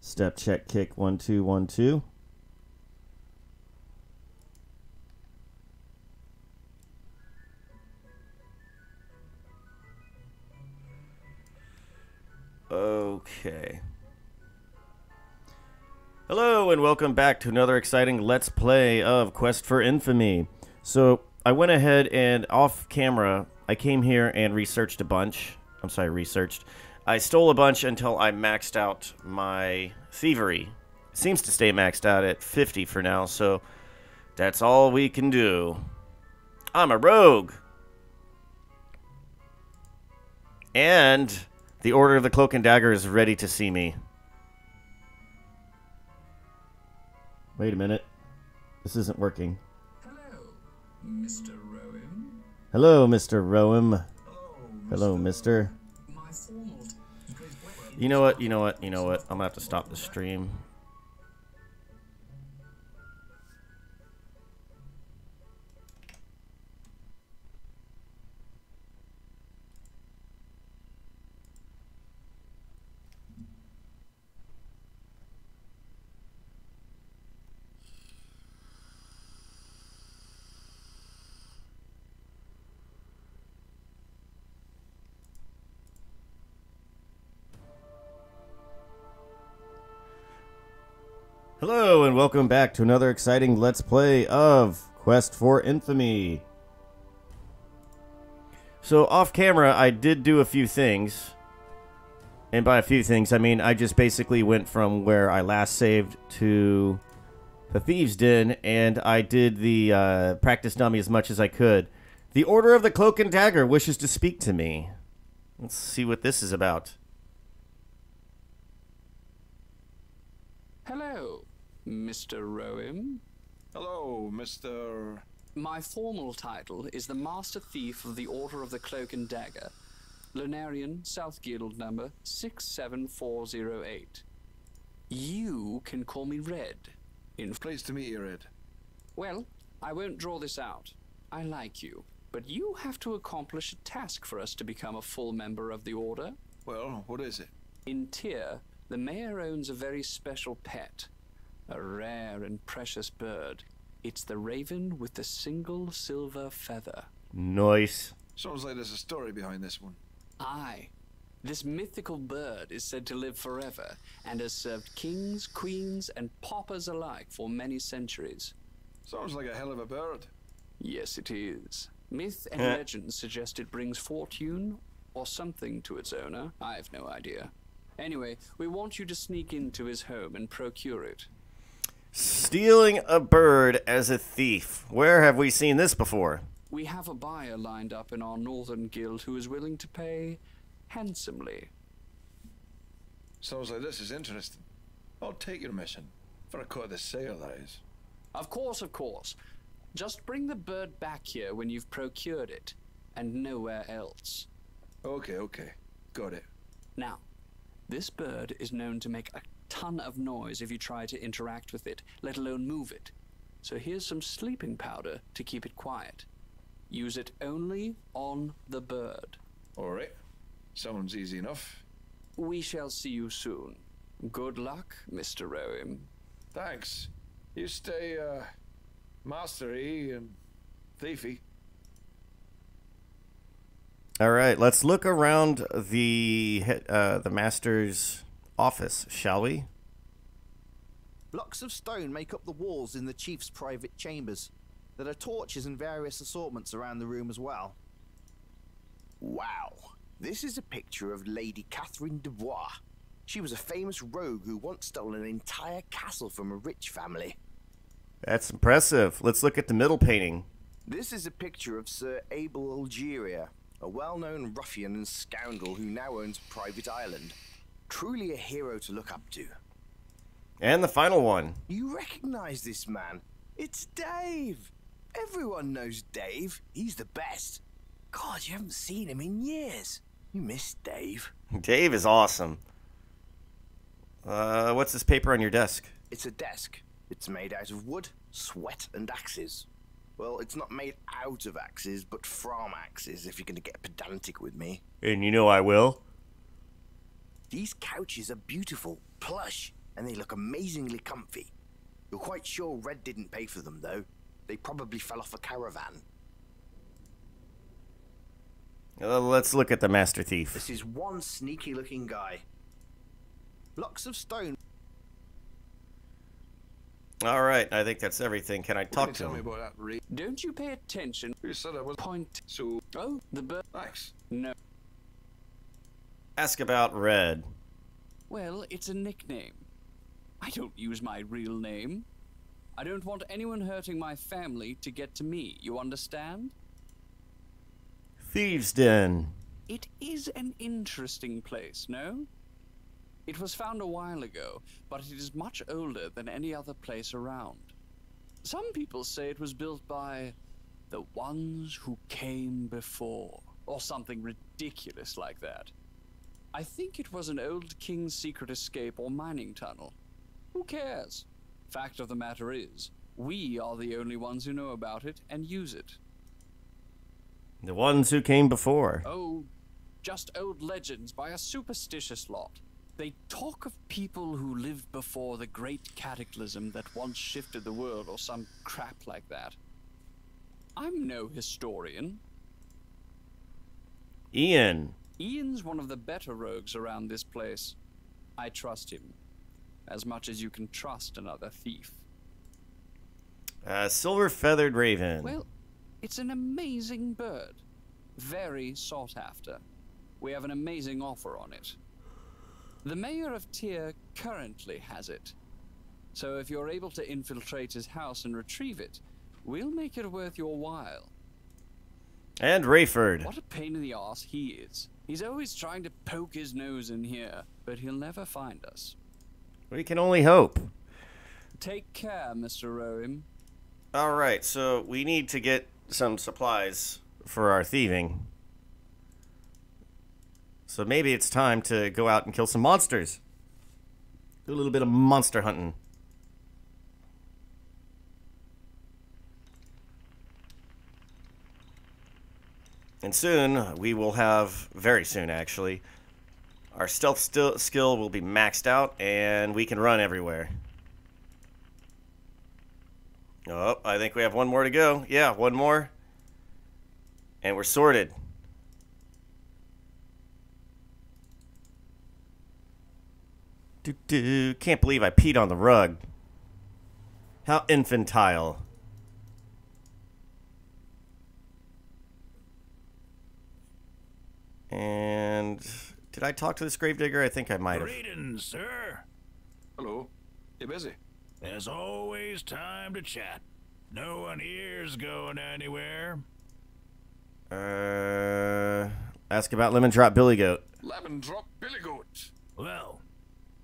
Step check kick 1 2 1 2. Okay. Hello and welcome back to another exciting Let's Play of Quest for Infamy. So I went ahead and off camera, I came here and researched a bunch. I stole a bunch until I maxed out my thievery. It seems to stay maxed out at 50 for now, so that's all we can do. I'm a rogue. And the Order of the Cloak and Dagger is ready to see me. Wait a minute. This isn't working. Hello, Mr. Rowan. Hello, Mr. Rowan. Oh, Hello, Mr. My formal. You know what? I'm gonna have to stop the stream. Hello and welcome back to another exciting Let's Play of Quest for Infamy. So off camera I did do a few things. And by a few things I mean I just basically went from where I last saved to the Thieves' Den, and I did the practice dummy as much as I could. The Order of the Cloak and Dagger wishes to speak to me. Let's see what this is about. Hello, Mr. Rowan. Hello, Mr. My formal title is the Master Thief of the Order of the Cloak and Dagger, Lunarian, South Guild number 67408. You can call me Red. Pleased to meet you, Red. Well, I won't draw this out. I like you, but you have to accomplish a task for us to become a full member of the Order. Well, what is it? In Tyr, the mayor owns a very special pet, a rare and precious bird. It's the raven with the single silver feather. Nice. Sounds like there's a story behind this one. Aye. This mythical bird is said to live forever and has served kings, queens, and paupers alike for many centuries. Sounds like a hell of a bird. Yes, it is. Myth and legend suggest it brings fortune or something to its owner. I have no idea. Anyway, we want you to sneak into his home and procure it. Stealing a bird as a thief. Where have we seen this before? We have a buyer lined up in our northern guild who is willing to pay handsomely. Sounds like this is interesting. I'll take your mission. For a cut of the sale, that is. Of course, of course. Just bring the bird back here when you've procured it, and nowhere else. Okay. Got it. Now, this bird is known to make a ton of noise if you try to interact with it, let alone move it. So here's some sleeping powder to keep it quiet. Use it only on the bird. Alright. Sounds easy enough. We shall see you soon. Good luck, Mr. Rowan. Thanks. You stay, mastery and thiefy. All right, let's look around the master's office, shall we? Blocks of stone make up the walls in the chief's private chambers. There are torches and various assortments around the room as well. Wow, this is a picture of Lady Catherine de Bois. She was a famous rogue who once stole an entire castle from a rich family. That's impressive. Let's look at the middle painting. This is a picture of Sir Abel Algeria, a well-known ruffian and scoundrel who now owns a private island. Truly a hero to look up to. And the final one. You recognize this man? It's Dave! Everyone knows Dave. He's the best. God, you haven't seen him in years. You miss Dave. Dave is awesome. What's this paper on your desk? It's a desk. It's made out of wood, sweat, and axes. Well, it's not made out of axes, but from axes, if you're going to get pedantic with me. And you know I will. These couches are beautiful, plush, and they look amazingly comfy. You're quite sure Red didn't pay for them, though. They probably fell off a caravan. Let's look at the Master Thief. This is one sneaky-looking guy. Blocks of stone. All right, I think that's everything. Can I talk to Tell me him? about that raid. Don't you pay attention? You said I was Point. so. Oh, the bird. Thanks. No. Ask about Red. Well, it's a nickname. I don't use my real name. I don't want anyone hurting my family to get to me, you understand? Thieves' Den. It is an interesting place, no? It was found a while ago, but it is much older than any other place around. Some people say it was built by the ones who came before, or something ridiculous like that. I think it was an old king's secret escape or mining tunnel. Who cares? Fact of the matter is, we are the only ones who know about it and use it. The ones who came before. Oh, just old legends by a superstitious lot. They talk of people who lived before the great cataclysm that once shifted the world or some crap like that. I'm no historian. Ian. Ian's one of the better rogues around this place. I trust him. As much as you can trust another thief. Silver-feathered raven. Well, it's an amazing bird. Very sought after. We have an amazing offer on it. The mayor of Tyr currently has it. So if you're able to infiltrate his house and retrieve it, we'll make it worth your while. And Rayford. What a pain in the ass he is. He's always trying to poke his nose in here, but he'll never find us. We can only hope. Take care, Mr. Rohim. All right, so we need to get some supplies for our thieving. So maybe it's time to go out and kill some monsters. Do a little bit of monster hunting. And soon, we will have, very soon actually, our stealth skill will be maxed out and we can run everywhere. Oh, I think we have one more to go. Yeah, one more. And we're sorted. Can't believe I peed on the rug. How infantile. And did I talk to this gravedigger? I think I might have. Greetings, sir. Hello. You busy? There's always time to chat. No one here's going anywhere. Ask about Lemon Drop Billy Goat. Lemon drop billy goat. Well,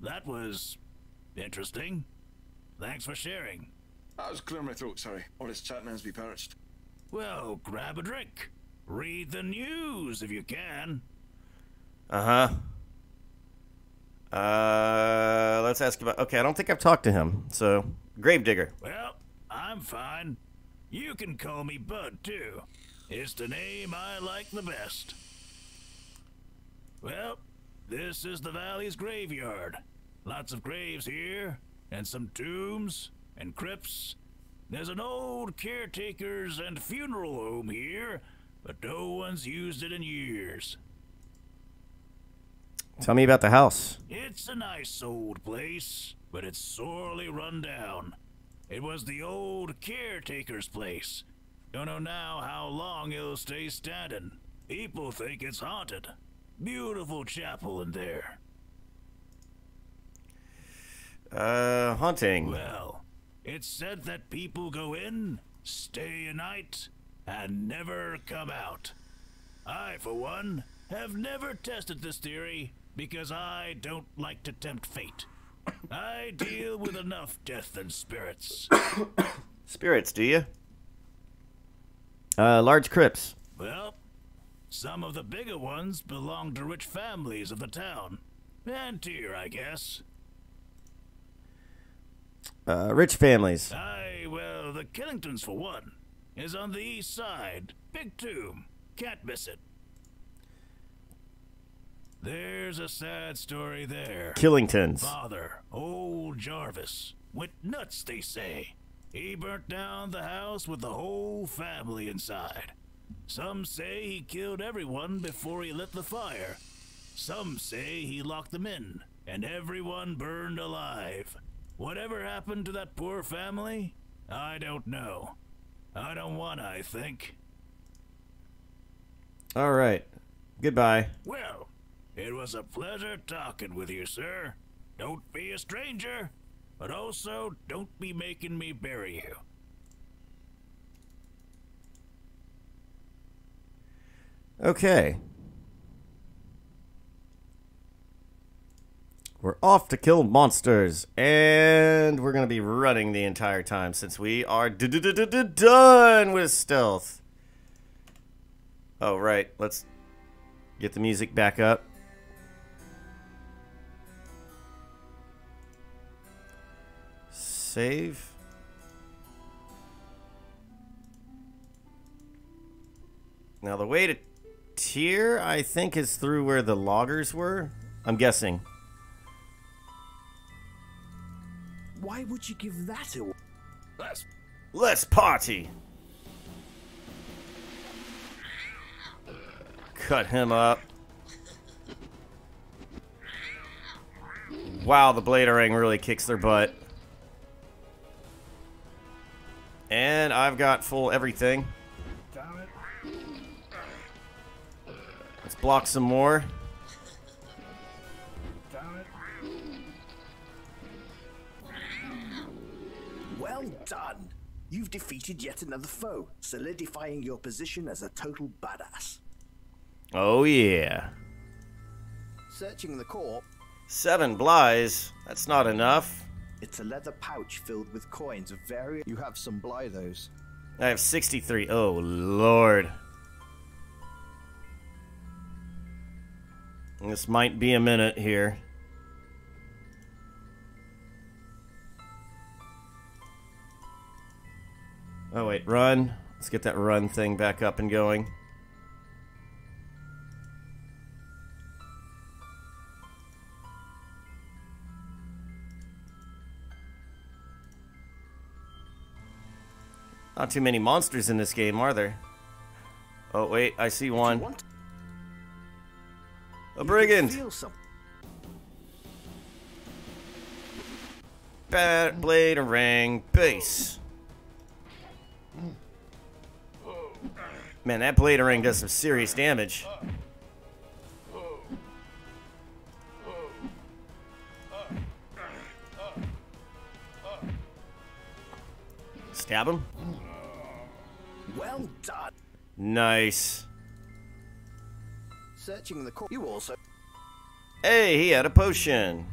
that was interesting. Thanks for sharing. I was clearing my throat, sorry. All this chatting has be perched. Well, grab a drink. Read the news if you can. Uh-huh. Let's ask about... Okay, I don't think I've talked to him. So, gravedigger. Well, I'm fine. You can call me Bud, too. It's the name I like the best. Well, this is the valley's graveyard. Lots of graves here, and some tombs, and crypts. There's an old caretaker's and funeral home here, but no one's used it in years. Tell me about the house. It's a nice old place, but it's sorely run down. It was the old caretaker's place. Don't know now how long it'll stay standing. People think it's haunted. Beautiful chapel in there. Haunting. Well, it's said that people go in, stay a night, and never come out. I, for one, have never tested this theory because I don't like to tempt fate. I deal with enough death and spirits. Spirits, do you? Large crypts. Well, some of the bigger ones belong to rich families of the town. And Tyr, I guess. Rich families. Well, the Killingtons, for one, is on the east side. Big tomb. Can't miss it. There's there's a sad story there. Killingtons. Father, old Jarvis, went nuts, they say. He burnt down the house with the whole family inside. Some say he killed everyone before he lit the fire. Some say he locked them in, and everyone burned alive. Whatever happened to that poor family, I don't know. I don't want, I think. All right. Goodbye. Well, it was a pleasure talking with you, sir. Don't be a stranger, but also don't be making me bury you. Okay. We're off to kill monsters, and we're going to be running the entire time since we are done with stealth. Oh, right. Let's get the music back up. Save. Now, the way to tier, I think, is through where the loggers were. I'm guessing. Why would you give that away? Let's party. Cut him up. Wow, the Bladerang really kicks their butt. And I've got full everything. Let's block some more. Well done! You've defeated yet another foe, solidifying your position as a total badass. Oh, yeah. Searching the corpse, 7 Blighs. That's not enough. it's a leather pouch filled with coins of various... You have some Blythos. I have 63. Oh, Lord. This might be a minute here. Oh, wait. Run. Let's get that run thing back up and going. Not too many monsters in this game, are there? Oh, wait. I see one. A brigand! Bat, Bladerang, base. Man, that Bladerang does some serious damage. Stab him. Well done. Nice. Searching the corpse, you also... Hey, he had a potion.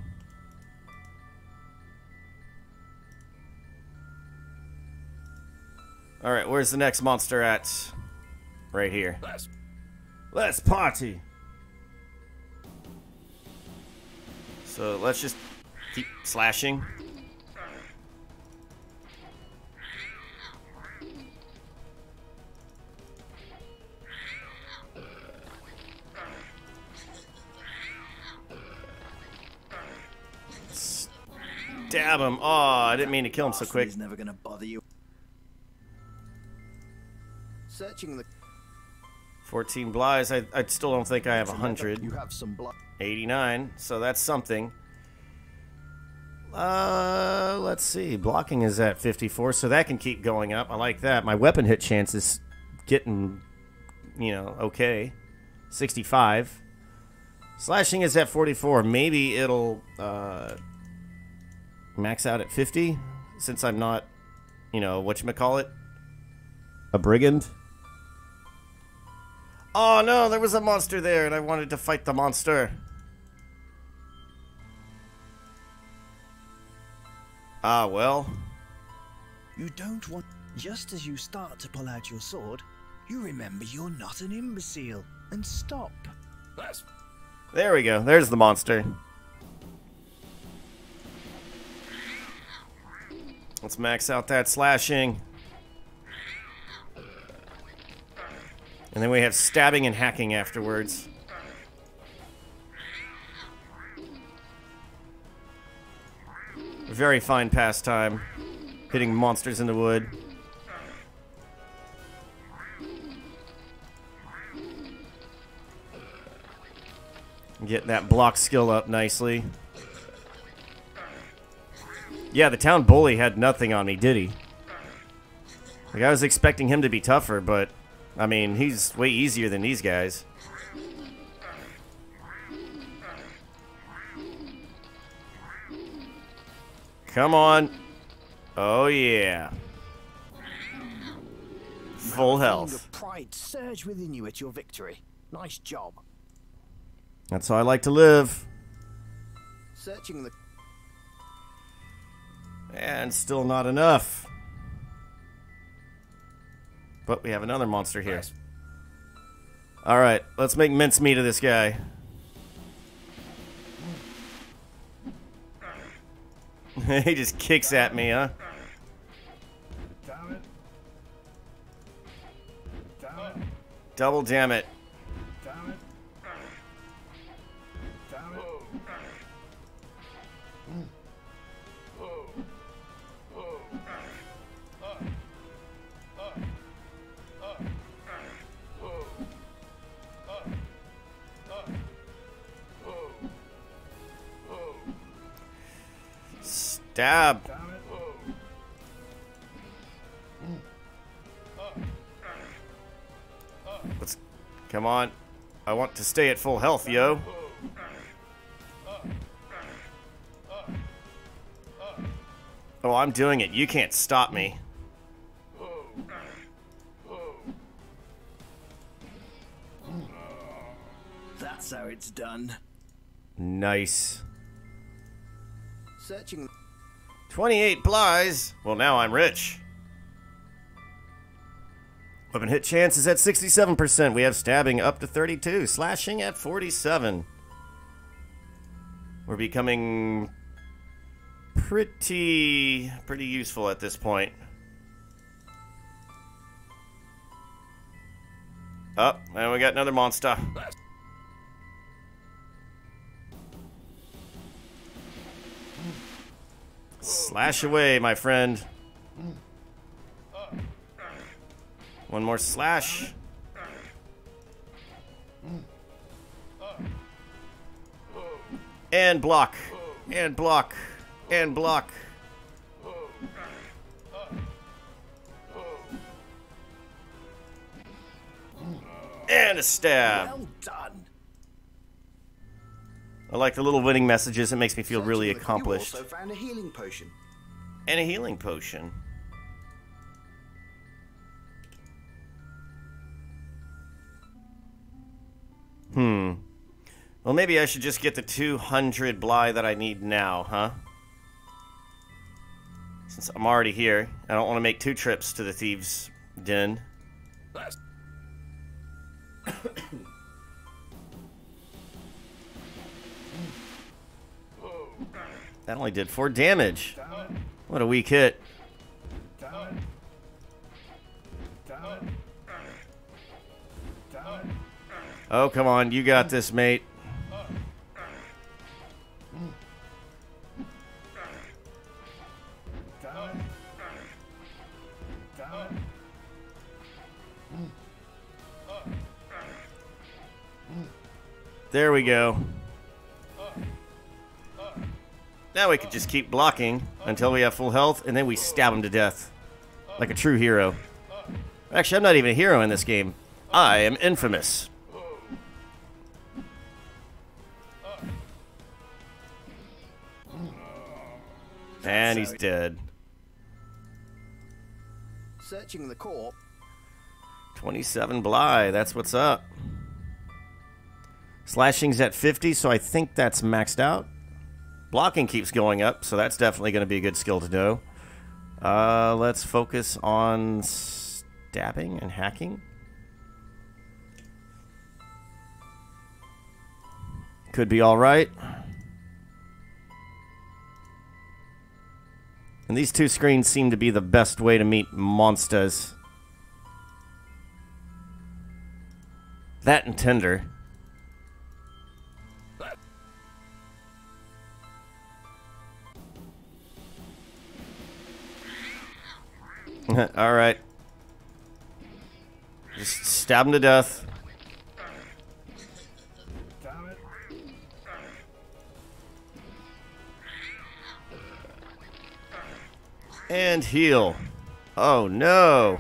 Alright, where's the next monster at? Right here. Let's party. So let's just keep slashing. Stab him. Oh, I didn't mean to kill him so quick. He's never gonna bother you. Searching the 14 Blighs. I still don't think I have 100. You have some blood. 89. So that's something. Let's see. Blocking is at 54, so that can keep going up. I like that. My weapon hit chance is getting, you know, okay. 65. Slashing is at 44. Maybe it'll max out at 50, since I'm not, you know, whatchamacallit, a brigand. Oh no, there was a monster there and I wanted to fight the monster. Ah, well. You don't want... Just as you start to pull out your sword, you remember you're not an imbecile, and stop. There we go. There's the monster. Let's max out that slashing. And then we have stabbing and hacking afterwards. Very fine pastime. Hitting monsters in the wood. Getting that block skill up nicely. Yeah, the town bully had nothing on me, did he? Like, I was expecting him to be tougher, but, I mean, he's way easier than these guys. Come on. Oh, yeah. Full health. The pride surge within you at your victory. Nice job. That's how I like to live. Searching the... And still not enough. But we have another monster here. Alright, let's make mincemeat of this guy. He just kicks at me, huh? Double damn it. Stab. Let's come on. I want to stay at full health, yo. Oh, I'm doing it. You can't stop me. That's how it's done. Nice. Searching... 28 Blighs. Well, now I'm rich. Weapon hit chance is at 67%. We have stabbing up to 32. Slashing at 47. We're becoming pretty useful at this point. Oh, and we got another monster. Slash away, my friend. One more slash. And block. And block. And block. And a stab. Well done. I like the little winning messages. It makes me feel really accomplished. You also found a healing potion. And a healing potion. Well, maybe I should just get the 200 Bly that I need now, huh? Since I'm already here, I don't want to make 2 trips to the Thieves' Den. That only did 4 damage. What a weak hit. Oh, come on. You got this, mate. There we go. Now we could just keep blocking until we have full health, and then we stab him to death. Like a true hero. Actually, I'm not even a hero in this game. I am infamous. And he's dead. Searching the corpse. 27 Bly, that's what's up. Slashing's at 50, so I think that's maxed out. Blocking keeps going up, so that's definitely going to be a good skill to know. Let's focus on stabbing and hacking. Could be alright. And these 2 screens seem to be the best way to meet monsters. That and Tinder. Alright. Just stab him to death. And heal. Oh no.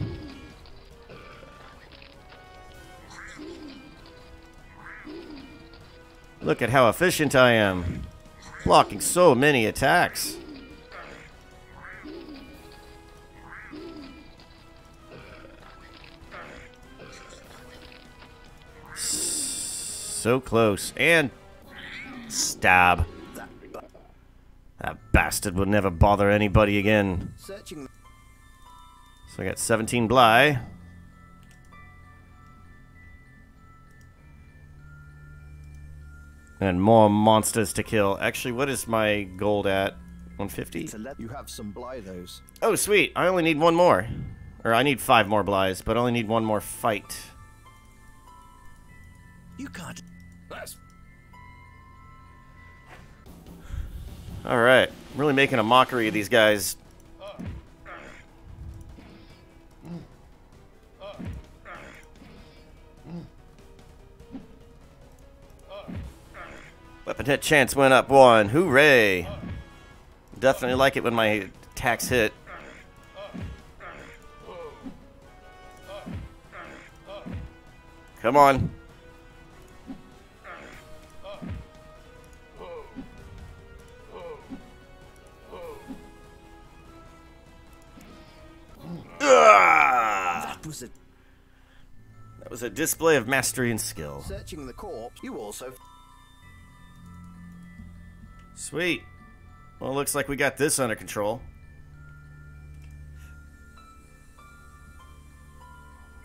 Look at how efficient I am. Blocking so many attacks. So close. And stab. That bastard will never bother anybody again. Searching. So I got 17 Bly. And more monsters to kill. Actually, what is my gold at? 150? You have some Blythos. Oh, sweet. I only need one more. Or I need 5 more Blys, but I only need one more fight. You can't. Alright. I'm really making a mockery of these guys. Weapon hit chance went up 1. Hooray! Definitely like it when my attacks hit. Come on. That was a display of mastery and skill. Searching the corpse, you also. Sweet. Well, it looks like we got this under control.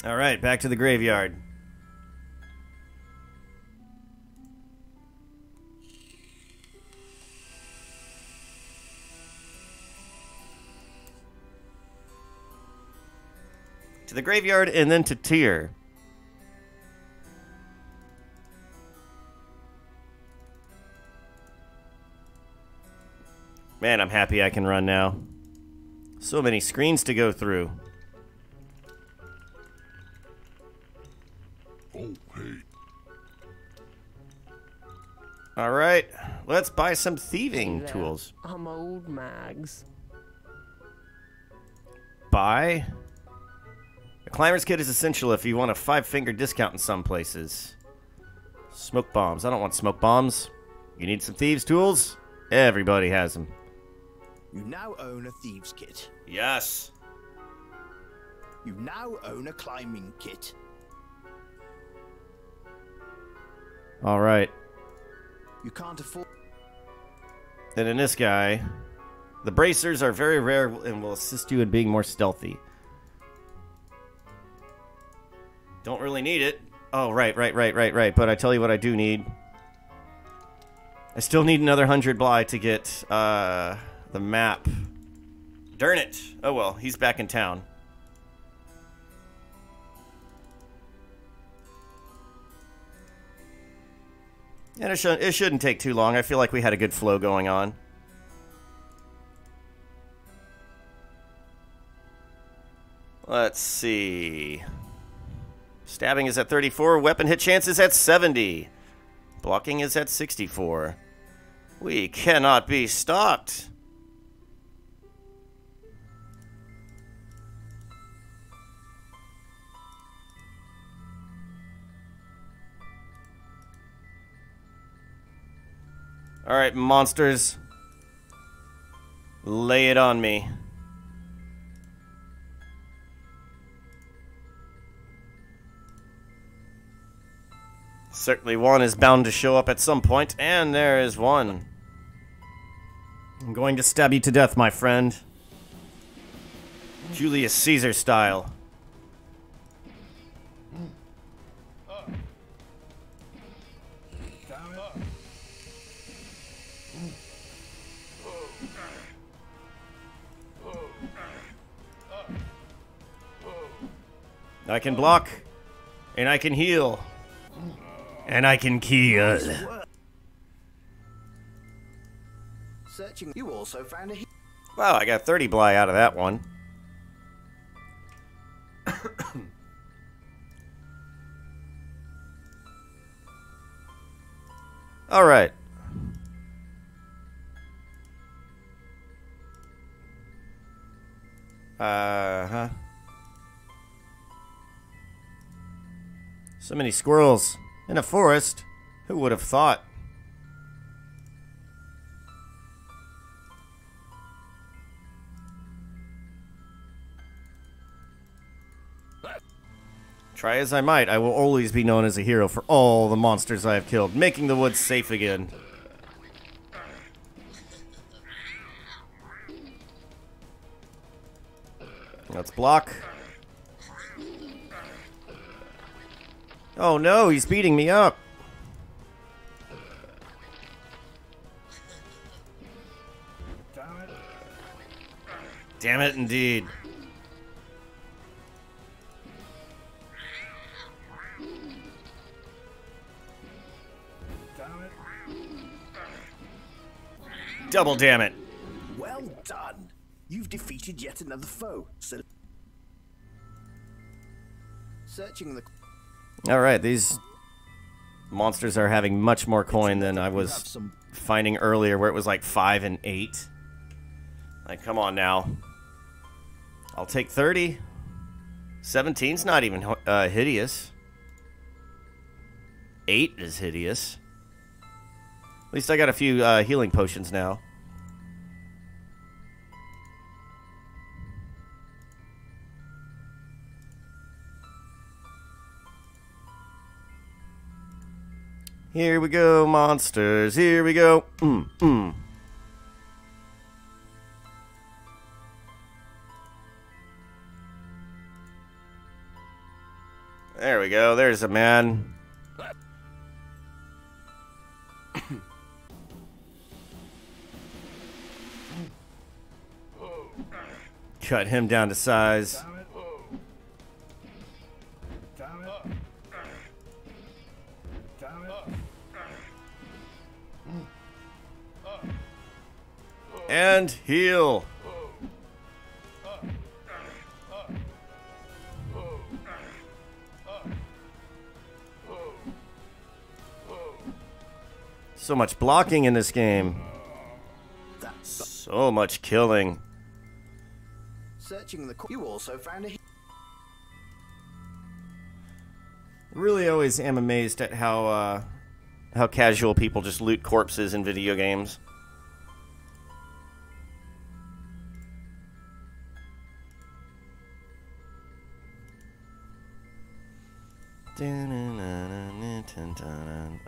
Alright, back to the graveyard. To the graveyard and then to Tyr. Man, I'm happy I can run now. So many screens to go through. Oh, hey. Alright, let's buy some thieving tools. I'm old Mags. Buy? A climber's kit is essential if you want a 5-finger discount in some places. Smoke bombs. I don't want smoke bombs. You need some thieves' tools? Everybody has them. You now own a thieves' kit. Yes. You now own a climbing kit. Alright. You can't afford. And in this guy, the bracers are very rare and will assist you in being more stealthy. Don't really need it. Oh, right. But I tell you what I do need. I still need another 100 Bly to get the map. Darn it. Oh well, he's back in town. And it shouldn't take too long. I feel like we had a good flow going on. Let's see. Stabbing is at 34. Weapon hit chance is at 70. Blocking is at 64. We cannot be stopped. Alright, monsters. Lay it on me. Certainly one is bound to show up at some point, and there is one. I'm going to stab you to death, my friend. Julius Caesar style. I can block, and I can heal, and I can kill. Searching. You also found a. Wow, I got 30 Bly out of that one. All right. Uh-huh. So many squirrels in a forest. Who would have thought? Try as I might, I will always be known as a hero for all the monsters I have killed, making the woods safe again. Let's block. Oh no, he's beating me up. Damn it, indeed. Double damn it. Well done. You've defeated yet another foe. Searching the... Alright, these monsters are having much more coin than I was finding earlier, where it was like 5 and 8. Like, come on now. I'll take 30. 17's not even hideous. 8 is hideous. At least I got a few healing potions now. Here we go, monsters. Here we go. There we go. There's a man. Cut him down to size. And heal. So much blocking in this game. So much killing. Searching the... You also found a... Really always am amazed at how casual people just loot corpses in video games.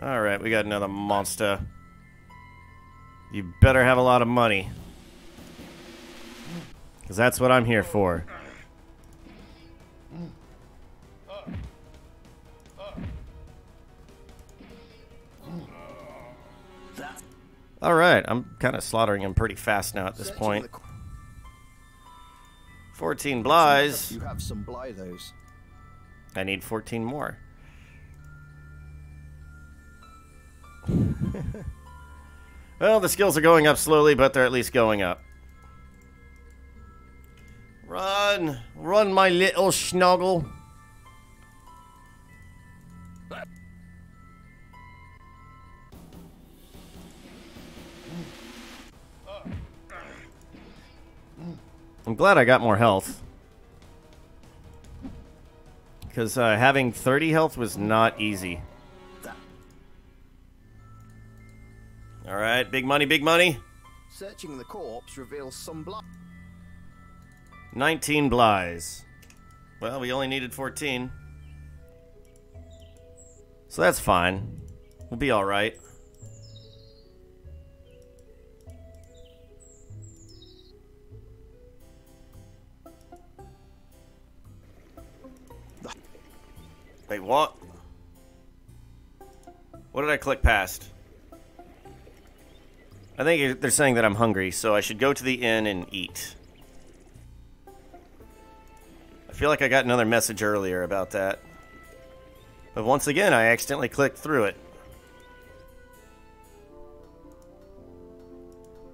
Alright, we got another monster. You better have a lot of money. Because that's what I'm here for. Alright, I'm kind of slaughtering him pretty fast now at this point. 14 Blighs. You have some Blythos. I need 14 more. Well, the skills are going up slowly, but they're at least going up. Run! Run, my little snuggle! I'm glad I got more health. Because having 30 health was not easy. Alright, big money, big money. Searching the corpse reveals some blood. 19 Blighs. Well, we only needed 14. So that's fine. We'll be alright. Wait, what? What did I click past? I think they're saying that I'm hungry, so I should go to the inn and eat. I feel like I got another message earlier about that. But once again, I accidentally clicked through it.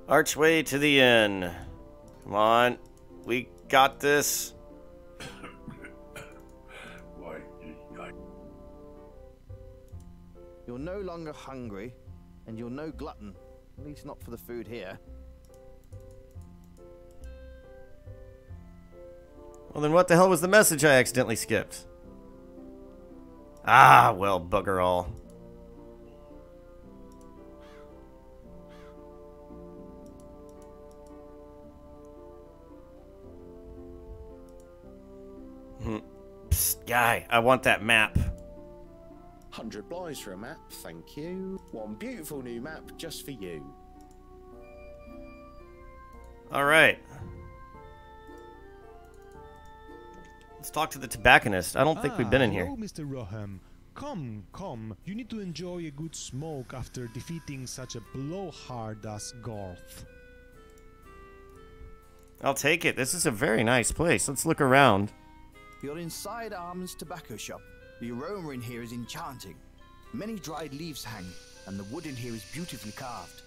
Archway to the inn. Come on. We got this. You're no longer hungry, and you're no glutton. At least not for the food here. Well, then what the hell was the message I accidentally skipped? Ah, well, bugger all. Psst, guy, I want that map. 100 blighs for a map, thank you. One beautiful new map just for you. Alright. Let's talk to the tobacconist. I don't think we've been in here. Hello, Mr. Roham. Come, come. You need to enjoy a good smoke after defeating such a blowhard as Garth. I'll take it. This is a very nice place. Let's look around. You're inside Armand's tobacco shop. The aroma in here is enchanting. Many dried leaves hang, and the wood in here is beautifully carved.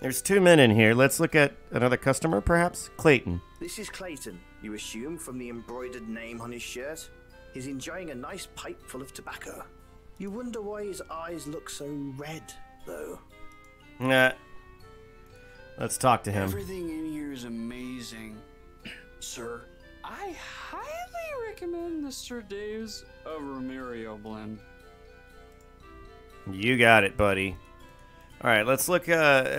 There's 2 men in here. Let's look at another customer, perhaps? Clayton. This is Clayton, you assume from the embroidered name on his shirt. He's enjoying a nice pipe full of tobacco. You wonder why his eyes look so red, though. Nah. Let's talk to him. Everything in here is amazing. Sir, I highly recommend the Sir Dave's of Romerio blend. You got it, buddy. Alright, let's look around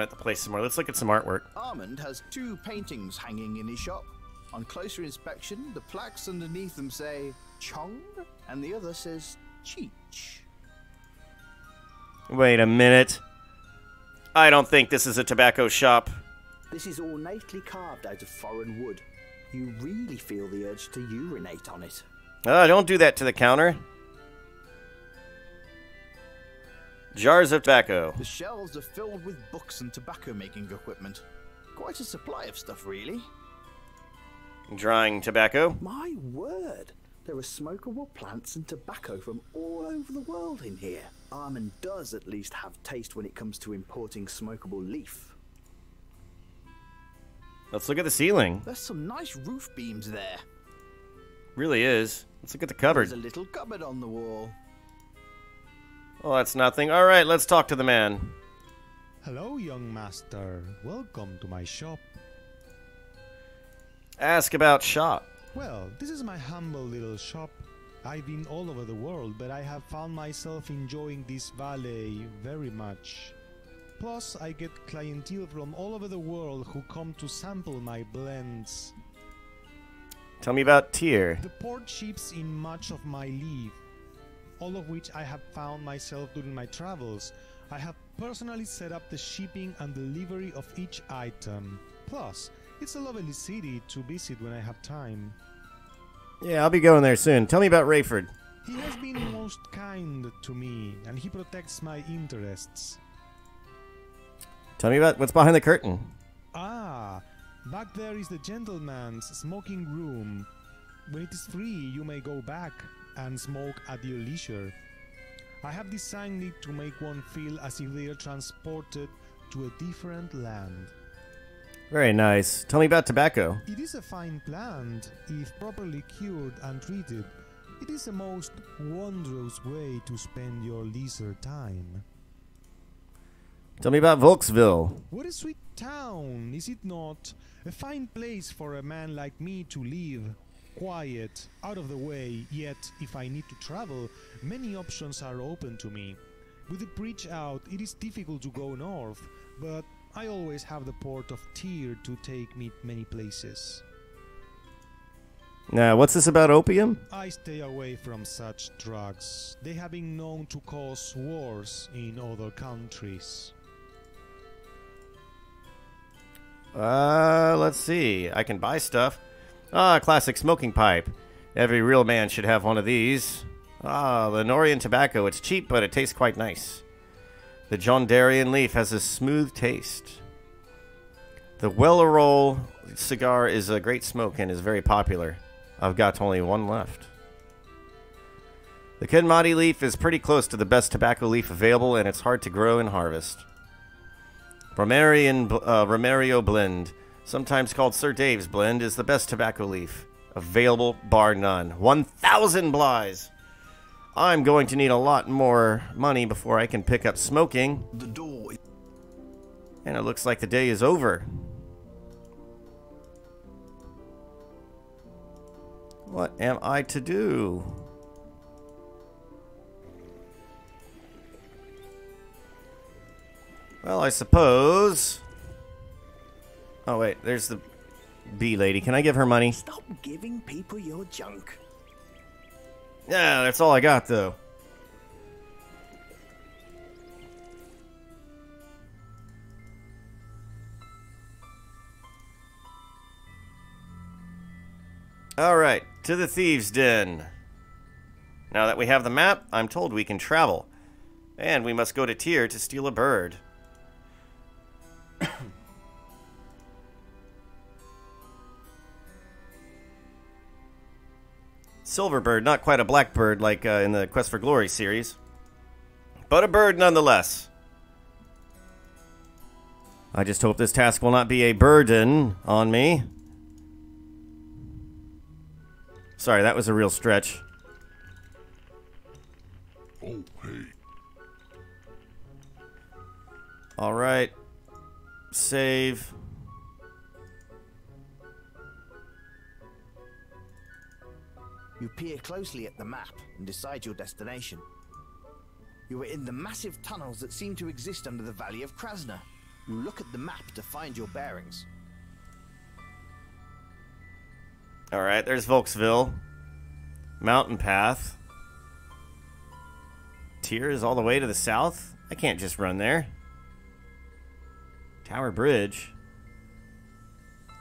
at the place some more. Let's look at some artwork. Armand has 2 paintings hanging in his shop. On closer inspection, the plaques underneath them say Chong, and the other says Cheech. Wait a minute. I don't think this is a tobacco shop. This is ornately carved out of foreign wood. You really feel the urge to urinate on it. Don't do that to the counter. Jars of tobacco. The shelves are filled with books and tobacco-making equipment. Quite a supply of stuff, really. Drying tobacco. My word! There are smokable plants and tobacco from all over the world in here. Armand does at least have taste when it comes to importing smokable leaf. Let's look at the ceiling. There's some nice roof beams there. Really is. Let's look at the cupboard. There's a little cupboard on the wall. Oh, that's nothing. Alright, let's talk to the man. Hello, young master. Welcome to my shop. Ask about shop. Well, this is my humble little shop. I've been all over the world, but I have found myself enjoying this valley very much. Plus, I get clientele from all over the world who come to sample my blends. Tell me about Tyr. The port ships in much of my leave, all of which I have found myself during my travels. I have personally set up the shipping and delivery of each item. Plus, it's a lovely city to visit when I have time. Yeah, I'll be going there soon. Tell me about Rayford. He has been most kind to me, and he protects my interests. Tell me about what's behind the curtain. Ah, back there is the gentleman's smoking room. When it is free, you may go back and smoke at your leisure. I have designed it to make one feel as if they are transported to a different land. Very nice. Tell me about tobacco. It is a fine plant, if properly cured and treated. It is a most wondrous way to spend your leisure time. Tell me about Volksville. What a sweet town, is it not? A fine place for a man like me to live. Quiet, out of the way, yet if I need to travel, many options are open to me. With the bridge out, it is difficult to go north, but I always have the port of Tyr to take me many places. Now, what's this about opium? I stay away from such drugs. They have been known to cause wars in other countries. Let's see. I can buy stuff. Classic smoking pipe. Every real man should have one of these. Lenorian tobacco. It's cheap, but it tastes quite nice. The John Darien leaf has a smooth taste. The Wellerol cigar is a great smoke and is very popular. I've got only one left. The Kenmati leaf is pretty close to the best tobacco leaf available, and it's hard to grow and harvest. Romerio blend, sometimes called Sir Dave's blend, is the best tobacco leaf available, bar none. 1,000 blighs. I'm going to need a lot more money before I can pick up smoking. The door. And it looks like the day is over. What am I to do? Well, I suppose... Oh, wait, there's the bee lady. Can I give her money? Stop giving people your junk. Yeah, that's all I got, though. Alright, to the thieves' den. Now that we have the map, I'm told we can travel. And we must go to Tyr to steal a bird. Silver bird, not quite a black bird like in the Quest for Glory series. But a bird nonetheless. I just hope this task will not be a burden on me. Sorry, that was a real stretch. Oh, hey. Alright. Save. You peer closely at the map and decide your destination. You are in the massive tunnels that seem to exist under the Valley of Krasna. You look at the map to find your bearings. Alright, there's Volksville. Mountain Path. Tyr is all the way to the south? I can't just run there. Tower Bridge.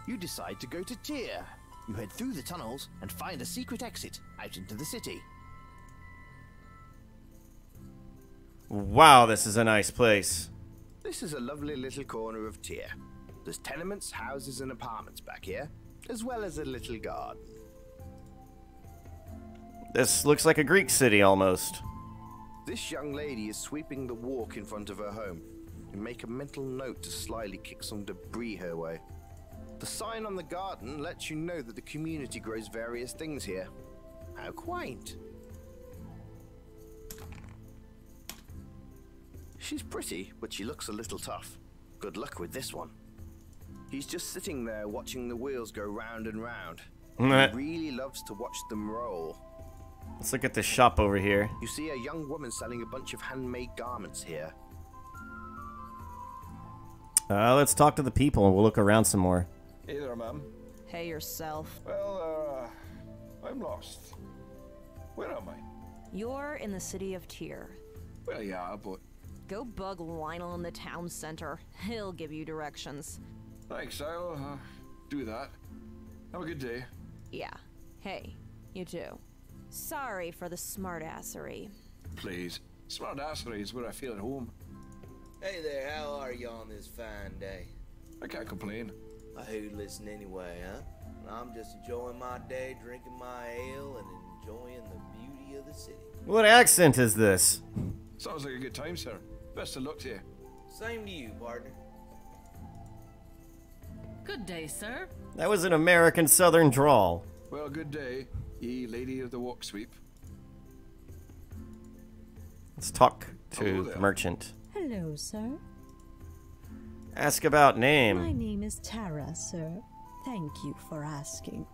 You decide to go to Tyr. You head through the tunnels and find a secret exit out into the city. Wow, this is a nice place. This is a lovely little corner of Tyr. There's tenements, houses, and apartments back here, as well as a little garden. This looks like a Greek city almost. This young lady is sweeping the walk in front of her home. You make a mental note to slyly kick some debris her way. The sign on the garden lets you know that the community grows various things here. How quaint. She's pretty, but she looks a little tough. Good luck with this one. He's just sitting there watching the wheels go round and round. He really loves to watch them roll. Let's look at the shop over here. You see a young woman selling a bunch of handmade garments here. Let's talk to the people and we'll look around some more. Hey there, ma'am. Hey yourself. Well, I'm lost. Where am I? You're in the city of Tyr. Well, yeah, but... Go bug Lionel in the town center. He'll give you directions. Thanks, I'll do that. Have a good day. Yeah. Hey, you too. Sorry for the smartassery. Please. Smartassery is where I feel at home. Hey there, how are you on this fine day? I can't complain. Who'd listen anyway, huh? I'm just enjoying my day, drinking my ale, and enjoying the beauty of the city. What accent is this? Sounds like a good time, sir. Best of luck to you. Same to you, partner. Good day, sir. That was an American Southern drawl. Well, good day, ye lady of the walk sweep. Let's talk to the merchant. Hello, sir. Ask about name. My name is Tara, sir. Thank you for asking.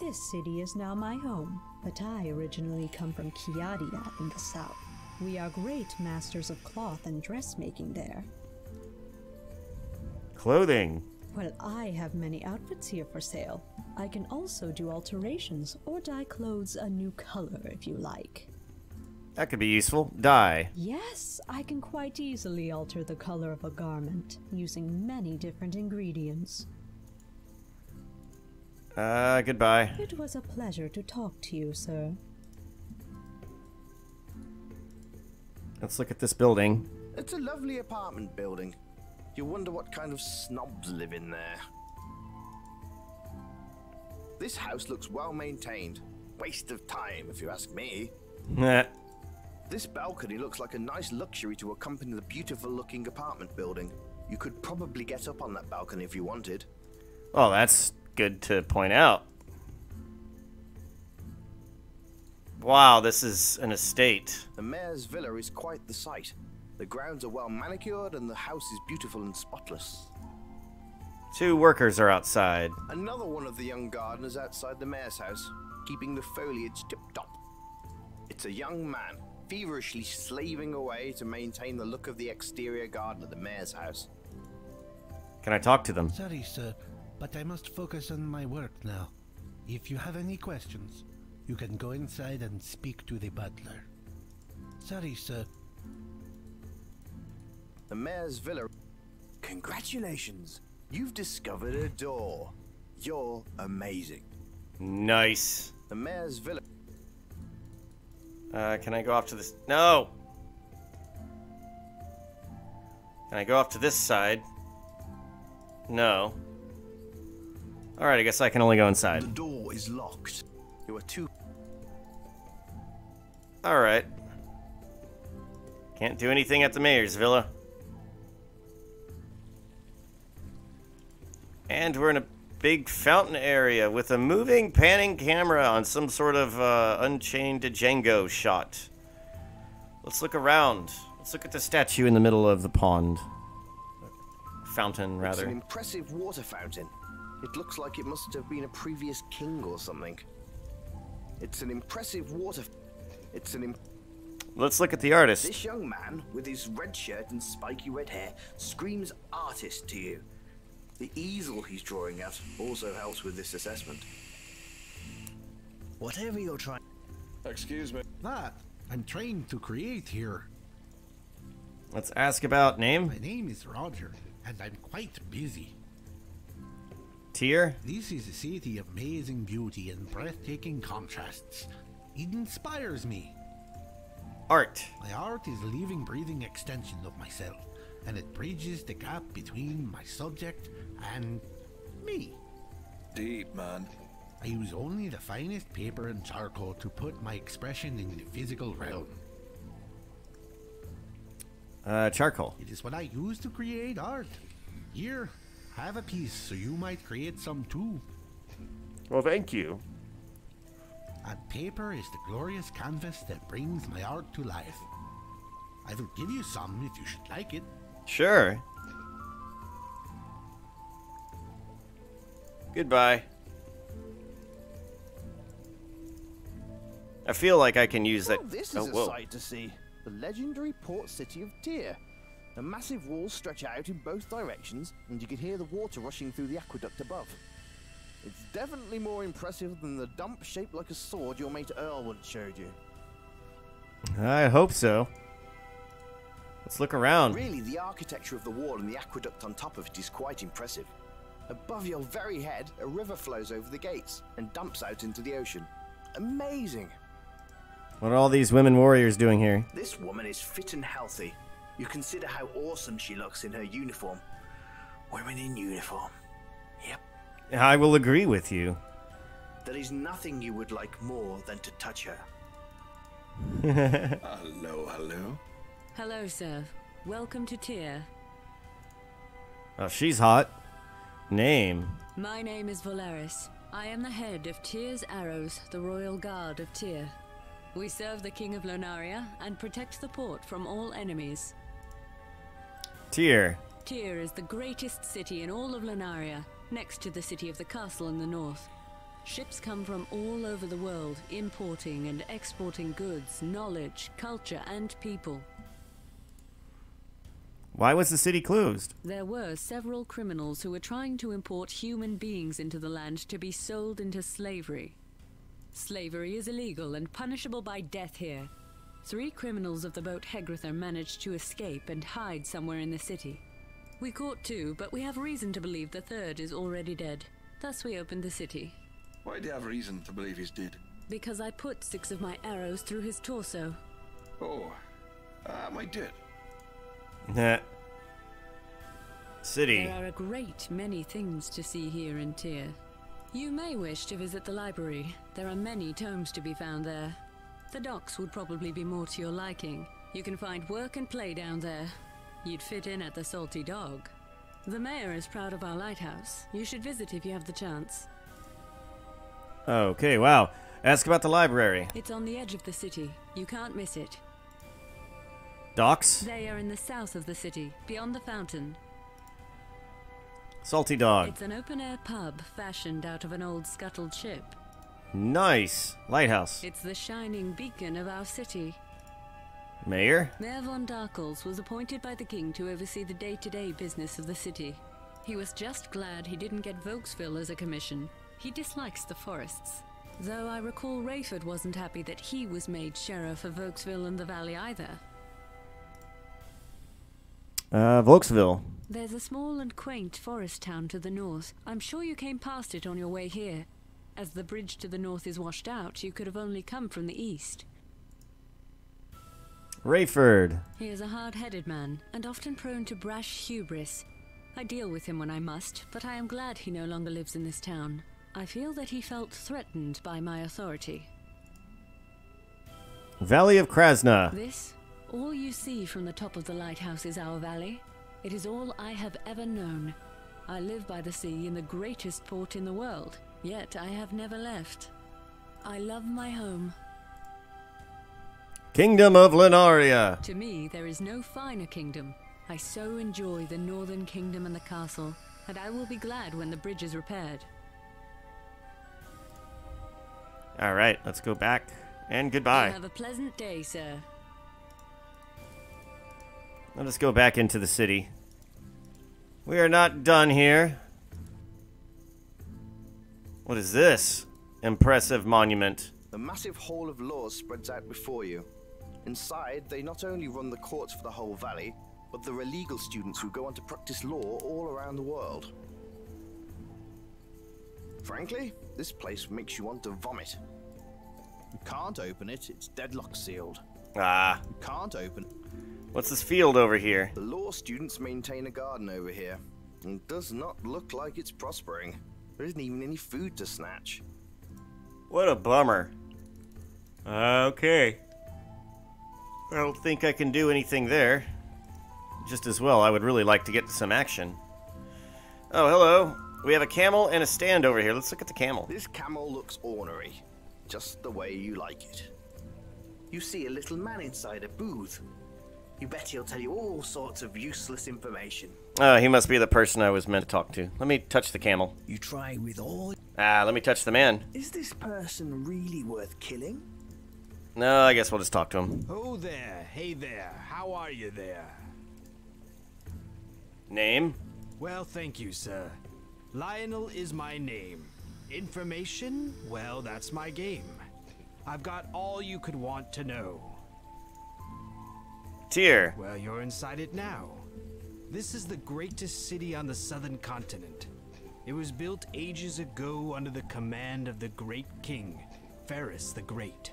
This city is now my home, but I originally come from Kiadia in the south. We are great masters of cloth and dressmaking there. Clothing. Well, I have many outfits here for sale. I can also do alterations or dye clothes a new color if you like. That could be useful. Dye. Yes, I can quite easily alter the color of a garment using many different ingredients. Goodbye. It was a pleasure to talk to you, sir. Let's look at this building. It's a lovely apartment building. You wonder what kind of snobs live in there. This house looks well maintained. Waste of time, if you ask me. This balcony looks like a nice luxury to accompany the beautiful looking apartment building. You could probably get up on that balcony if you wanted. Oh, that's good to point out. Wow, this is an estate. The mayor's villa is quite the sight. The grounds are well manicured and the house is beautiful and spotless. 2 workers are outside. Another one of the young gardeners outside the mayor's house, keeping the foliage tip-top. It's a young man, feverishly slaving away to maintain the look of the exterior garden of the mayor's house. Can I talk to them? Sorry, sir, but I must focus on my work now. If you have any questions, you can go inside and speak to the butler. Sorry, sir. The mayor's villa. Congratulations! You've discovered a door. You're amazing. Nice. The mayor's villa. Can I go off to this? No! Can I go off to this side? No. Alright, I guess I can only go inside. The door is locked. You are too... Alright. Can't do anything at the mayor's villa. And we're in a big fountain area with a moving, panning camera on some sort of Unchained Django shot. Let's look around. Let's look at the statue in the middle of the pond. Fountain, rather. It's an impressive water fountain. It looks like it must have been a previous king or something. It's an impressive water... Let's look at the artist. This young man, with his red shirt and spiky red hair, screams artist to you. The easel he's drawing at also helps with this assessment. Whatever you're trying... Excuse me. That I'm trying to create here. Let's ask about name. My name is Roger, and I'm quite busy. Tier? This is a city of amazing beauty and breathtaking contrasts. It inspires me. Art. My art is a living, breathing extension of myself, and it bridges the gap between my subject and me. Deep, man. I use only the finest paper and charcoal to put my expression in the physical realm. Charcoal. It is what I use to create art. Here, have a piece so you might create some too. Well, thank you. And paper is the glorious canvas that brings my art to life. I will give you some if you should like it. Sure. Goodbye. I feel like I can use that. Oh, this is a sight to see. The legendary port city of Tyr. The massive walls stretch out in both directions, and you can hear the water rushing through the aqueduct above. It's definitely more impressive than the dump shaped like a sword your mate Earl once showed you. I hope so. Let's look around. Really, the architecture of the wall and the aqueduct on top of it is quite impressive. Above your very head, a river flows over the gates and dumps out into the ocean. Amazing! What are all these women warriors doing here? This woman is fit and healthy. You consider how awesome she looks in her uniform. Women in uniform. Yep. I will agree with you. There is nothing you would like more than to touch her. Hello, hello. Hello, sir. Welcome to Tyr. Oh, she's hot. Name? My name is Valeris. I am the head of Tyr's Arrows, the royal guard of Tyr. We serve the King of Lunaria and protect the port from all enemies. Tyr. Tyr is the greatest city in all of Lunaria, next to the city of the castle in the north. Ships come from all over the world, importing and exporting goods, knowledge, culture, and people. Why was the city closed? There were several criminals who were trying to import human beings into the land to be sold into slavery. Slavery is illegal and punishable by death here. 3 criminals of the boat Hegrether managed to escape and hide somewhere in the city. We caught 2, but we have reason to believe the 3rd is already dead. Thus we opened the city. Why do you have reason to believe he's dead? Because I put 6 of my arrows through his torso. Oh, I did. Nah. City. There are a great many things to see here in Tyr. You may wish to visit the library. There are many tomes to be found there. The docks would probably be more to your liking. You can find work and play down there. You'd fit in at the Salty Dog. The mayor is proud of our lighthouse. You should visit if you have the chance. Okay, wow. Ask about the library. It's on the edge of the city. You can't miss it. Docks? They are in the south of the city, beyond the fountain. Salty Dog. It's an open-air pub fashioned out of an old scuttled ship. Nice. Lighthouse. It's the shining beacon of our city. Mayor? Mayor von Darkles was appointed by the king to oversee the day-to-day business of the city. He was just glad he didn't get Vokesville as a commission. He dislikes the forests. Though I recall Rayford wasn't happy that he was made sheriff of Vokesville and the valley either. Vokesville. There's a small and quaint forest town to the north. I'm sure you came past it on your way here. As the bridge to the north is washed out, you could have only come from the east. Rayford. He is a hard-headed man, and often prone to brash hubris. I deal with him when I must, but I am glad he no longer lives in this town. I feel that he felt threatened by my authority. Valley of Krasna. This, all you see from the top of the lighthouse is our valley. It is all I have ever known. I live by the sea in the greatest port in the world, yet I have never left. I love my home. Kingdom of Lenaria. To me, there is no finer kingdom. I so enjoy the northern kingdom and the castle, and I will be glad when the bridge is repaired. All right, let's go back, and goodbye. Have a pleasant day, sir. Let us go back into the city. We are not done here. What is this? Impressive monument. The massive Hall of Laws spreads out before you. Inside, they not only run the courts for the whole valley, but there are legal students who go on to practice law all around the world. Frankly, this place makes you want to vomit. You can't open it, it's deadlock sealed. Ah. You can't open. What's this field over here? The law students maintain a garden over here, and it does not look like it's prospering. There isn't even any food to snatch. What a bummer. Okay. I don't think I can do anything there. Just as well, I would really like to get some action. Oh, hello. We have a camel and a stand over here. Let's look at the camel. This camel looks ornery, just the way you like it. You see a little man inside a booth. You bet he'll tell you all sorts of useless information. Oh, he must be the person I was meant to talk to. Let me touch the camel. You try with all... Let me touch the man. Is this person really worth killing? No, I guess we'll just talk to him. Oh there, hey there, how are you there? Name? Well, thank you, sir. Lionel is my name. Information? Well, that's my game. I've got all you could want to know. Tyr. Well, you're inside it now. This is the greatest city on the southern continent. It was built ages ago under the command of the great king, Ferris the Great.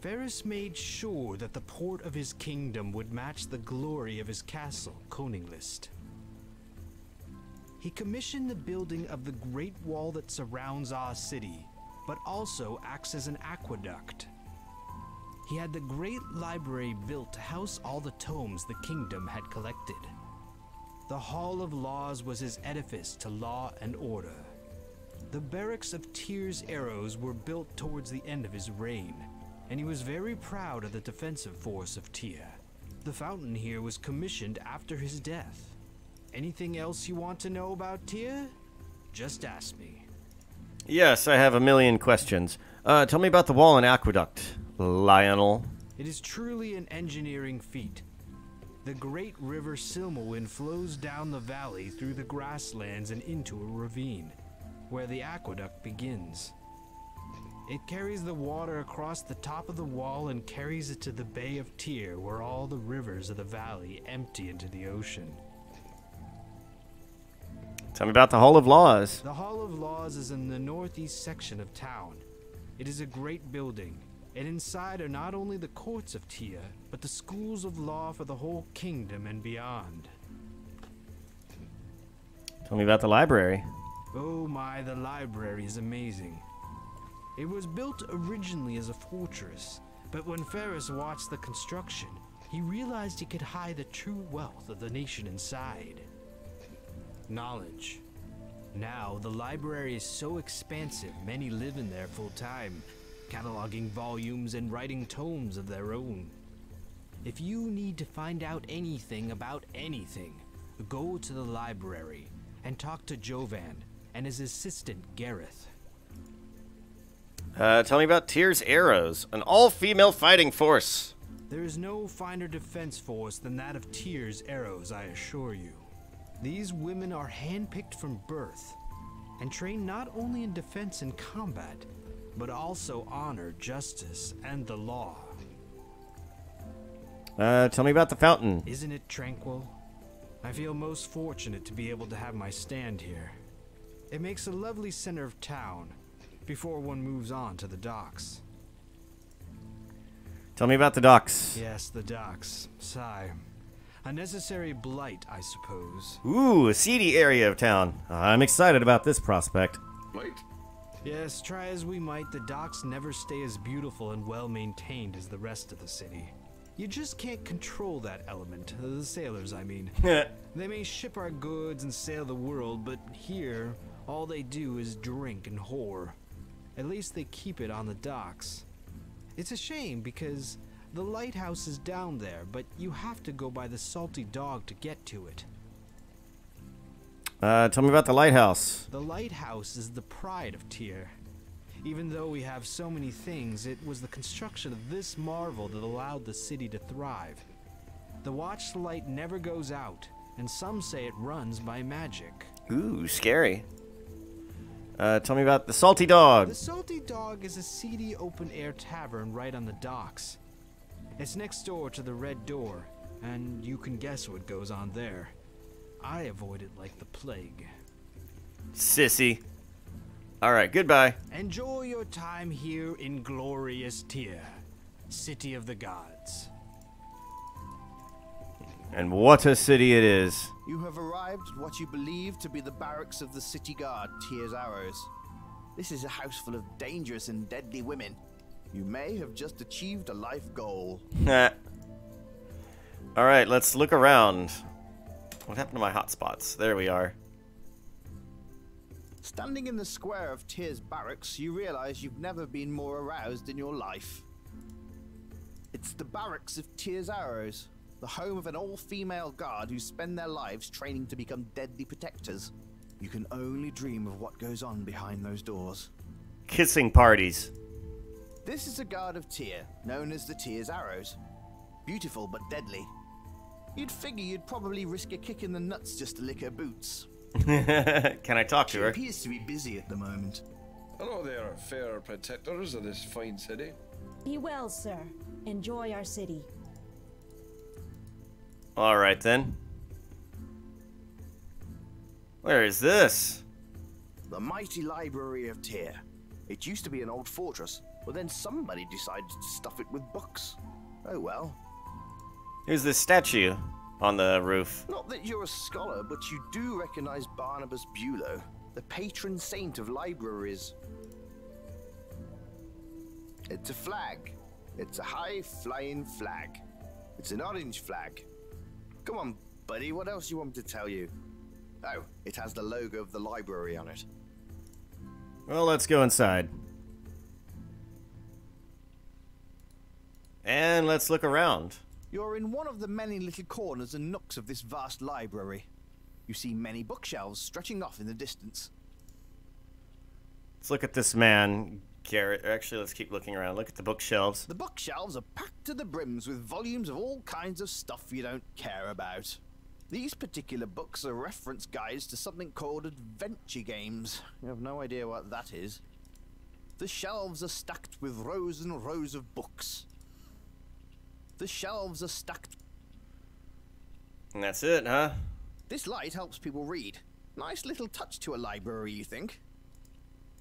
Ferris made sure that the port of his kingdom would match the glory of his castle, Koninglist. He commissioned the building of the great wall that surrounds our city, but also acts as an aqueduct. He had the great library built to house all the tomes the kingdom had collected. The Hall of Laws was his edifice to law and order. The barracks of Tyr's arrows were built towards the end of his reign, and he was very proud of the defensive force of Tyr. The fountain here was commissioned after his death. Anything else you want to know about Tyr? Just ask me. Yes, I have a million questions. Tell me about the wall and aqueduct, Lionel. It is truly an engineering feat. The great river Silmawind flows down the valley through the grasslands and into a ravine, where the aqueduct begins. It carries the water across the top of the wall and carries it to the Bay of Tyr, where all the rivers of the valley empty into the ocean. Tell me about the Hall of Laws. The Hall of Laws is in the northeast section of town. It is a great building, and inside are not only the courts of Tyr, but the schools of law for the whole kingdom and beyond. Tell me about the library. Oh my, the library is amazing. It was built originally as a fortress, but when Ferris watched the construction, he realized he could hide the true wealth of the nation inside. Knowledge. Now, the library is so expansive, many live in there full time, cataloging volumes and writing tomes of their own. If you need to find out anything about anything, go to the library and talk to Jovan and his assistant, Gareth. Tell me about Tyr's Arrows, an all-female fighting force. There is no finer defense force than that of Tyr's Arrows, I assure you. These women are handpicked from birth and trained not only in defense and combat, but also honor, justice, and the law. Tell me about the fountain. Isn't it tranquil? I feel most fortunate to be able to have my stand here. It makes a lovely center of town before one moves on to the docks. Tell me about the docks. Yes, the docks. Sigh. A necessary blight, I suppose. Ooh, a seedy area of town. I'm excited about this prospect. Blight? Yes, try as we might, the docks never stay as beautiful and well-maintained as the rest of the city. You just can't control that element. The sailors, I mean. They may ship our goods and sail the world, but here, all they do is drink and whore. At least they keep it on the docks. It's a shame because the lighthouse is down there, but you have to go by the Salty Dog to get to it. Tell me about the lighthouse. The lighthouse is the pride of Tyr. Even though we have so many things, it was the construction of this marvel that allowed the city to thrive. The watchlight never goes out, and some say it runs by magic. Ooh, scary. Tell me about the Salty Dog. The Salty Dog is a seedy open-air tavern right on the docks. It's next door to the Red Door, and you can guess what goes on there. I avoid it like the plague. Sissy. Alright, goodbye. Enjoy your time here in glorious Tyr, city of the gods. And what a city it is. You have arrived at what you believe to be the barracks of the city guard, Tyr's Arrows. This is a house full of dangerous and deadly women. You may have just achieved a life goal. Alright, let's look around. What happened to my hotspots? There we are. Standing in the square of Tyr's barracks, you realize you've never been more aroused in your life. It's the barracks of Tyr's Arrows, the home of an all-female guard who spend their lives training to become deadly protectors. You can only dream of what goes on behind those doors. Kissing parties. This is a guard of Tyr, known as the Tyr's Arrows. Beautiful but deadly. You'd figure you'd probably risk a kick in the nuts just to lick her boots. Can I talk to her? She appears to be busy at the moment. Hello there, fair protectors of this fine city. Be well, sir. Enjoy our city. Alright then. Where is this? The mighty library of Tyr. It used to be an old fortress, but then somebody decided to stuff it with books. Oh well. Here's this statue on the roof. Not that you're a scholar, but you do recognize Barnabas Bulow, the patron saint of libraries. It's a flag. It's a high-flying flag. It's an orange flag. Come on, buddy, what else you want me to tell you? Oh, it has the logo of the library on it. Well, let's go inside. And let's look around. You're in one of the many little corners and nooks of this vast library. You see many bookshelves stretching off in the distance. Let's look at this man, Garrett. Actually, let's keep looking around. Look at the bookshelves. The bookshelves are packed to the brims with volumes of all kinds of stuff you don't care about. These particular books are reference guides to something called adventure games. You have no idea what that is. The shelves are stacked with rows and rows of books. The shelves are stacked. And that's it, huh? This light helps people read. Nice little touch to a library, you think?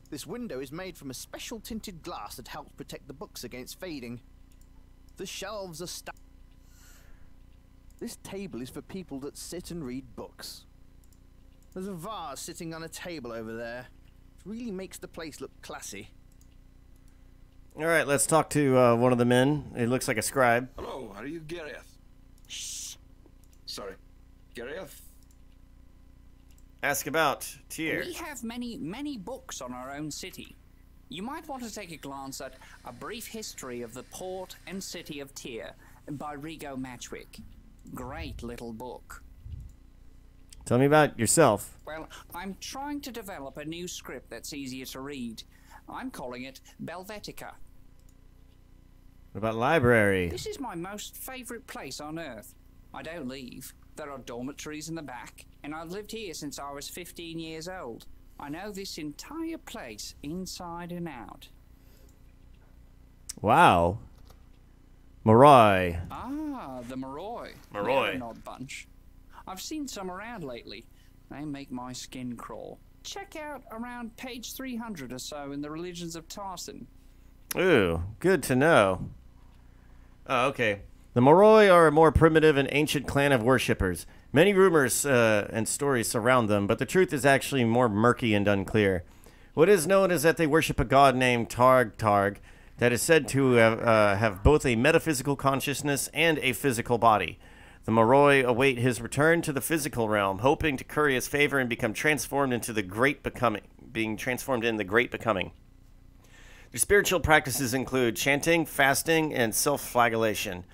This window is made from a special tinted glass that helps protect the books against fading. The shelves are stacked. This table is for people that sit and read books. There's a vase sitting on a table over there. It really makes the place look classy. Alright, let's talk to one of the men. It looks like a scribe. Hello, are you Gareth? Shh. Sorry, Gareth? Ask about Tyr. We have many books on our own city. You might want to take a glance at A Brief History of the Port and City of Tyr by Rigo Matchwick. Great little book. Tell me about yourself. Well, I'm trying to develop a new script that's easier to read. I'm calling it Belvetica. What about library? This is my most favorite place on Earth. I don't leave. There are dormitories in the back, and I've lived here since I was 15 years old. I know this entire place inside and out. Wow. Moroi. Ah, the Moroi. Moroi. They're an odd bunch. I've seen some around lately. They make my skin crawl. Check out around page 300 or so in the Religions of Tarsan. Ooh, good to know. Oh, okay. The Moroi are a more primitive and ancient clan of worshippers. Many rumors and stories surround them, but the truth is actually more murky and unclear. What is known is that they worship a god named Targ that is said to have both a metaphysical consciousness and a physical body. The Moroi await his return to the physical realm, hoping to curry his favor and become transformed into the Great Becoming, being transformed in the Great Becoming. Their spiritual practices include chanting, fasting, and self-flagellation.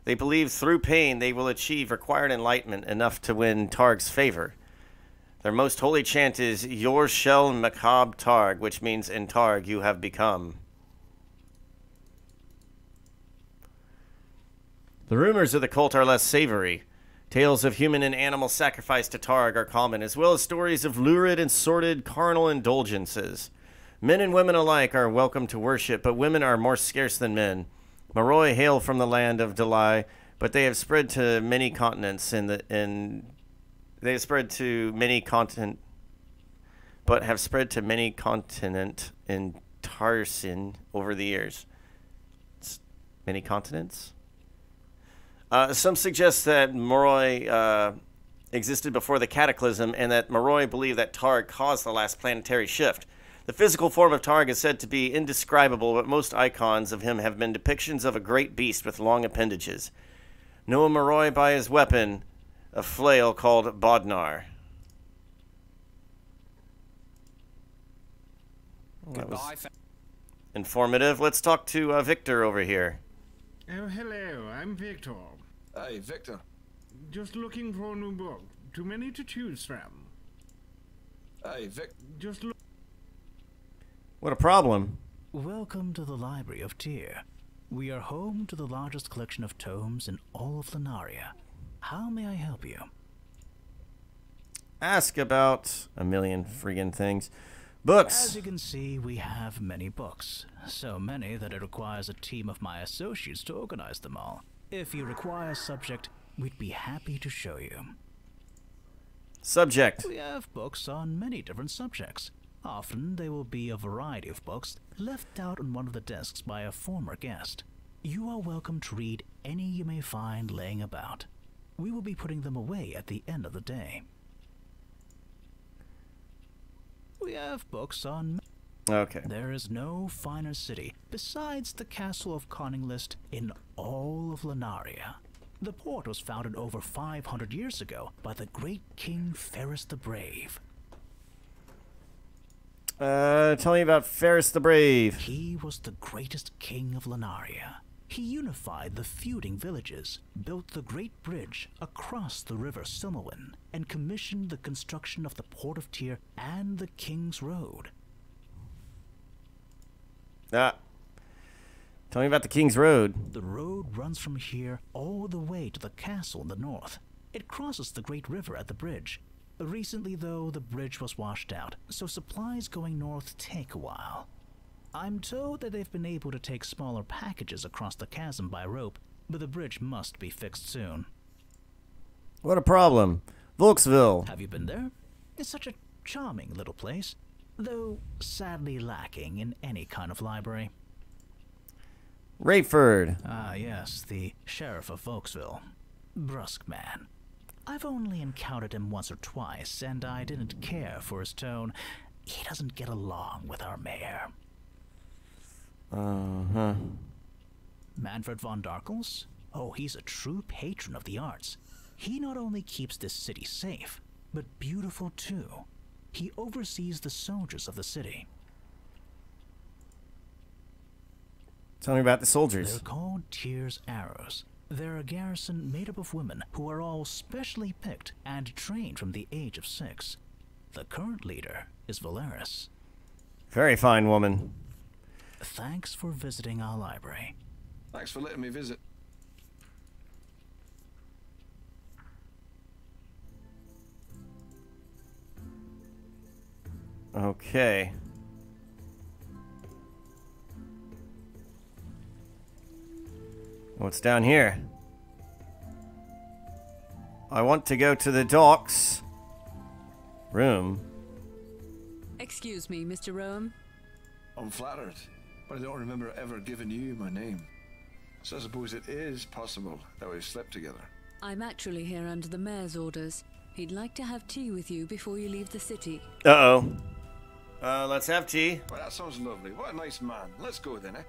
They believe through pain they will achieve required enlightenment enough to win Targ's favor. Their most holy chant is Yor Shel Makab Targ, which means in Targ you have become. The rumors of the cult are less savory. Tales of human and animal sacrifice to Targ are common, as well as stories of lurid and sordid carnal indulgences. Men and women alike are welcome to worship, but women are more scarce than men. Moroi hail from the land of Delai, but they have spread to many continents they have spread to many continent in Tarsin over the years. Many continents? Some suggest that Moroi existed before the Cataclysm, and that Moroi believe that Targ caused the last planetary shift. The physical form of Targ is said to be indescribable, but most icons of him have been depictions of a great beast with long appendages. Know a Moroi by his weapon, a flail called Bodnar. That was informative. Let's talk to Victor over here. Oh, hello, I'm Victor. Hey, Victor. Just looking for a new book. Too many to choose from. Hey, Vic. Just look. What a problem. Welcome to the Library of Tyr. We are home to the largest collection of tomes in all of Lunaria. How may I help you? Ask about a million friggin' things. Books. As you can see, we have many books. So many that it requires a team of my associates to organize them all. If you require a subject, we'd be happy to show you. Subject. We have books on many different subjects. Often they will be a variety of books left out on one of the desks by a former guest. You are welcome to read any you may find laying about. We will be putting them away at the end of the day. We have books on... Okay. There is no finer city besides the castle of Coninglist in all of Lunaria. The port was founded over 500 years ago by the great King Ferris the Brave. Tell me about Ferris the Brave. He was the greatest king of Lunaria. He unified the feuding villages, built the great bridge across the river Silmawin, and commissioned the construction of the Port of Tyr and the King's Road. Tell me about the King's Road. The road runs from here all the way to the castle in the north. It crosses the great river at the bridge. Recently, though, the bridge was washed out, so supplies going north take a while. I'm told that they've been able to take smaller packages across the chasm by rope, but the bridge must be fixed soon. What a problem. Volksville. Have you been there? It's such a charming little place, though sadly lacking in any kind of library. Rayford. Ah, yes, the sheriff of Volksville. Brusque man. I've only encountered him once or twice, and I didn't care for his tone. He doesn't get along with our mayor. Uh-huh. Manfred von Darkels? Oh, he's a true patron of the arts. He not only keeps this city safe, but beautiful too. He oversees the soldiers of the city. Tell me about the soldiers. They're called Tyr's Arrows. They're a garrison made up of women who are all specially picked and trained from the age of 6. The current leader is Valeris. Very fine woman. Thanks for visiting our library. Thanks for letting me visit. Okay. What's down here? I want to go to the docks room. Excuse me, Mr. Rome. I'm flattered, but I don't remember ever giving you my name. So I suppose it is possible that we've slept together. I'm actually here under the mayor's orders. He'd like to have tea with you before you leave the city. Uh-oh. Let's have tea. Well, that sounds lovely. What a nice man. Let's go then, eh?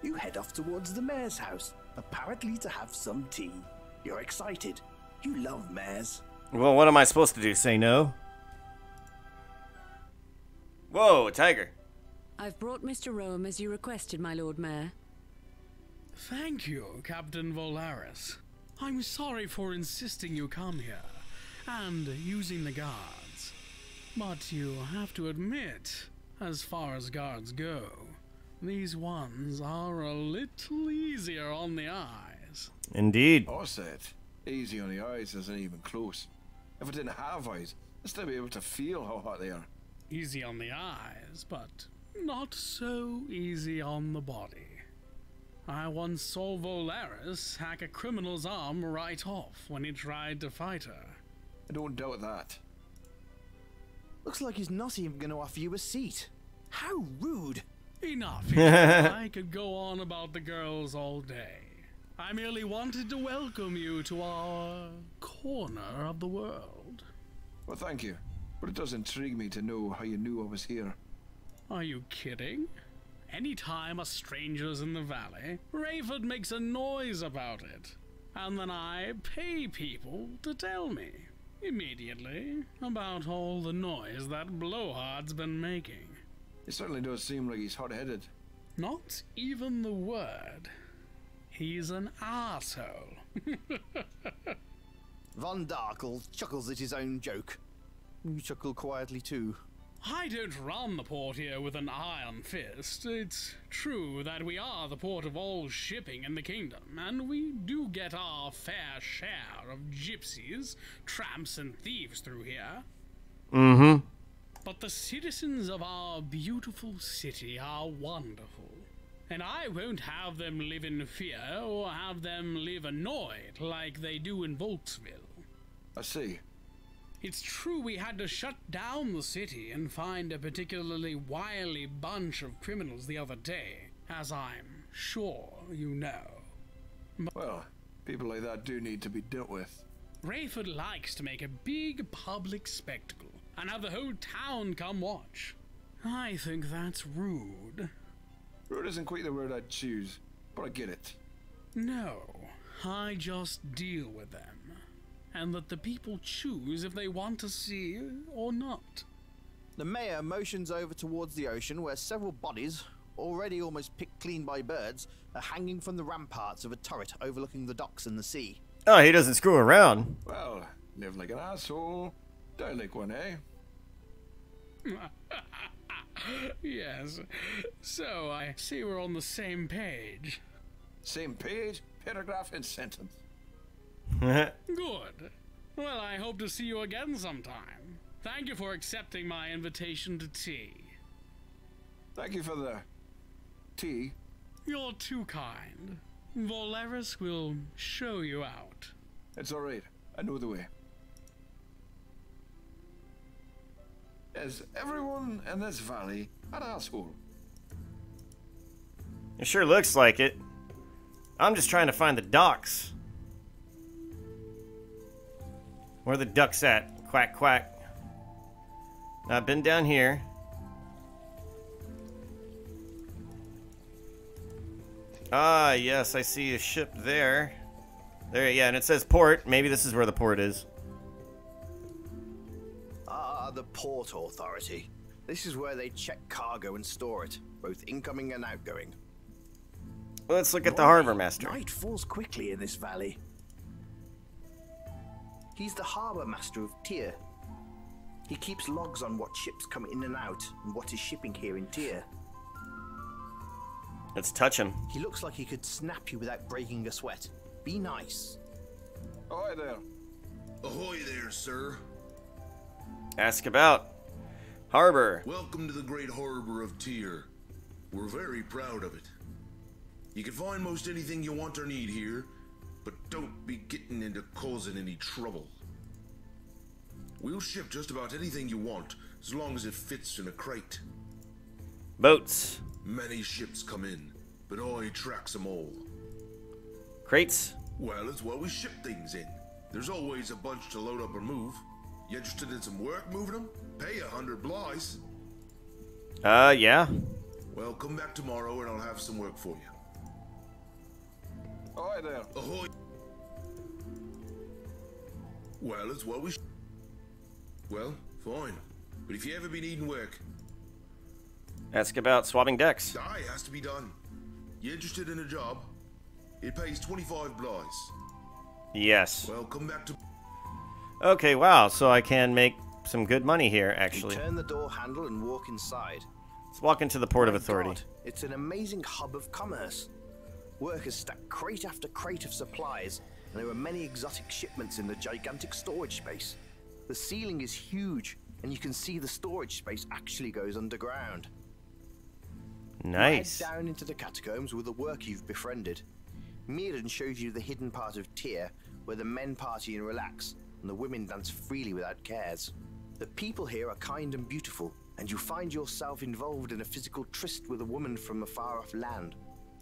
You head off towards the mayor's house, apparently to have some tea. You're excited. You love mayors. Well, what am I supposed to do? Say no? Whoa, tiger. I've brought Mr. Rome as you requested, my Lord Mayor. Thank you, Captain Volaris. I'm sorry for insisting you come here and using the guards. But you have to admit, as far as guards go, these ones are a little easier on the eyes. Indeed. I said, easy on the eyes isn't even close. If I didn't have eyes, I'd still be able to feel how hot they are. Easy on the eyes, but not so easy on the body. I once saw Volaris hack a criminal's arm right off when he tried to fight her. I don't doubt that. Looks like he's not even going to offer you a seat. How rude. Enough. I could go on about the girls all day. I merely wanted to welcome you to our corner of the world. Well, thank you. But it does intrigue me to know how you knew I was here. Are you kidding? Anytime a stranger's in the valley, Rayford makes a noise about it. And then I pay people to tell me, immediately, about all the noise that Blowhard's been making. It certainly does seem like he's hot-headed. Not even the word. He's an arsehole. Von Darkle chuckles at his own joke. You chuckle quietly too. I don't run the port here with an iron fist. It's true that we are the port of all shipping in the kingdom, and we do get our fair share of gypsies, tramps, and thieves through here. Mm-hmm. But the citizens of our beautiful city are wonderful, and I won't have them live in fear or have them live annoyed like they do in Volksville. I see. It's true we had to shut down the city and find a particularly wily bunch of criminals the other day, as I'm sure you know. Well, people like that do need to be dealt with. Rayford likes to make a big public spectacle and have the whole town come watch. I think that's rude. Rude isn't quite the word I'd choose, but I get it. No, I just deal with them. And let the people choose if they want to see or not. The mayor motions over towards the ocean where several bodies, already almost picked clean by birds, are hanging from the ramparts of a turret overlooking the docks and the sea. Oh, he doesn't screw around. Well, live like an asshole, die like one, eh? Yes, so I see we're on the same page. Same page, paragraph, and sentence. Good. Well, I hope to see you again sometime. Thank you for accepting my invitation to tea. Thank you for the tea. You're too kind. Volaris will show you out. It's all right. I know the way. Is everyone in this valley an asshole? It sure looks like it. I'm just trying to find the docks. Where are the ducks at? Quack, quack. I've been down here. Ah, yes, I see a ship there. There, yeah, and it says port. Maybe this is where the port is. The Port Authority. This is where they check cargo and store it, both incoming and outgoing. Let's look at the harbor master. Night falls quickly in this valley. He's the harbor master of Tyr. He keeps logs on what ships come in and out and what is shipping here in Tyr. Let's touch him. He looks like he could snap you without breaking a sweat. Be nice. Ahoy there. Ahoy there, sir. Ask about harbor. Welcome to the great harbor of Tyr. We're very proud of it. You can find most anything you want or need here, but don't be getting into causing any trouble. We'll ship just about anything you want, as long as it fits in a crate. Boats. Many ships come in, but I tracks them all. Crates. Well, it's what we ship things in. There's always a bunch to load up or move. You interested in some work moving them? Pay 100 blighs. Yeah. Well, come back tomorrow and I'll have some work for you. Ahoy there. Ahoy. Well, it's what we Well, fine. But if you ever be needing work... Ask about swabbing decks. Aye, has to be done. You interested in a job? It pays 25 blighs. Yes. Well, come back to... Okay, wow, so I can make some good money here, actually. You turn the door handle and walk inside. Let's walk into the Port of Authority. God, it's an amazing hub of commerce. Workers stack crate after crate of supplies, and there are many exotic shipments in the gigantic storage space. The ceiling is huge, and you can see the storage space actually goes underground. Nice. You head down into the catacombs with the worker you've befriended. Mirren shows you the hidden part of Tyr, where the men party and relax, and the women dance freely without cares. The people here are kind and beautiful, and you find yourself involved in a physical tryst with a woman from a far-off land.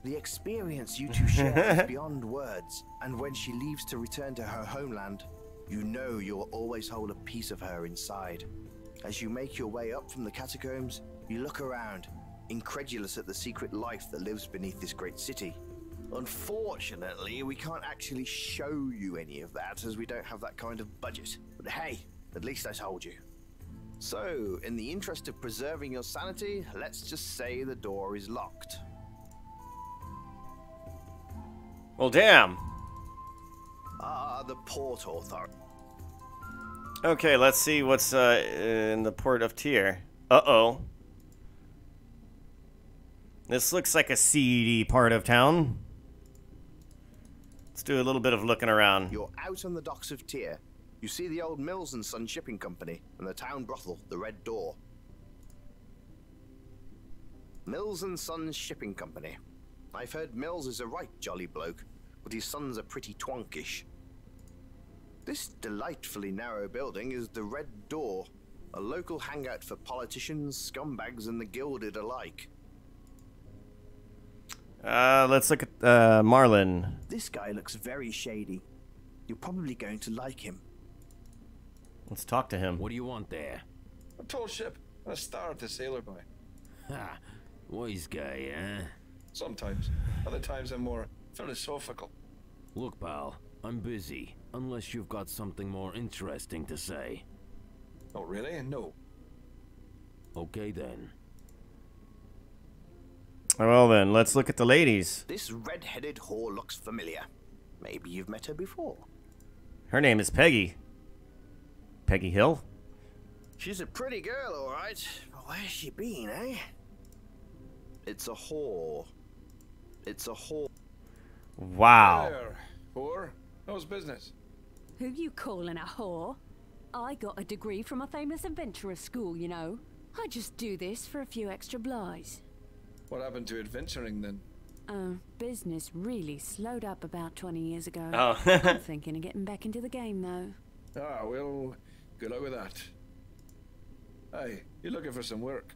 The experience you two share is beyond words, and when she leaves to return to her homeland, you know you'll always hold a piece of her inside. As you make your way up from the catacombs, you look around, incredulous at the secret life that lives beneath this great city. Unfortunately, we can't actually show you any of that, as we don't have that kind of budget. But hey, at least I told you. So, in the interest of preserving your sanity, let's just say the door is locked. Well, damn. The Port Authority. Okay, let's see what's in the Port of Tyr. Uh-oh. This looks like a seedy part of town. Let's do a little bit of looking around. You're out on the docks of Tyr. You see the old Mills and Son Shipping Company and the town brothel, the Red Door. Mills and Son Shipping Company. I've heard Mills is a right jolly bloke, but his sons are pretty twonkish. This delightfully narrow building is the Red Door, a local hangout for politicians, scumbags, and the gilded alike. Let's look at Marlin. This guy looks very shady. You're probably going to like him. Let's talk to him. What do you want there? A tall ship and a star to sailor by. Ha! Wise guy, eh? Sometimes. Other times I'm more philosophical. Look, pal, I'm busy. Unless you've got something more interesting to say. Oh, really? No. Okay, then. Well then, let's look at the ladies. This red-headed whore looks familiar. Maybe you've met her before. Her name is Peggy. Peggy Hill? She's a pretty girl, all right. But where's she been, eh? It's a whore. It's a whore. Wow. There, whore. How's business? Who you calling a whore? I got a degree from a famous adventurer's school, you know. I just do this for a few extra blighs. What happened to adventuring then? Business really slowed up about 20 years ago. Oh. I'm thinking of getting back into the game, though. Ah, well, good luck with that. Hey, you looking for some work?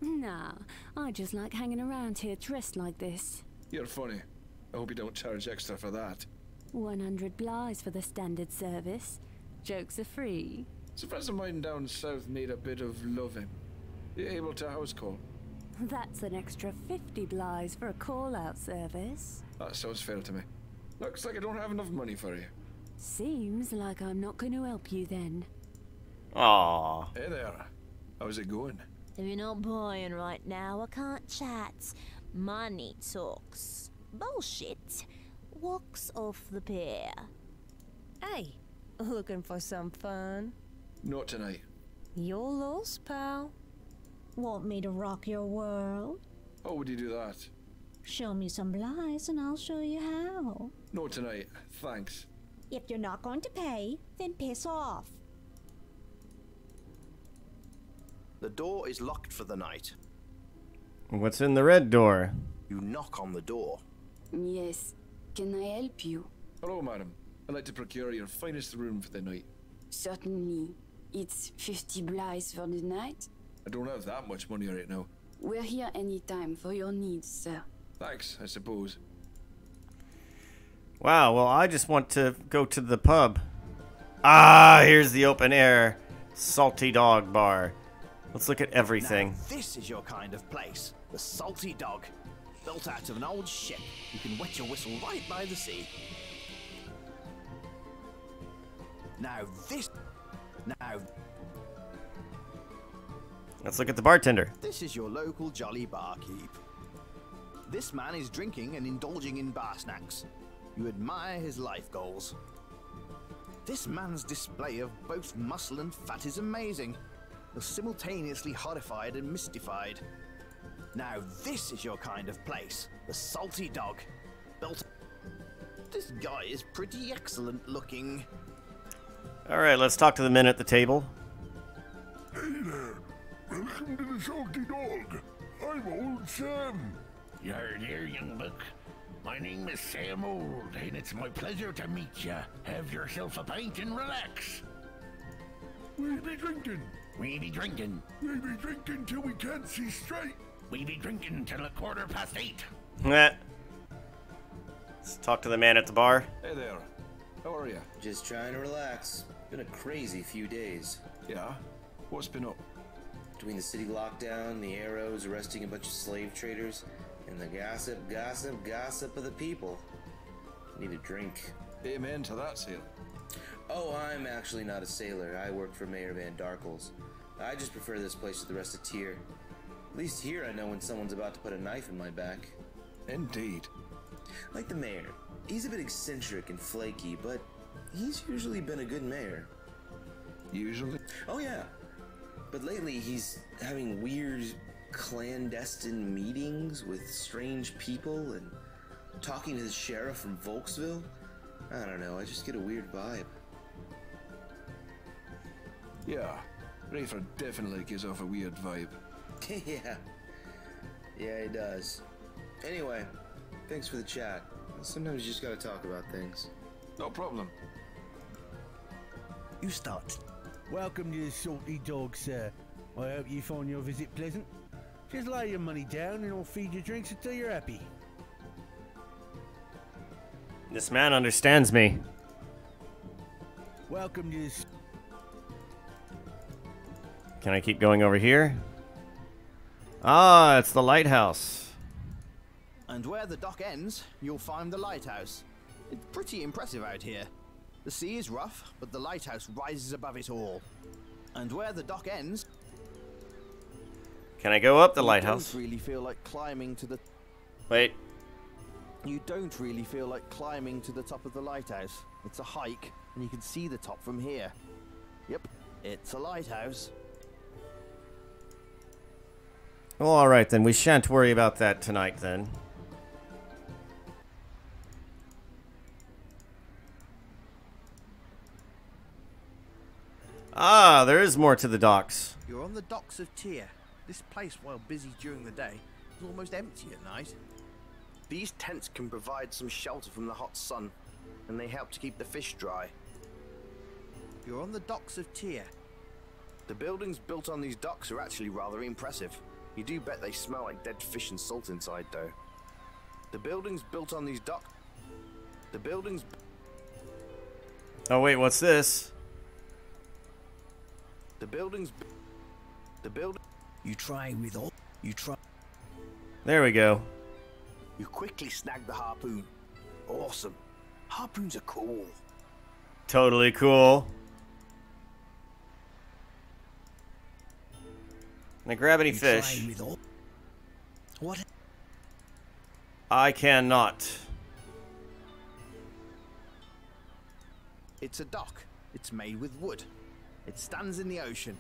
Nah, I just like hanging around here dressed like this. You're funny. I hope you don't charge extra for that. 100 blighs for the standard service. Jokes are free. So a friend of mine down south need a bit of loving. You able to house call? That's an extra 50 blighs for a call-out service. That sounds fair to me. Looks like I don't have enough money for you. Seems like I'm not going to help you then. Aww. Hey there. How's it going? We're not buying right now. I can't chat. Money talks. Bullshit walks off the pier. Hey, looking for some fun? Not tonight. You're lost, pal. Want me to rock your world? How would you do that? Show me some lies and I'll show you how. Not tonight. Thanks. If you're not going to pay, then piss off. The door is locked for the night. What's in the red door? You knock on the door. Yes. Can I help you? Hello, madam. I'd like to procure your finest room for the night. Certainly. It's 50 blighs for the night. I don't have that much money right now. We're here anytime for your needs, sir. Thanks, I suppose. Wow, well, I just want to go to the pub. Ah, here's the open air Salty Dog Bar. Let's look at everything. Now, this is your kind of place. The Salty Dog. Built out of an old ship. You can wet your whistle right by the sea. Now Let's look at the bartender. this is your local jolly barkeep. This man is drinking and indulging in bar snacks. You admire his life goals. This man's display of both muscle and fat is amazing. You're simultaneously horrified and mystified. Now this is your kind of place. The Salty Dog. Built. This guy is pretty excellent looking. Alright, let's talk to the men at the table. Hey there. Welcome to the Salty Dog. I'm Old Sam. You're there, young buck. My name is Sam Old, and it's my pleasure to meet ya. Have yourself a pint and relax. We be drinking. We be drinking. We be drinking till we can't see straight. We be drinking till 8:15. Let's talk to the man at the bar. Hey there. How are you? Just trying to relax. Been a crazy few days. Yeah? What's been up? Between the city lockdown, the arrows, arresting a bunch of slave traders, and the gossip of the people. Need a drink. Amen to that, sailor. Oh, I'm actually not a sailor. I work for Mayor Van Darkles. I just prefer this place to the rest of Tyr. At least here I know when someone's about to put a knife in my back. Indeed. Like the mayor. He's a bit eccentric and flaky, but he's usually been a good mayor. Usually? Oh yeah. But lately he's having weird clandestine meetings with strange people and talking to the sheriff from Volksville. I don't know, I just get a weird vibe. Yeah. Rafer definitely gives off a weird vibe. Yeah. Yeah, he does. Anyway, thanks for the chat. Sometimes you just gotta talk about things. No problem. You start. Welcome to the Salty Dog, sir. I hope you find your visit pleasant. Just lay your money down and I'll feed you drinks until you're happy. This man understands me. Welcome to this. Can I keep going over here? Ah, it's the lighthouse. And where the dock ends, you'll find the lighthouse. It's pretty impressive out here. The sea is rough, but the lighthouse rises above it all. And where the dock ends... Can I go up the lighthouse? You don't really feel like climbing to the... Wait. You don't really feel like climbing to the top of the lighthouse. It's a hike, and you can see the top from here. Yep, it's a lighthouse. Well, alright then. We shan't worry about that tonight then. Ah, there is more to the docks. You're on the docks of Tyr. This place, while busy during the day, is almost empty at night. These tents can provide some shelter from the hot sun, and they help to keep the fish dry. You're on the docks of Tyr. The buildings built on these docks are actually rather impressive. You do bet they smell like dead fish and salt inside, though. The buildings built on these docks... The buildings... Oh wait, what's this? The buildings... The build... You try with all... You try... There we go. You quickly snag the harpoon. Awesome. Harpoons are cool. Totally cool. Can I grab any fish? What? I cannot. It's a dock. It's made with wood. It stands in the ocean.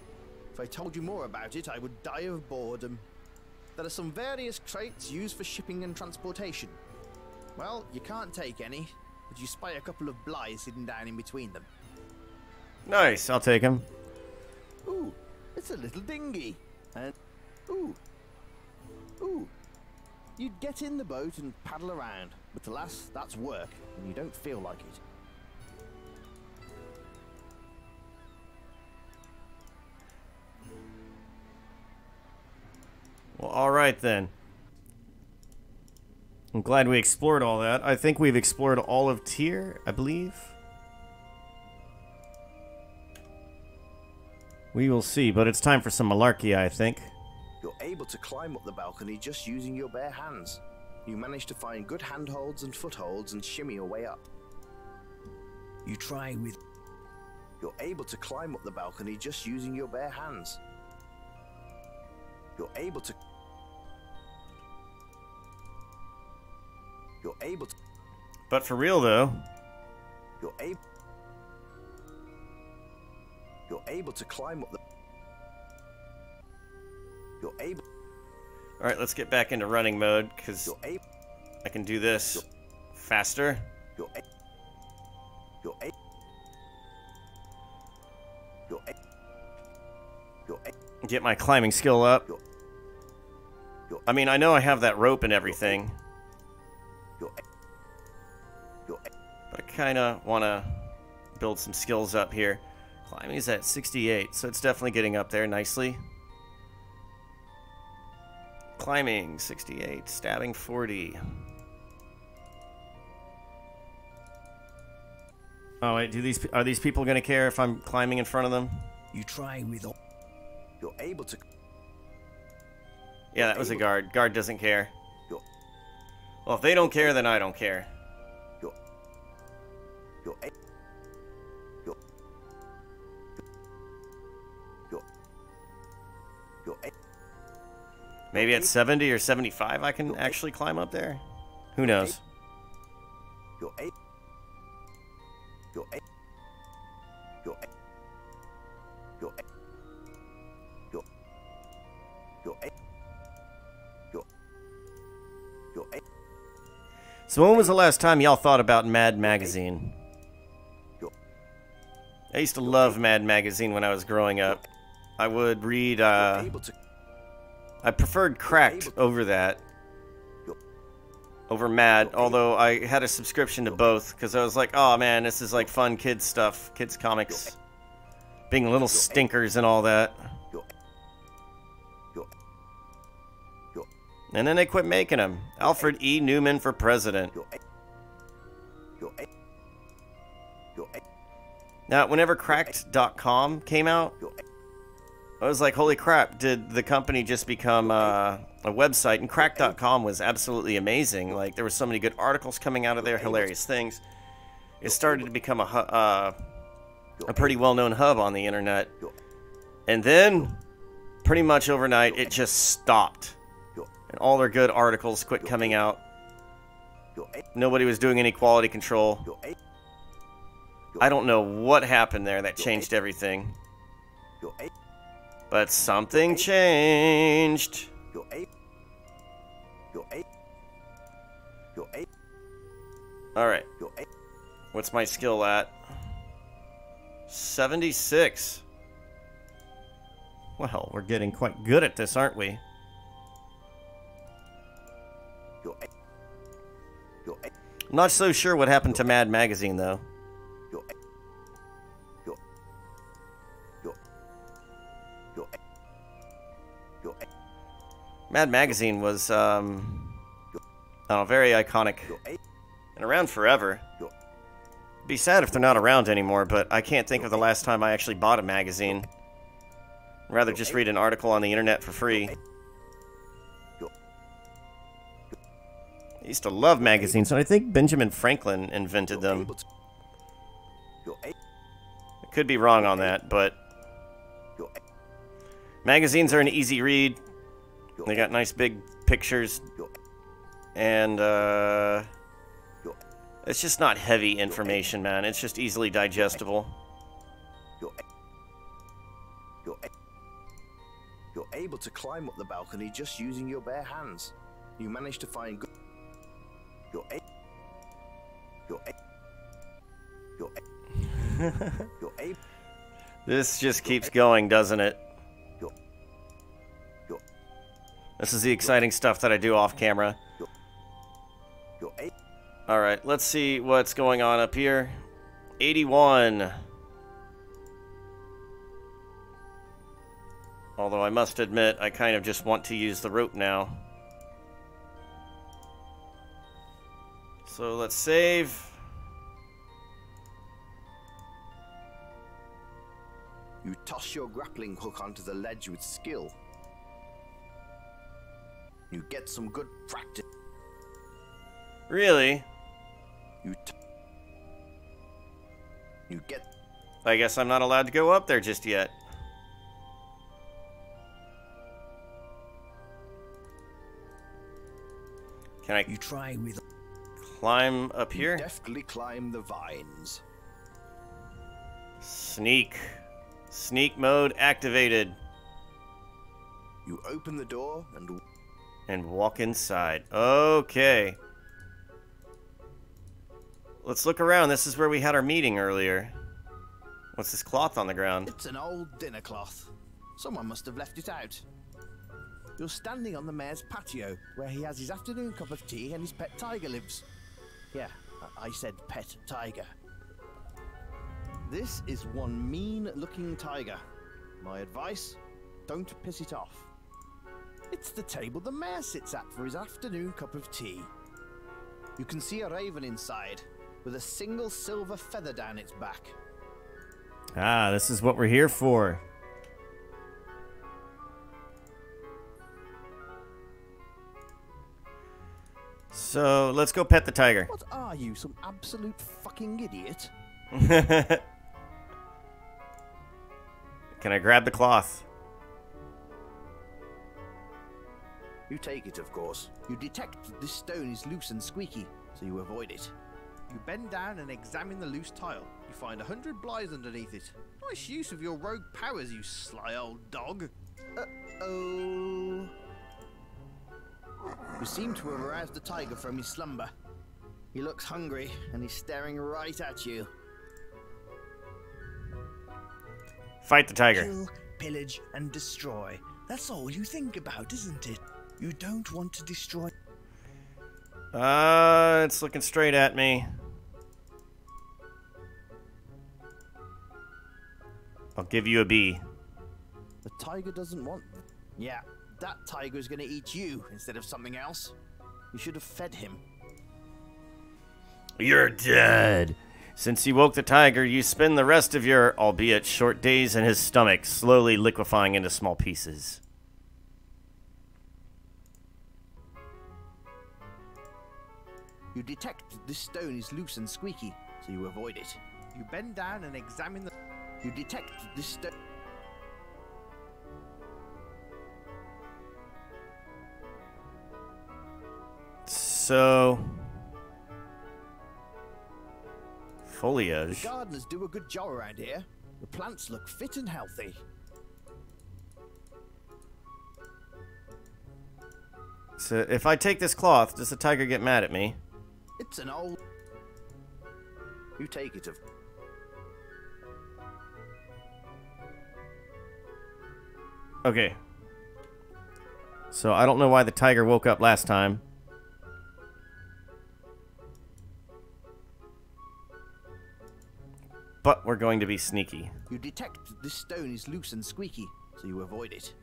If I told you more about it, I would die of boredom. There are some various crates used for shipping and transportation. Well, you can't take any, but you spy a couple of blighs hidden down in between them. Nice, I'll take him. Ooh, it's a little dinghy. And ooh. You'd get in the boat and paddle around, but alas, that's work, and you don't feel like it. Well, alright then. I'm glad we explored all that. I think we've explored all of Tyr, I believe. We will see, but it's time for some malarkey, I think. You're able to climb up the balcony just using your bare hands. You manage to find good handholds and footholds and shimmy your way up. You try with... You're able to climb up the balcony just using your bare hands. You're able to... You're able to... But for real, though... You're able to climb up the... You're able... Alright, let's get back into running mode, because I can do this faster. Get my climbing skill up. I mean, I know I have that rope and everything. But I kind of want to build some skills up here. Climbing is at 68, so it's definitely getting up there nicely. Climbing, 68. Stabbing, 40. Oh, wait, are these people going to care if I'm climbing in front of them? You try with... You're able to... Yeah, that was a guard. Guard doesn't care. Well, if they don't care, then I don't care. Maybe at 70 or 75 I can actually climb up there? Who knows? So when was the last time y'all thought about Mad Magazine? I used to love Mad Magazine when I was growing up. I would read, I preferred Cracked over that. Over Mad, although I had a subscription to both, because I was like, oh man, this is like fun kids stuff, kids comics. Being little stinkers and all that. And then they quit making them. Alfred E. Newman for president. Now, whenever Cracked.com came out, I was like, holy crap, did the company just become a website? And Cracked.com was absolutely amazing. Like, there were so many good articles coming out of there, hilarious things. It started to become a pretty well-known hub on the internet. And then, pretty much overnight, it just stopped. And all their good articles quit coming out. Nobody was doing any quality control. I don't know what happened there that changed everything. But something changed. Alright. What's my skill at? 76. Well, we're getting quite good at this, aren't we? I'm not so sure what happened to Mad Magazine, though. Mad Magazine was, very iconic. And around forever. It'd be sad if they're not around anymore, but I can't think of the last time I actually bought a magazine. I'd rather just read an article on the internet for free. I used to love magazines, and I think Benjamin Franklin invented them. I could be wrong on that, but Magazines are an easy read. They got nice big pictures. And, it's just not heavy information, man. It's just easily digestible. You're able to climb up the balcony just using your bare hands. You manage to find good... You're able... This just keeps going, doesn't it? This is the exciting stuff that I do off camera. Alright, let's see what's going on up here. 81. Although I must admit, I kind of just want to use the rope now. So let's save. You toss your grappling hook onto the ledge with skill. You get some good practice. Really? You get... I guess I'm not allowed to go up there just yet. Can I... You try with... Climb up here? Deftly climb the vines. Sneak. Sneak mode activated. You open the door and walk inside. Okay. Let's look around. This is where we had our meeting earlier. What's this cloth on the ground? It's an old dinner cloth. Someone must have left it out. You're standing on the mayor's patio, where he has his afternoon cup of tea and his pet tiger lives. Yeah, I said pet tiger. This is one mean-looking tiger. My advice, don't piss it off. It's the table the mayor sits at for his afternoon cup of tea. You can see a raven inside, with a single silver feather down its back. Ah, this is what we're here for. So, let's go pet the tiger. What are you, some absolute fucking idiot? Can I grab the cloth? You take it, of course. You detect that this stone is loose and squeaky, so you avoid it. You bend down and examine the loose tile. You find 100 blighs underneath it. Nice use of your rogue powers, you sly old dog. Uh-oh. You seem to have aroused the tiger from his slumber. He looks hungry, and he's staring right at you. Fight the tiger. Kill, pillage, and destroy. That's all you think about, isn't it? You don't want to destroy... It's looking straight at me. I'll give you a B. The tiger doesn't want... Yeah, that tiger's gonna eat you instead of something else. You should have fed him. You're dead. Since you woke the tiger, you spend the rest of your, albeit short days in his stomach, slowly liquefying into small pieces. You detect that this stone is loose and squeaky, so you avoid it. You bend down and examine the... You detect that this stone... So... Foliage. The gardeners do a good job around here. The plants look fit and healthy. So if I take this cloth, does the tiger get mad at me? It's an old... You take it of... Okay. So I don't know why the tiger woke up last time. But we're going to be sneaky. You detect that this stone is loose and squeaky, so you avoid it.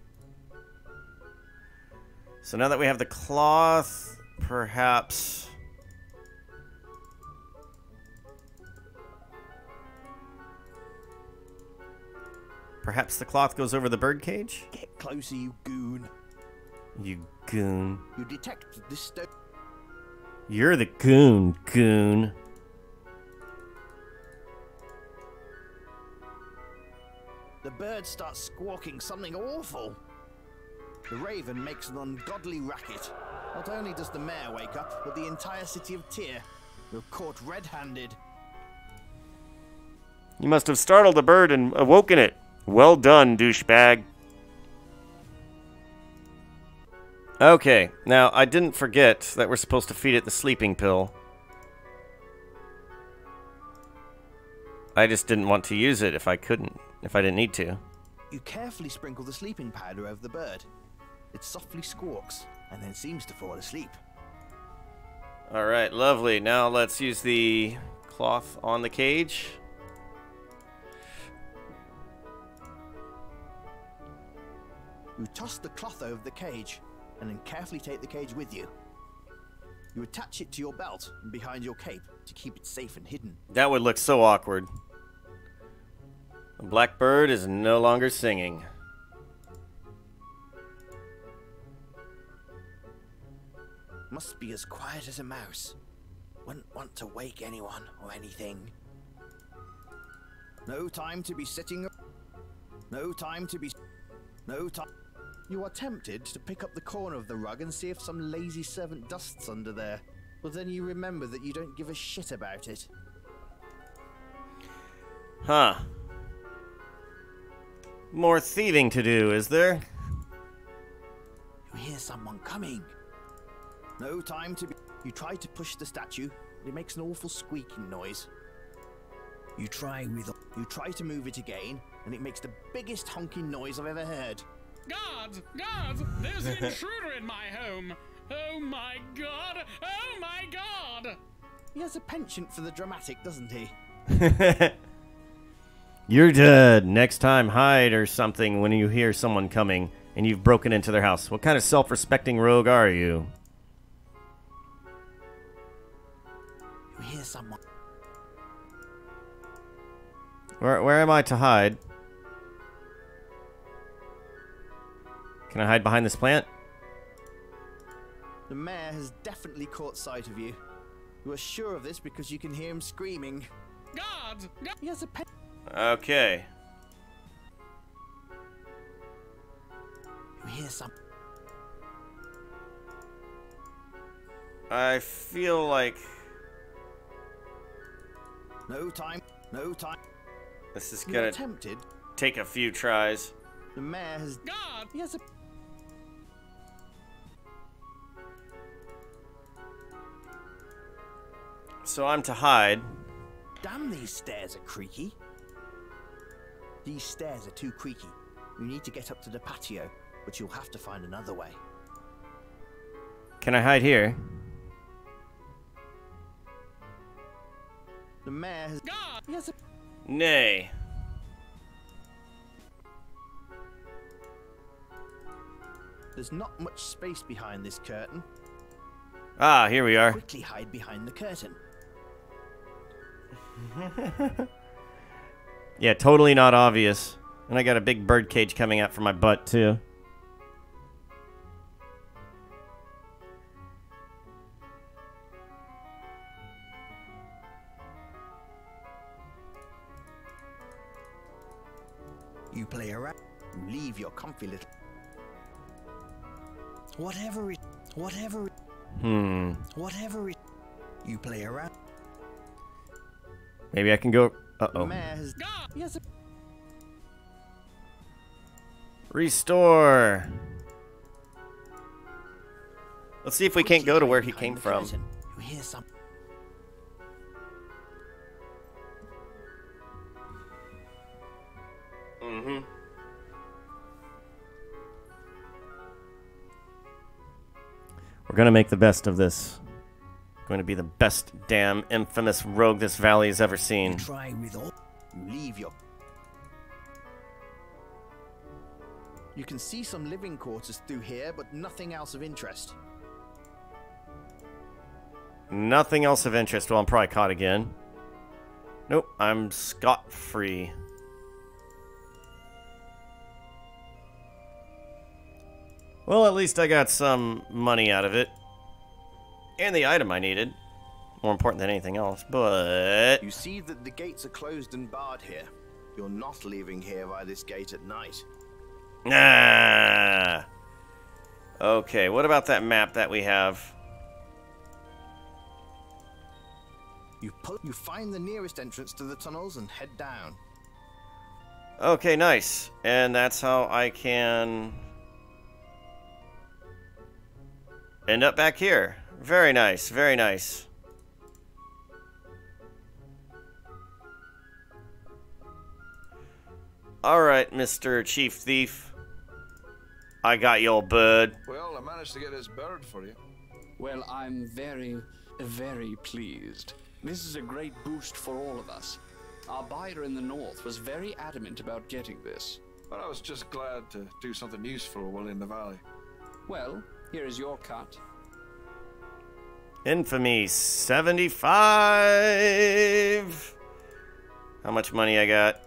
So now that we have the cloth, perhaps... Perhaps the cloth goes over the birdcage? Get closer, you goon. You goon. You detect that this stone... You're the goon, goon. The bird starts squawking something awful. The raven makes an ungodly racket. Not only does the mayor wake up, but the entire city of Tyr. You're caught red-handed. You must have startled the bird and awoken it. Well done, douchebag. Okay, now I didn't forget that we're supposed to feed it the sleeping pill. I just didn't want to use it if I didn't need to. You carefully sprinkle the sleeping powder over the bird. It softly squawks, and then seems to fall asleep. Alright, lovely. Now let's use the cloth on the cage. You toss the cloth over the cage, and then carefully take the cage with you. You attach it to your belt and behind your cape to keep it safe and hidden. That would look so awkward. The blackbird is no longer singing. Must be as quiet as a mouse. Wouldn't want to wake anyone or anything. No time to be sitting. No time to be. No time. You are tempted to pick up the corner of the rug and see if some lazy servant dusts under there. But then you remember that you don't give a shit about it. Huh. More thieving to do, is there? You hear someone coming. No time to be. You try to push the statue, but it makes an awful squeaking noise. You try to move it again, and it makes the biggest honking noise I've ever heard. Guards! Guards! There's an intruder in my home! Oh my god! Oh my god! He has a penchant for the dramatic, doesn't he? You're dead. Next time, hide or something when you hear someone coming and you've broken into their house. What kind of self-respecting rogue are you? You hear someone. Where am I to hide? Can I hide behind this plant? The mayor has definitely caught sight of you. You are sure of this because you can hear him screaming. Guards! He has a pen. Okay. You hear some. I feel like No time. No time. this is You gonna are tempted. take a few tries. The mayor has. God. He has a. So I'm to hide. Damn, these stairs are creaky. These stairs are too creaky. You need to get up to the patio, but you'll have to find another way. Can I hide here? The mayor has. God. He has a. Nay. There's not much space behind this curtain. Ah, here we are. Quickly hide behind the curtain. Yeah, totally not obvious. And I got a big bird cage coming out from my butt, too. You play around. You leave your comfy little. Whatever it. You play around. Maybe I can go. Uh-oh. The mayor has. He has a. Restore. Let's see if we can't go to where he came the from. curtain. You hear some. Mm-hmm. We're gonna make the best of this. Going to be the best damn infamous rogue this valley has ever seen. Try with all. You leave your. You can see some living quarters through here, but nothing else of interest. Nothing else of interest. Well, I'm probably caught again. Nope, I'm scot-free. Well, at least I got some money out of it. And the item I needed. More important than anything else, but... You see that the gates are closed and barred here. You're not leaving here by this gate at night. Nah. Okay, what about that map that we have? You find the nearest entrance to the tunnels and head down. Okay, nice. And that's how I can end up back here. Very nice, very nice. Alright, Mr. Chief Thief. I got your bird. Well, I managed to get his bird for you. Well, I'm very, very pleased. This is a great boost for all of us. Our buyer in the north was very adamant about getting this. But I was just glad to do something useful while in the valley. Well, here is your cut. Infamy 75. How much money I got?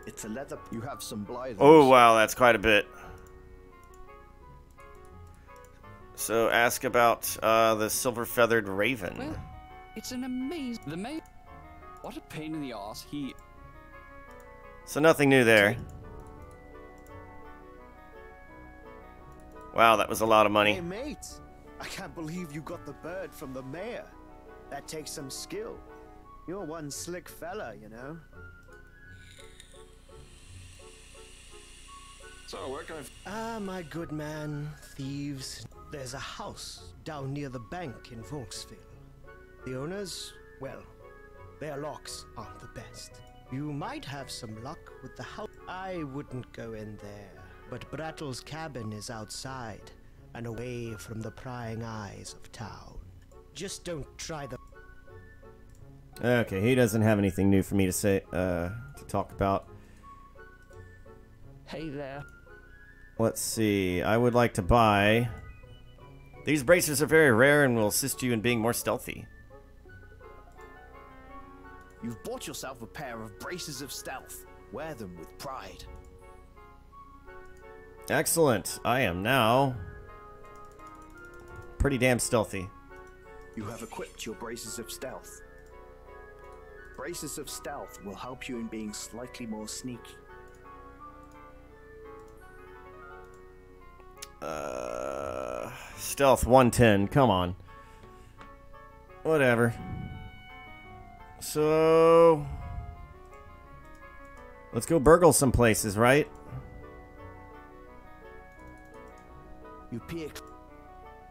It's a leather. You have some blithers. Oh, wow, that's quite a bit. So ask about the silver-feathered raven. Well, it's an amazing... What a pain in the ass he... So nothing new there. Wow, that was a lot of money. Hey, mate. I can't believe you got the bird from the mayor. That takes some skill. You're one slick fella, you know. So, where can I... Ah, my good man, thieves. There's a house down near the bank in Volksville. The owners, well, their locks aren't the best. You might have some luck with the house. I wouldn't go in there, but Brattle's cabin is outside and away from the prying eyes of town. Just don't try the... Okay, he doesn't have anything new for me to say, to talk about. Hey there. Let's see. I would like to buy... These braces are very rare and will assist you in being more stealthy. You've bought yourself a pair of braces of stealth. Wear them with pride. Excellent. I am now pretty damn stealthy. You have equipped your braces of stealth. Braces of stealth will help you in being slightly more sneaky. Stealth 110. Come on. Whatever. So... let's go burgle some places, right? You peer...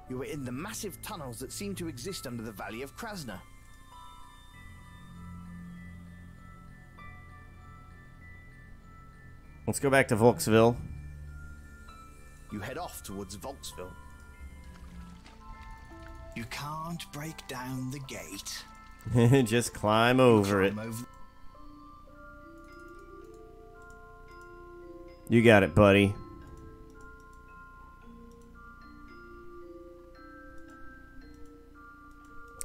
You were in the massive tunnels that seem to exist under the Valley of Krasna. Let's go back to Volksville. You head off towards Volksville. You can't break down the gate. Just climb over it. You got it, buddy.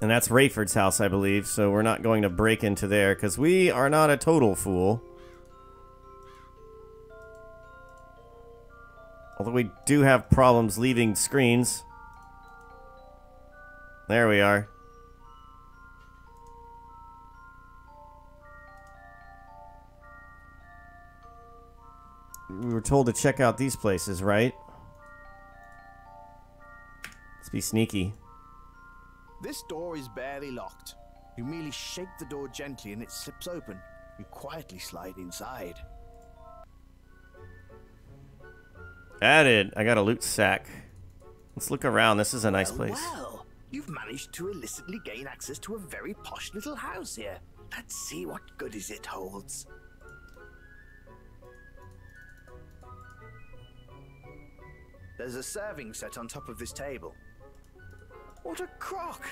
And that's Rayford's house, I believe, so we're not going to break into there, because we are not a total fool. Although we do have problems leaving screens. There we are. We were told to check out these places, right? Let's be sneaky. This door is barely locked. You merely shake the door gently and it slips open. You quietly slide inside. Added. I got a loot sack. Let's look around. This is a nice place. Well, you've managed to illicitly gain access to a very posh little house here. Let's see what goodies it holds. There's a serving set on top of this table. What a crock!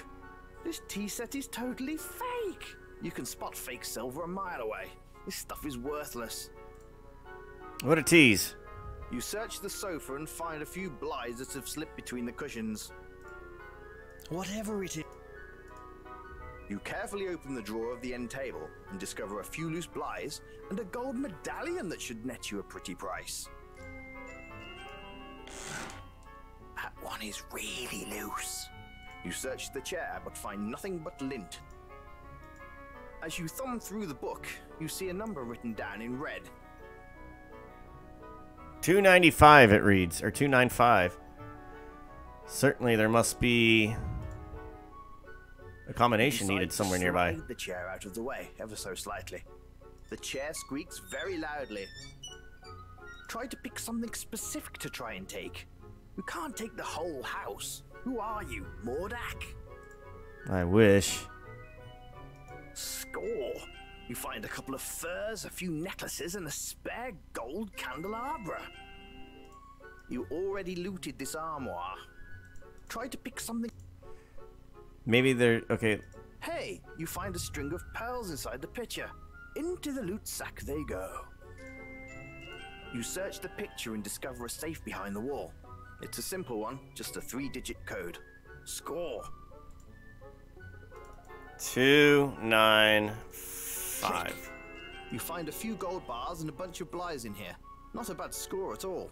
This tea set is totally fake! You can spot fake silver a mile away. This stuff is worthless. What a tease. You search the sofa and find a few blythes that have slipped between the cushions. Whatever it is. You carefully open the drawer of the end table and discover a few loose blythes and a gold medallion that should net you a pretty price. That one is really loose. You search the chair but find nothing but lint. As you thumb through the book, you see a number written down in red. 295 it reads, or 295. Certainly there must be a combination needed somewhere nearby. Slide the chair out of the way, ever so slightly. The chair squeaks very loudly. Try to pick something specific to try and take. You can't take the whole house. Who are you, Mordak? I wish. Score! You find a couple of furs, a few necklaces, and a spare gold candelabra. You already looted this armoire. Try to pick something. Maybe they're... okay. Hey, you find a string of pearls inside the picture. Into the loot sack they go. You search the picture and discover a safe behind the wall. It's a simple one, just a 3-digit code. Score! 295. Check. You find a few gold bars and a bunch of blighs in here. Not a bad score at all.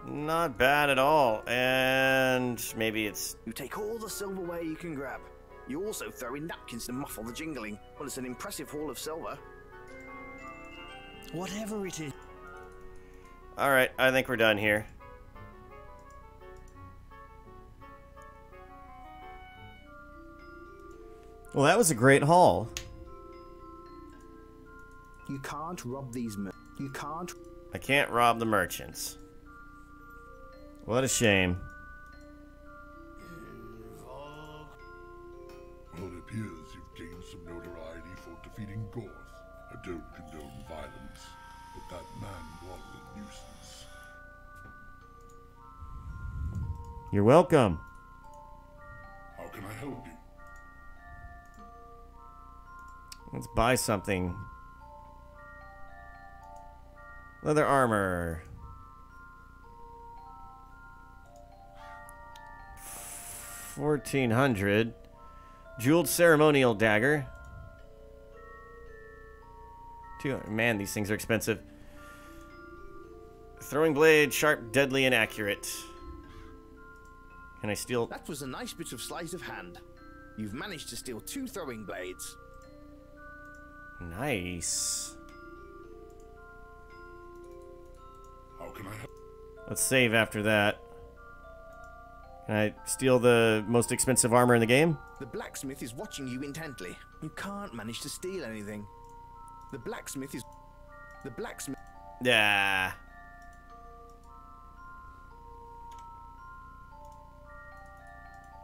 Not bad at all. And maybe it's... You take all the silverware you can grab. You also throw in napkins to muffle the jingling. Well, it's an impressive haul of silver. Whatever it is. Alright, I think we're done here. Well, that was a great haul. You can't rob these men. You can't... I can't rob the merchants. What a shame. Well, it appears you've gained some notoriety for defeating Gorth. I don't condone violence, but that man was a nuisance. You're welcome. How can I help you? Let's buy something. Leather armor. 1400. Jeweled ceremonial dagger. 200. Man, these things are expensive. Throwing blade, sharp, deadly, and accurate. Can I steal? That was a nice bit of sleight of hand. You've managed to steal 2 throwing blades. Nice. How can I help? Let's save after that. Can I steal the most expensive armor in the game? The blacksmith is watching you intently. You can't manage to steal anything. The blacksmith is... The blacksmith... Yeah.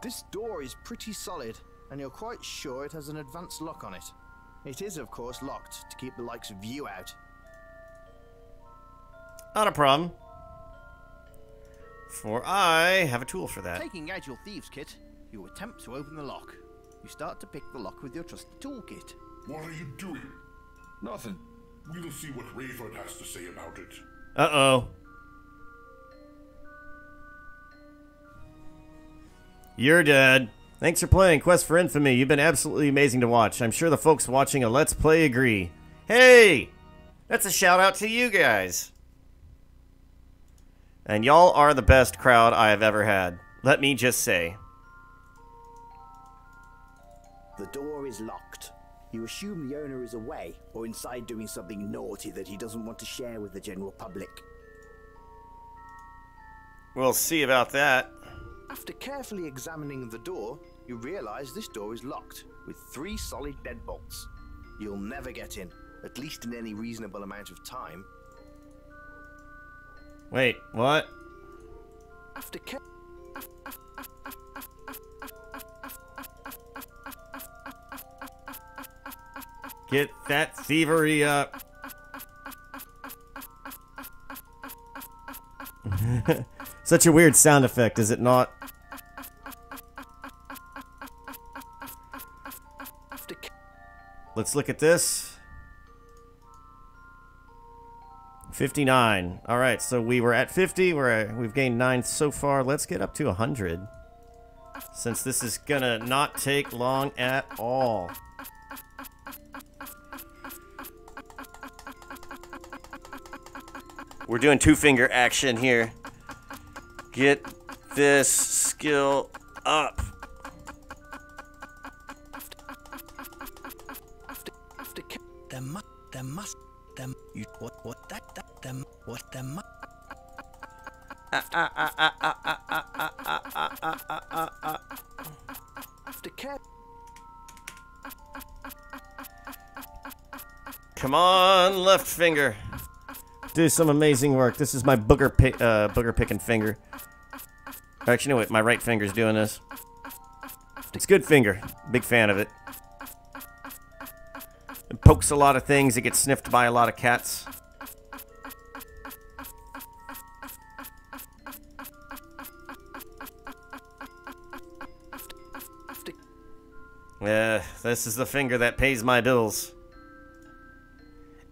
This door is pretty solid, and you're quite sure it has an advanced lock on it. It is, of course, locked to keep the likes of you out. Not a problem. For I have a tool for that. Taking out your thieves' kit, you attempt to open the lock. You start to pick the lock with your trusty toolkit. What are you doing? Nothing. We'll see what Rayford has to say about it. Uh-oh. You're dead. Thanks for playing Quest for Infamy. You've been absolutely amazing to watch. I'm sure the folks watching a Let's Play agree. Hey! That's a shout out to you guys. And y'all are the best crowd I have ever had. Let me just say. The door is locked. You assume the owner is away or inside doing something naughty that he doesn't want to share with the general public. We'll see about that. After carefully examining the door, you realize this door is locked with 3 solid deadbolts. You'll never get in, at least in any reasonable amount of time. Wait, what? After Get that thievery up. Such a weird sound effect, is it not? Let's look at this. 59. All right, so we were at 50. We've gained 9 so far. Let's get up to 100. Since this is gonna not take long at all. We're doing 2-finger action here. Get this skill up. Come on, left finger. Do some amazing work. This is my booger picking finger. Actually, no, wait, my right finger's doing this. It's good finger. Big fan of it. It pokes a lot of things. It gets sniffed by a lot of cats. Yeah, this is the finger that pays my bills.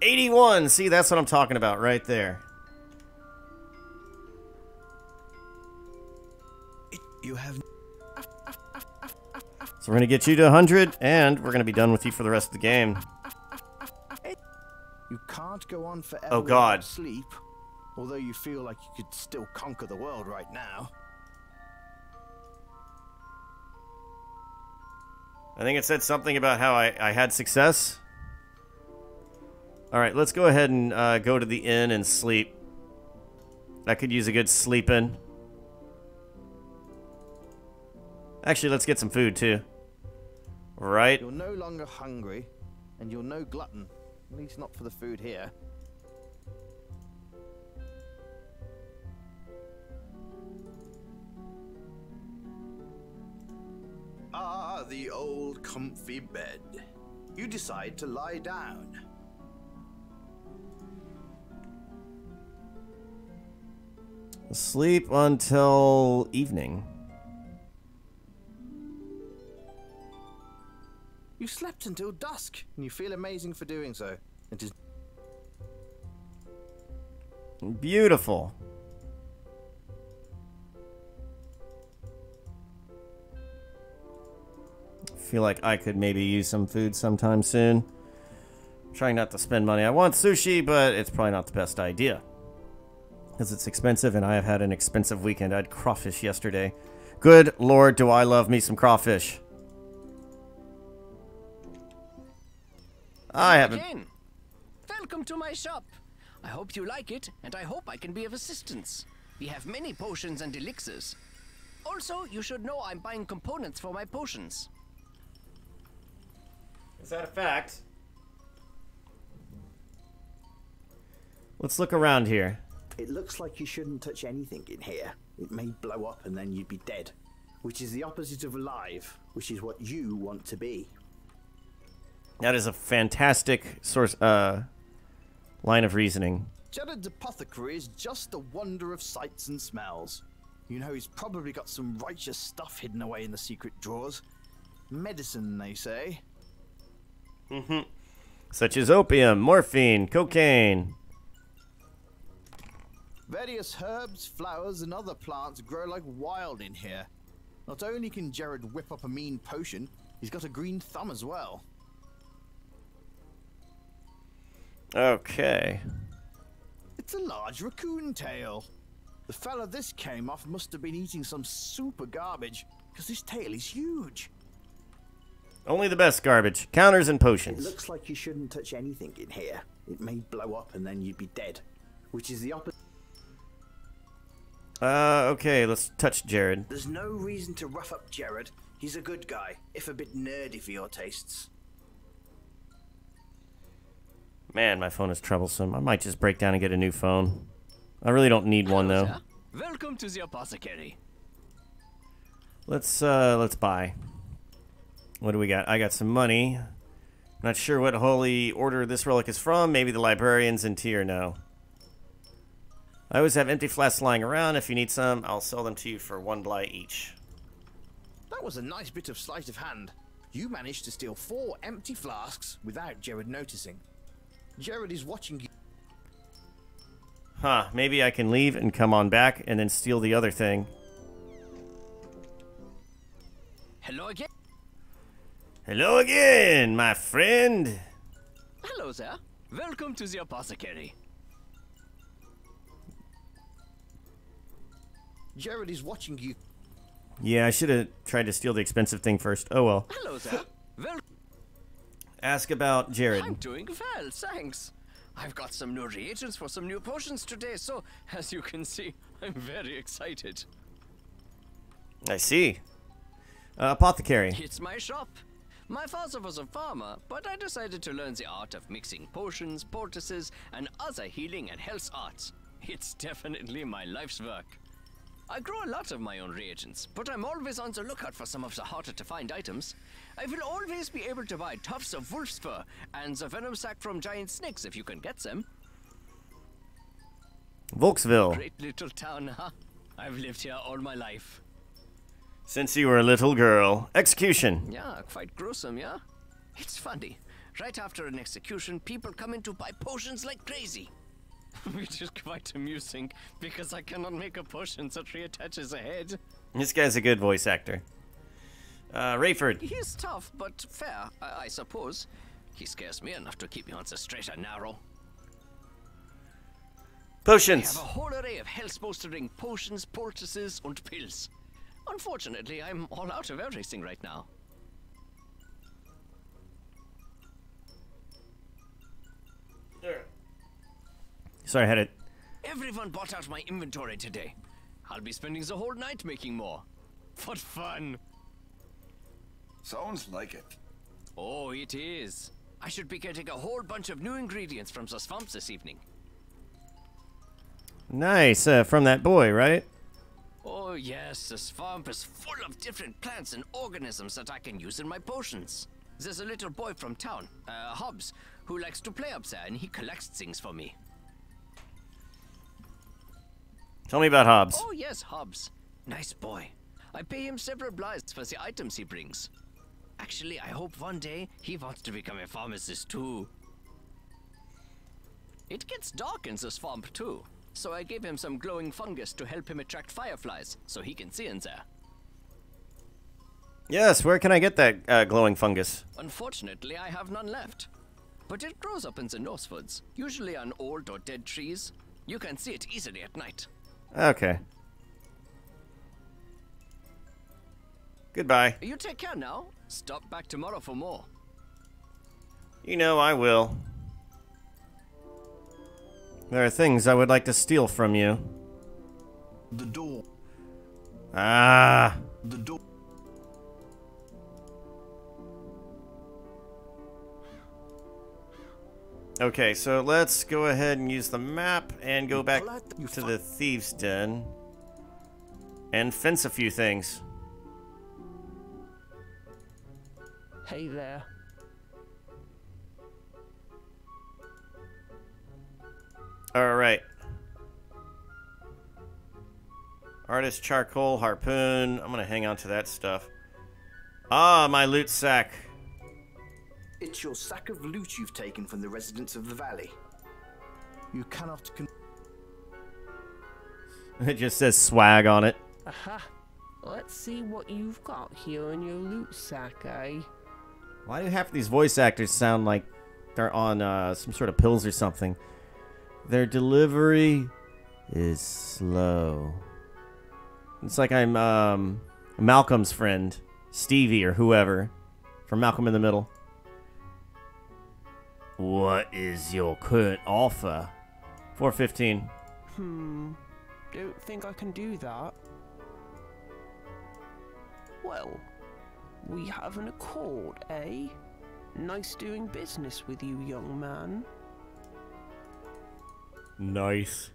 81! See, that's what I'm talking about right there. You have... So we're going to get you to 100, and we're going to be done with you for the rest of the game. You can't go on forever Oh, God. without sleep, although you feel like you could still conquer the world right now. I think it said something about how I had success. Alright, let's go ahead and go to the inn and sleep. I could use a good sleep in. Actually, let's get some food, too. Right? You're no longer hungry, and you're no glutton. At least not for the food here. Ah, the old comfy bed. You decide to lie down. Sleep until evening. You slept until dusk, and you feel amazing for doing so. It is Beautiful. Feel like I could maybe use some food sometime soon. Trying not to spend money. I want sushi, but it's probably not the best idea. Because it's expensive, and I have had an expensive weekend. I had crawfish yesterday. Good Lord, do I love me some crawfish. I haven't... Again. Welcome to my shop. I hope you like it, and I hope I can be of assistance. We have many potions and elixirs. Also, you should know I'm buying components for my potions. Is that a fact? Let's look around here. It looks like you shouldn't touch anything in here. It may blow up and then you'd be dead. Which is the opposite of alive, which is what you want to be. That is a fantastic source, line of reasoning. Jared's apothecary is just a wonder of sights and smells. You know he's probably got some righteous stuff hidden away in the secret drawers. Medicine, they say. Mm-hmm. Such as opium, morphine, cocaine. Various herbs, flowers, and other plants grow like wild in here. Not only can Jared whip up a mean potion, he's got a green thumb as well. Okay. It's a large raccoon tail. The fella this came off must have been eating some super garbage, because this tail is huge. Only the best garbage. Counters and It potions. looks like you shouldn't touch anything in here. It may blow up and then you'd be dead. Which is the opposite. Okay, let's touch Jared. There's no reason to rough up Jared. He's a good guy, if a bit nerdy for your tastes. Man, my phone is troublesome. I might just break down and get a new phone. I really don't need one, though. Sir. Welcome to the apothecary. Let's buy. What do we got? I got some money. Not sure what holy order this relic is from. Maybe the librarians in Tyr know. I always have empty flasks lying around. If you need some, I'll sell them to you for 1 bly each. That was a nice bit of sleight of hand. You managed to steal 4 empty flasks without Jared noticing. Jared is watching you. Huh, maybe I can leave and come on back and then steal the other thing. Hello again. Hello again, my friend. Hello there. Welcome to the apothecary. Jared is watching you. Yeah, I should have tried to steal the expensive thing first. Oh well. Hello there. Well. Ask about Jared. I'm doing well, thanks. I've got some new reagents for some new potions today, so as you can see, I'm very excited. I see. Apothecary. It's my shop. My father was a farmer, but I decided to learn the art of mixing potions, poultices, and other healing and health arts. It's definitely my life's work. I grow a lot of my own reagents, but I'm always on the lookout for some of the harder to find items. I will always be able to buy tufts of wolf's fur and the venom sac from giant snakes if you can get them. Volksville. Great little town, huh? I've lived here all my life. Since you were a little girl. Execution. Yeah, quite gruesome, yeah? It's funny. Right after an execution, people come in to buy potions like crazy. Which is quite amusing, because I cannot make a potion that reattaches a head. This guy's a good voice actor. Rayford. He's tough, but fair, I suppose. He scares me enough to keep me on the straight and narrow. Potions. I have a whole array of health-bolstering potions, poultices, and pills. Unfortunately, I'm all out of everything right now. Sorry, I had it. Everyone bought out my inventory today. I'll be spending the whole night making more. What fun! Sounds like it. Oh, it is. I should be getting a whole bunch of new ingredients from the swamps this evening. Nice, from that boy, right? Oh yes, the swamp is full of different plants and organisms that I can use in my potions. There's a little boy from town, Hobbs, who likes to play up there, and he collects things for me. Tell me about Hobbs. Oh yes, Hobbs. Nice boy. I pay him several blights for the items he brings. Actually, I hope one day he wants to become a pharmacist too. It gets dark in the swamp too, so I gave him some glowing fungus to help him attract fireflies, so he can see in there. Yes, where can I get that glowing fungus? Unfortunately, I have none left. But it grows up in the Northwoods, usually on old or dead trees. You can see it easily at night. Okay. Goodbye. You take care now. Stop back tomorrow for more. You know I will. There are things I would like to steal from you. The door. Ah. The door. Okay, so let's go ahead and use the map and go back to the thieves' den and fence a few things. Hey there. Alright. Artist charcoal, harpoon. I'm gonna hang on to that stuff. Ah, my loot sack. It's your sack of loot you've taken from the residents of the valley. You cannot It just says swag on it. Aha. Let's see what you've got here in your loot sack, eh? Why do half of these voice actors sound like they're on some sort of pills or something? Their delivery is slow. It's like I'm Malcolm's friend, Stevie or whoever, from Malcolm in the Middle. What is your current offer? $4.15. Don't think I can do that. Well, we have an accord, eh? Nice doing business with you, young man. Nice.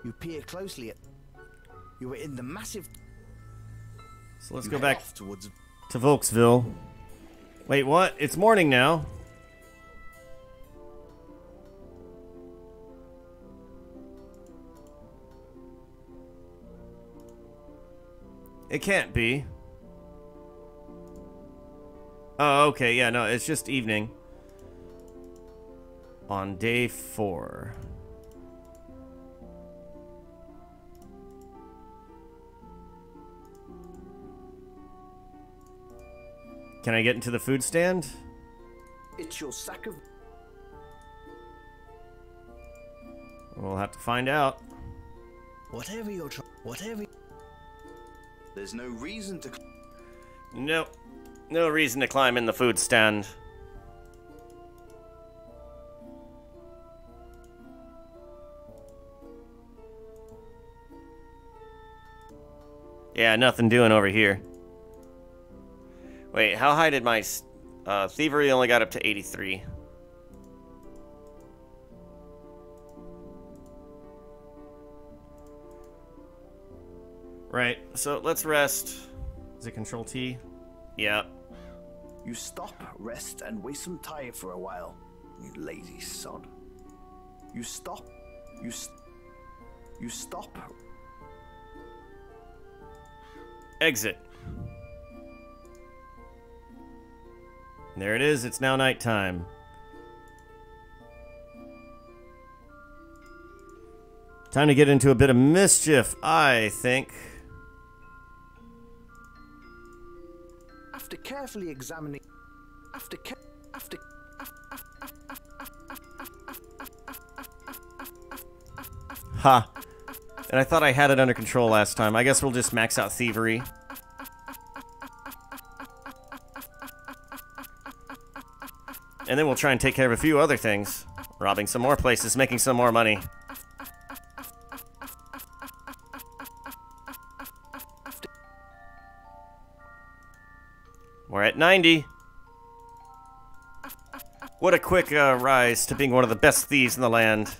You peer closely at. You were in the massive. So let's You go head back off towards. to Volksville. Wait, what? It's morning now. It can't be. Oh, okay, yeah, no, it's just evening. On day 4. Can I get into the food stand? It's your sack of. We'll have to find out. Whatever you're trying. Whatever. There's no reason to. Nope. No reason to climb in the food stand. Yeah, nothing doing over here. Wait, how high did my thievery only got up to 83? Right, so let's rest. Is it Control T? Yeah. You stop, rest, and waste some time for a while, you lazy sod. You stop. You stop. Exit. There it is, it's now nighttime. Time to get into a bit of mischief, I think. After carefully examining... Ha. And I thought I had it under control last time. I guess we'll just max out thievery. And then we'll try and take care of a few other things. Robbing some more places, making some more money. We're at 90. What a quick rise to being one of the best thieves in the land.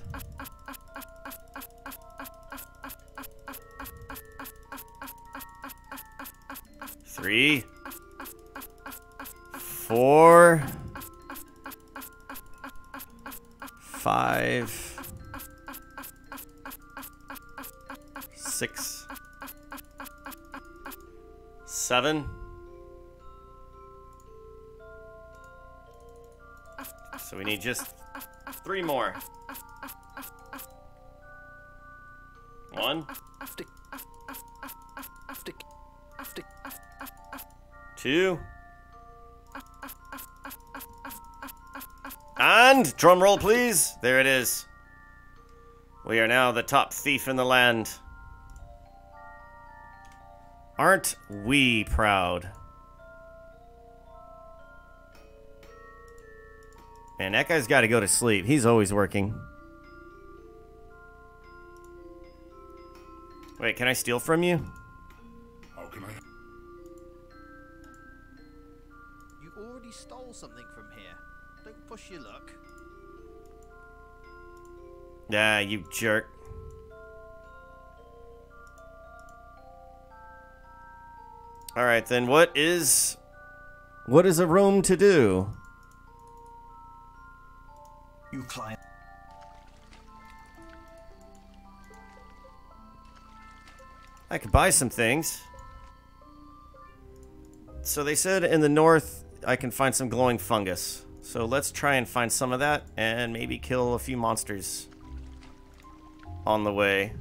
Three. 4. 5. 6. 7. So we need just 3 more. 1. 2. And, drum roll please, there it is. We are now the top thief in the land. Aren't we proud? Man, that guy's got to go to sleep. He's always working. Wait, can I steal from you? How can I? You already stole something from here. Don't push your luck. Yeah, you jerk. Alright then, what is a room to do? You climb. I could buy some things. So they said in the north I can find some glowing fungus. So let's try and find some of that and maybe kill a few monsters on the way.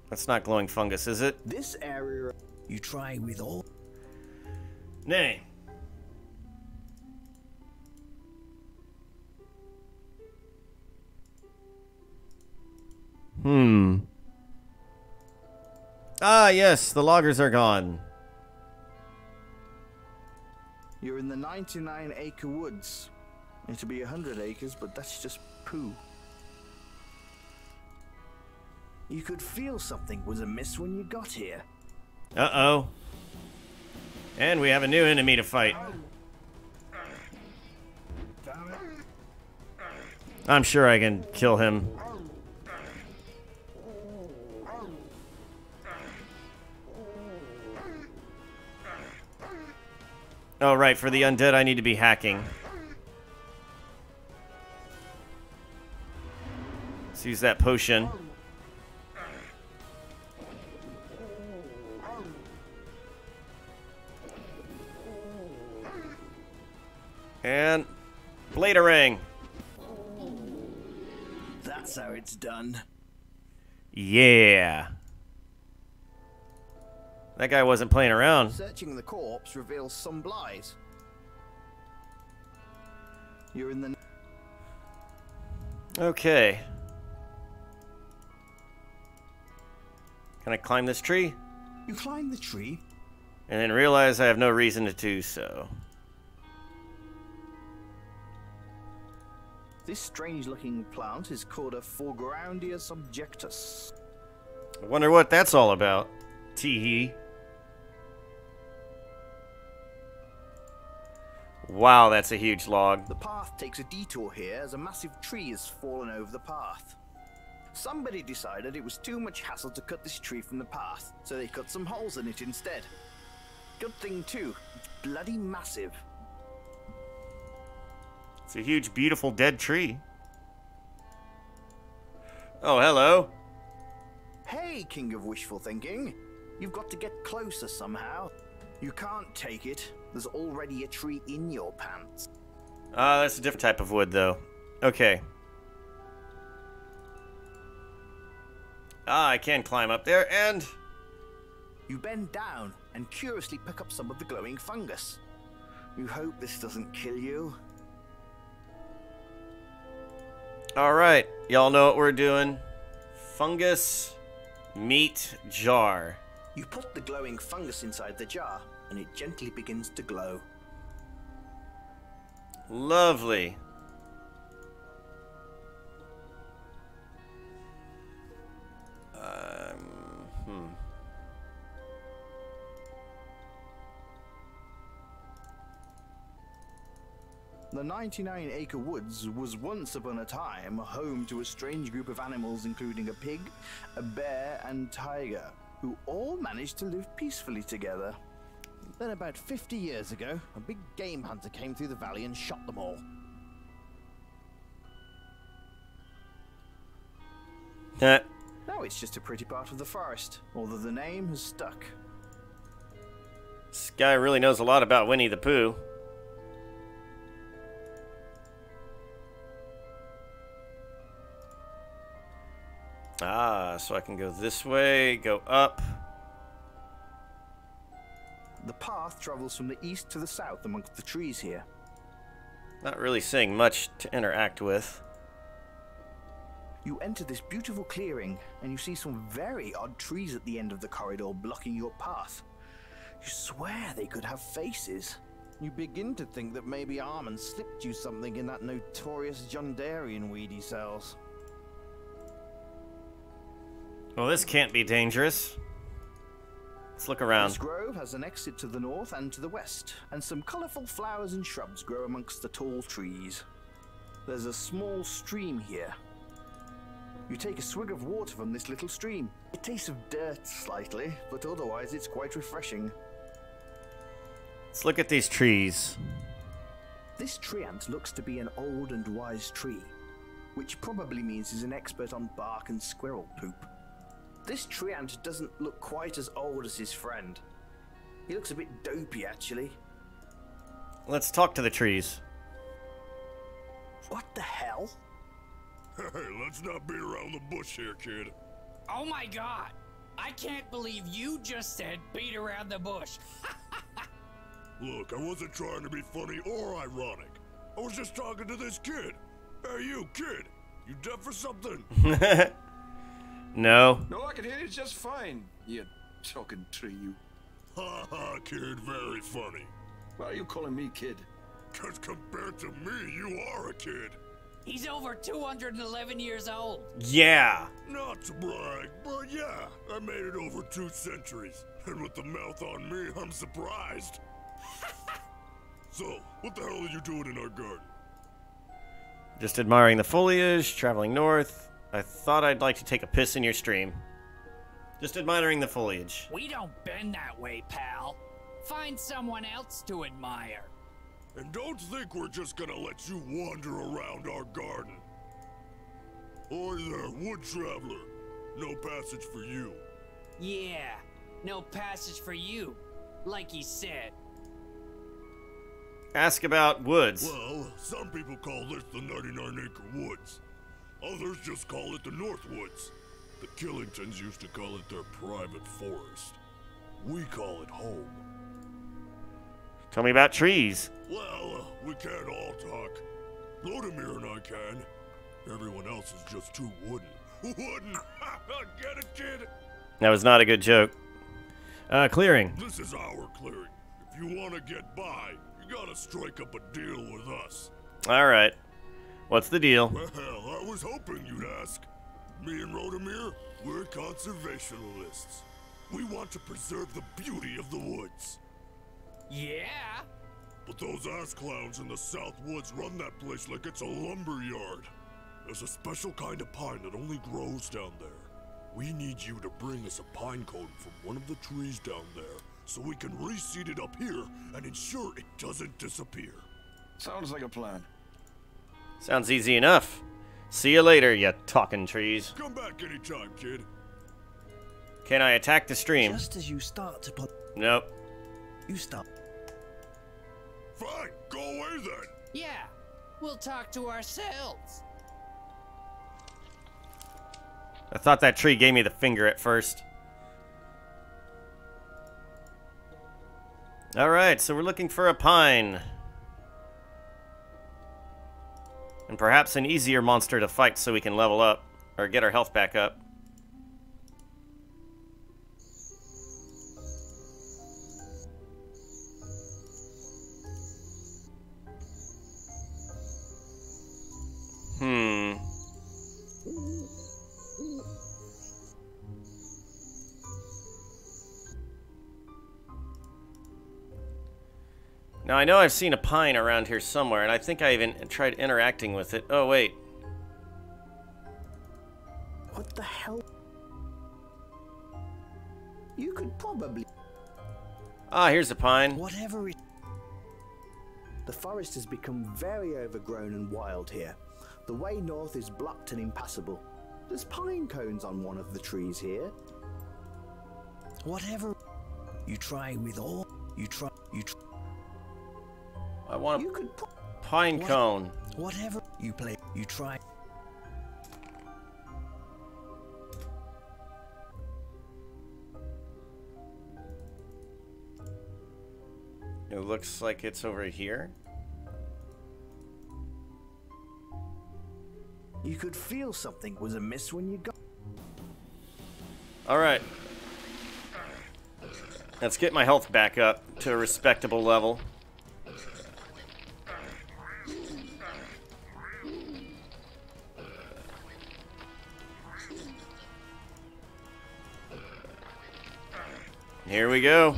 That's not glowing fungus, is it? This area you try with all. Nay. Ah, yes, the loggers are gone. You're in the 99-acre woods. It'll be 100 acres, but that's just poo. You could feel something was amiss when you got here. Uh-oh. And we have a new enemy to fight. I'm sure I can kill him. Oh, right, for the undead I need to be hacking. Let's use that potion. And Bladerang. That's how it's done. Yeah. That guy wasn't playing around. Searching the corpse reveals some lies. You're in the... Okay. Can I climb this tree? You climb the tree? And then realize I have no reason to do so. This strange-looking plant is called a Foregroundia subjectus. I wonder what that's all about. Tee-hee. Wow, that's a huge log. The path takes a detour here as a massive tree has fallen over the path. Somebody decided it was too much hassle to cut this tree from the path, so they cut some holes in it instead. Good thing too, it's bloody massive. It's a huge, beautiful, dead tree. Oh, hello. Hey, King of Wishful Thinking. You've got to get closer somehow. You can't take it. There's already a tree in your pants. That's a different type of wood, though. Okay. I can climb up there, and... You bend down and curiously pick up some of the glowing fungus. You hope this doesn't kill you. Alright, y'all know what we're doing. Fungus meat jar. You put the glowing fungus inside the jar, and it gently begins to glow. Lovely. The 99-acre woods was once upon a time home to a strange group of animals including a pig, a bear and tiger, who all managed to live peacefully together. Then about 50 years ago, a big game hunter came through the valley and shot them all. Now it's just a pretty part of the forest, although the name has stuck. This guy really knows a lot about Winnie the Pooh. So I can go this way, go up. The path travels from the east to the south amongst the trees here. Not really seeing much to interact with. You enter this beautiful clearing, and you see some very odd trees at the end of the corridor blocking your path. You swear they could have faces. You begin to think that maybe Armand slipped you something in that notorious Jundarian weed he sells. Well, this can't be dangerous. Let's look around. This grove has an exit to the north and to the west, and some colourful flowers and shrubs grow amongst the tall trees. There's a small stream here. You take a swig of water from this little stream. It tastes of dirt slightly, but otherwise it's quite refreshing. Let's look at these trees. This treant looks to be an old and wise tree, which probably means he's an expert on bark and squirrel poop. This treant doesn't look quite as old as his friend. He looks a bit dopey, actually. Let's talk to the trees. What the hell? Hey, let's not beat around the bush here, kid. Oh my god! I can't believe you just said beat around the bush. Look, I wasn't trying to be funny or ironic. I was just talking to this kid. Hey, you, kid. You deaf or something? No. No, I can hear you just fine. You talking tree, you. Ha ha, kid, very funny. Why are you calling me kid? Because compared to me, you are a kid. He's over 211 years old. Yeah. Not to brag, but yeah, I made it over 2 centuries. And with the mouth on me, I'm surprised. So, what the hell are you doing in our garden? Just admiring the foliage, traveling north. I thought I'd like to take a piss in your stream. Just admiring the foliage. We don't bend that way, pal. Find someone else to admire. And don't think we're just gonna let you wander around our garden. Oi there, wood traveler. No passage for you. Yeah, no passage for you, like he said. Ask about woods. Well, some people call this the 99-acre woods. Others just call it the North Woods. The Killingtons used to call it their private forest. We call it home. Tell me about trees. Well, we can't all talk. Vladimir and I can. Everyone else is just too wooden. Wooden! Get it, kid? That was not a good joke. Clearing. This is our clearing. If you want to get by, you gotta strike up a deal with us. Alright. What's the deal? Well, I was hoping you'd ask. Me and Rodamir, we're conservationists. We want to preserve the beauty of the woods. Yeah? But those ass clowns in the South Woods run that place like it's a lumber yard. There's a special kind of pine that only grows down there. We need you to bring us a pine cone from one of the trees down there so we can reseed it up here and ensure it doesn't disappear. Sounds like a plan. Sounds easy enough. See you later, you talking trees. Come back anytime, kid. Can I attack the stream? Just as you start to put... Nope. You stop. Fine, go away then. Yeah, we'll talk to ourselves. I thought that tree gave me the finger at first. Alright, so we're looking for a pine. And perhaps an easier monster to fight so we can level up. Or get our health back up. Now, I know I've seen a pine around here somewhere, and I think I even tried interacting with it. Oh, wait. What the hell? You could probably... Ah, here's a pine. Whatever it... The forest has become very overgrown and wild here. The way north is blocked and impassable. There's pine cones on one of the trees here. Whatever you try with all... You try... I want a pine cone. Whatever you play, you try. It looks like it's over here. You could feel something was amiss when you got... Alright. Let's get my health back up to a respectable level. Here we go.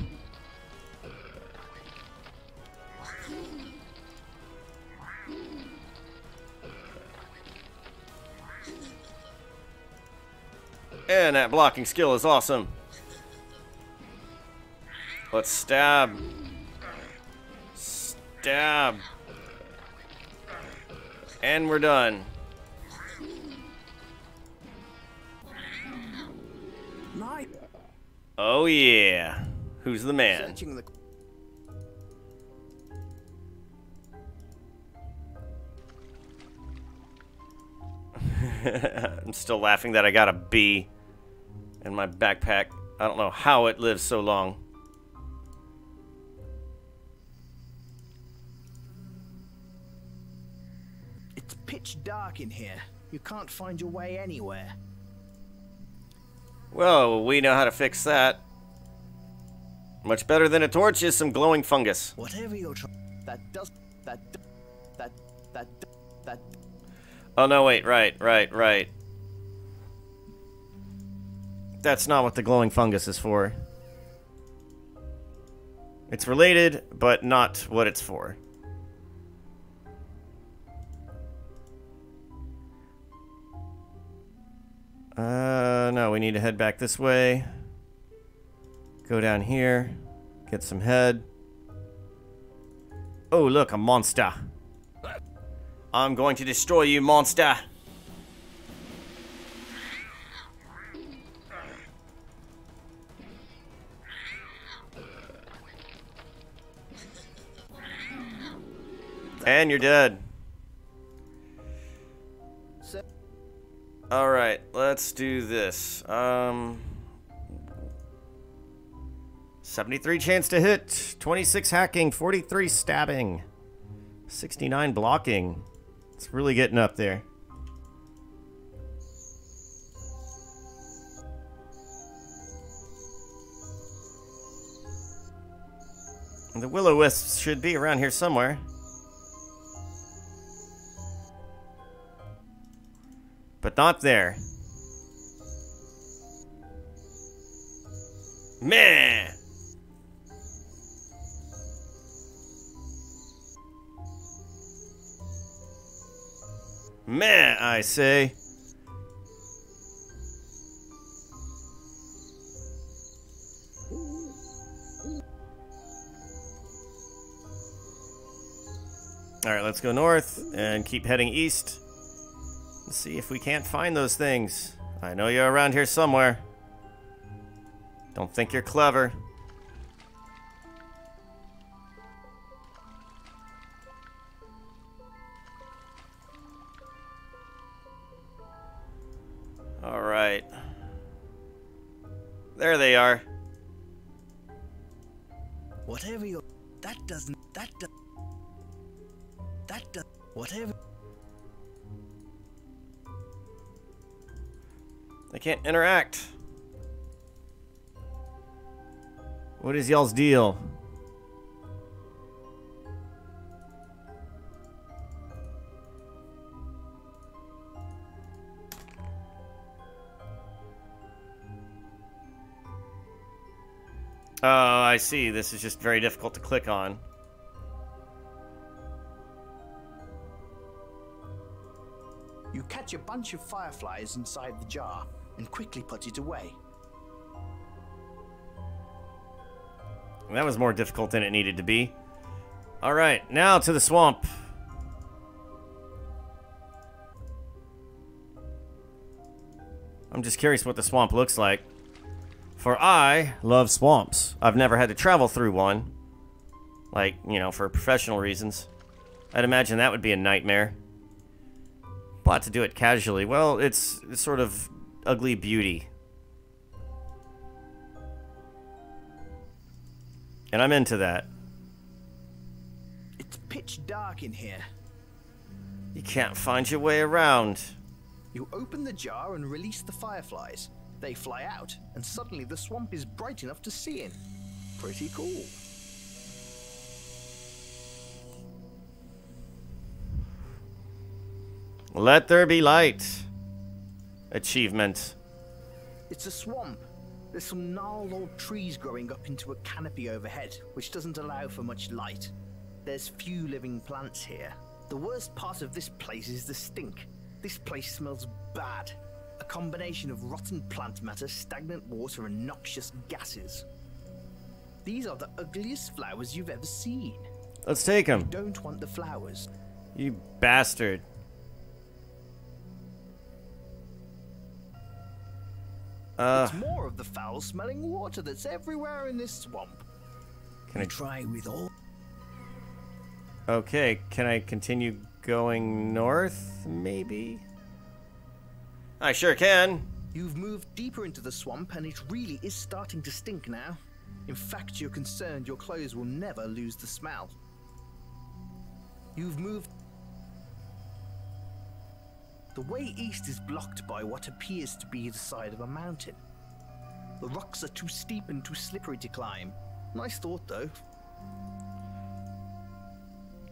And that blocking skill is awesome. Let's stab. Stab. And we're done. Nice. Oh yeah. Who's the man? Searching the... I'm still laughing that I got a bee in my backpack. I don't know how it lives so long. It's pitch dark in here. You can't find your way anywhere. Well, we know how to fix that. Much better than a torch is some glowing fungus. Whatever you're trying. That. Oh no, wait, right. That's not what the glowing fungus is for. It's related, but not what it's for. No, we need to head back this way. Go down here. Get some head. Oh, look, a monster. I'm going to destroy you, monster. And you're dead. Alright, let's do this. 73 chance to hit, 26 hacking, 43 stabbing, 69 blocking. It's really getting up there. The will-o-wisps should be around here somewhere. But not there. Meh! Meh, I say. Alright, let's go north and keep heading east. Let's see if we can't find those things. I know you're around here somewhere. Don't think you're clever. Alright. There they are. Whatever you... That doesn't... Whatever... They can't interact. What is y'all's deal? Oh, I see. This is just very difficult to click on. You catch a bunch of fireflies inside the jar and quickly put it away. That was more difficult than it needed to be. Alright, now to the swamp. I'm just curious what the swamp looks like. For I love swamps. I've never had to travel through one. Like, you know, for professional reasons. I'd imagine that would be a nightmare. But to do it casually, well, it's sort of ugly beauty. And I'm into that. It's pitch dark in here. You can't find your way around. You open the jar and release the fireflies. They fly out, and suddenly the swamp is bright enough to see in. Pretty cool. Let there be light. Achievement. It's a swamp. There's some gnarled old trees growing up into a canopy overhead, which doesn't allow for much light. There's few living plants here. The worst part of this place is the stink. This place smells bad. A combination of rotten plant matter, stagnant water, and noxious gases. These are the ugliest flowers you've ever seen. Let's take them. You don't want the flowers. You bastard. It's more of the foul-smelling water that's everywhere in this swamp. Can I try with all? Okay, can I continue going north, maybe? I sure can. You've moved deeper into the swamp and it really is starting to stink now. In fact, you're concerned your clothes will never lose the smell. You've moved... The way east is blocked by what appears to be the side of a mountain. The rocks are too steep and too slippery to climb. Nice thought, though.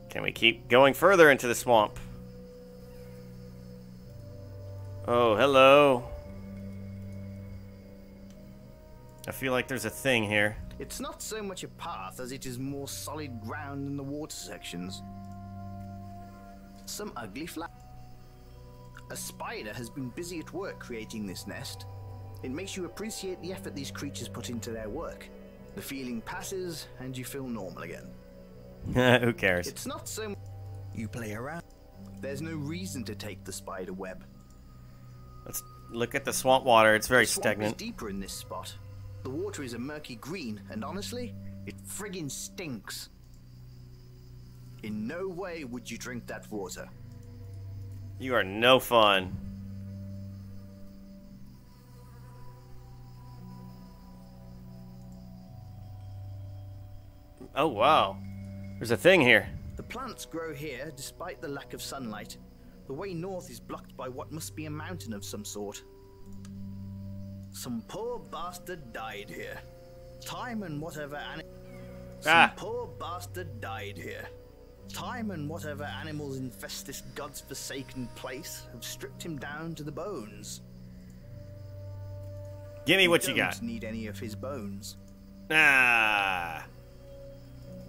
Can we keep going further into the swamp? Oh, hello. I feel like there's a thing here. It's not so much a path as it is more solid ground in the water sections. Some ugly flowers. A spider has been busy at work creating this nest. It makes you appreciate the effort these creatures put into their work. The feeling passes and you feel normal again. Who cares? It's not so... You play around. There's no reason to take the spider web. Let's look at the swamp water. It's very The swamp stagnant. is deeper in this spot. The water is a murky green, and honestly, it friggin' stinks. In no way would you drink that water. You are no fun. Oh, wow. There's a thing here. The plants grow here despite the lack of sunlight. The way north is blocked by what must be a mountain of some sort. Some poor bastard died here. Time and whatever Some poor bastard died here. Time and whatever animals infest this god's forsaken place have stripped him down to the bones. Give me what you got. Don't need any of his bones. Ah.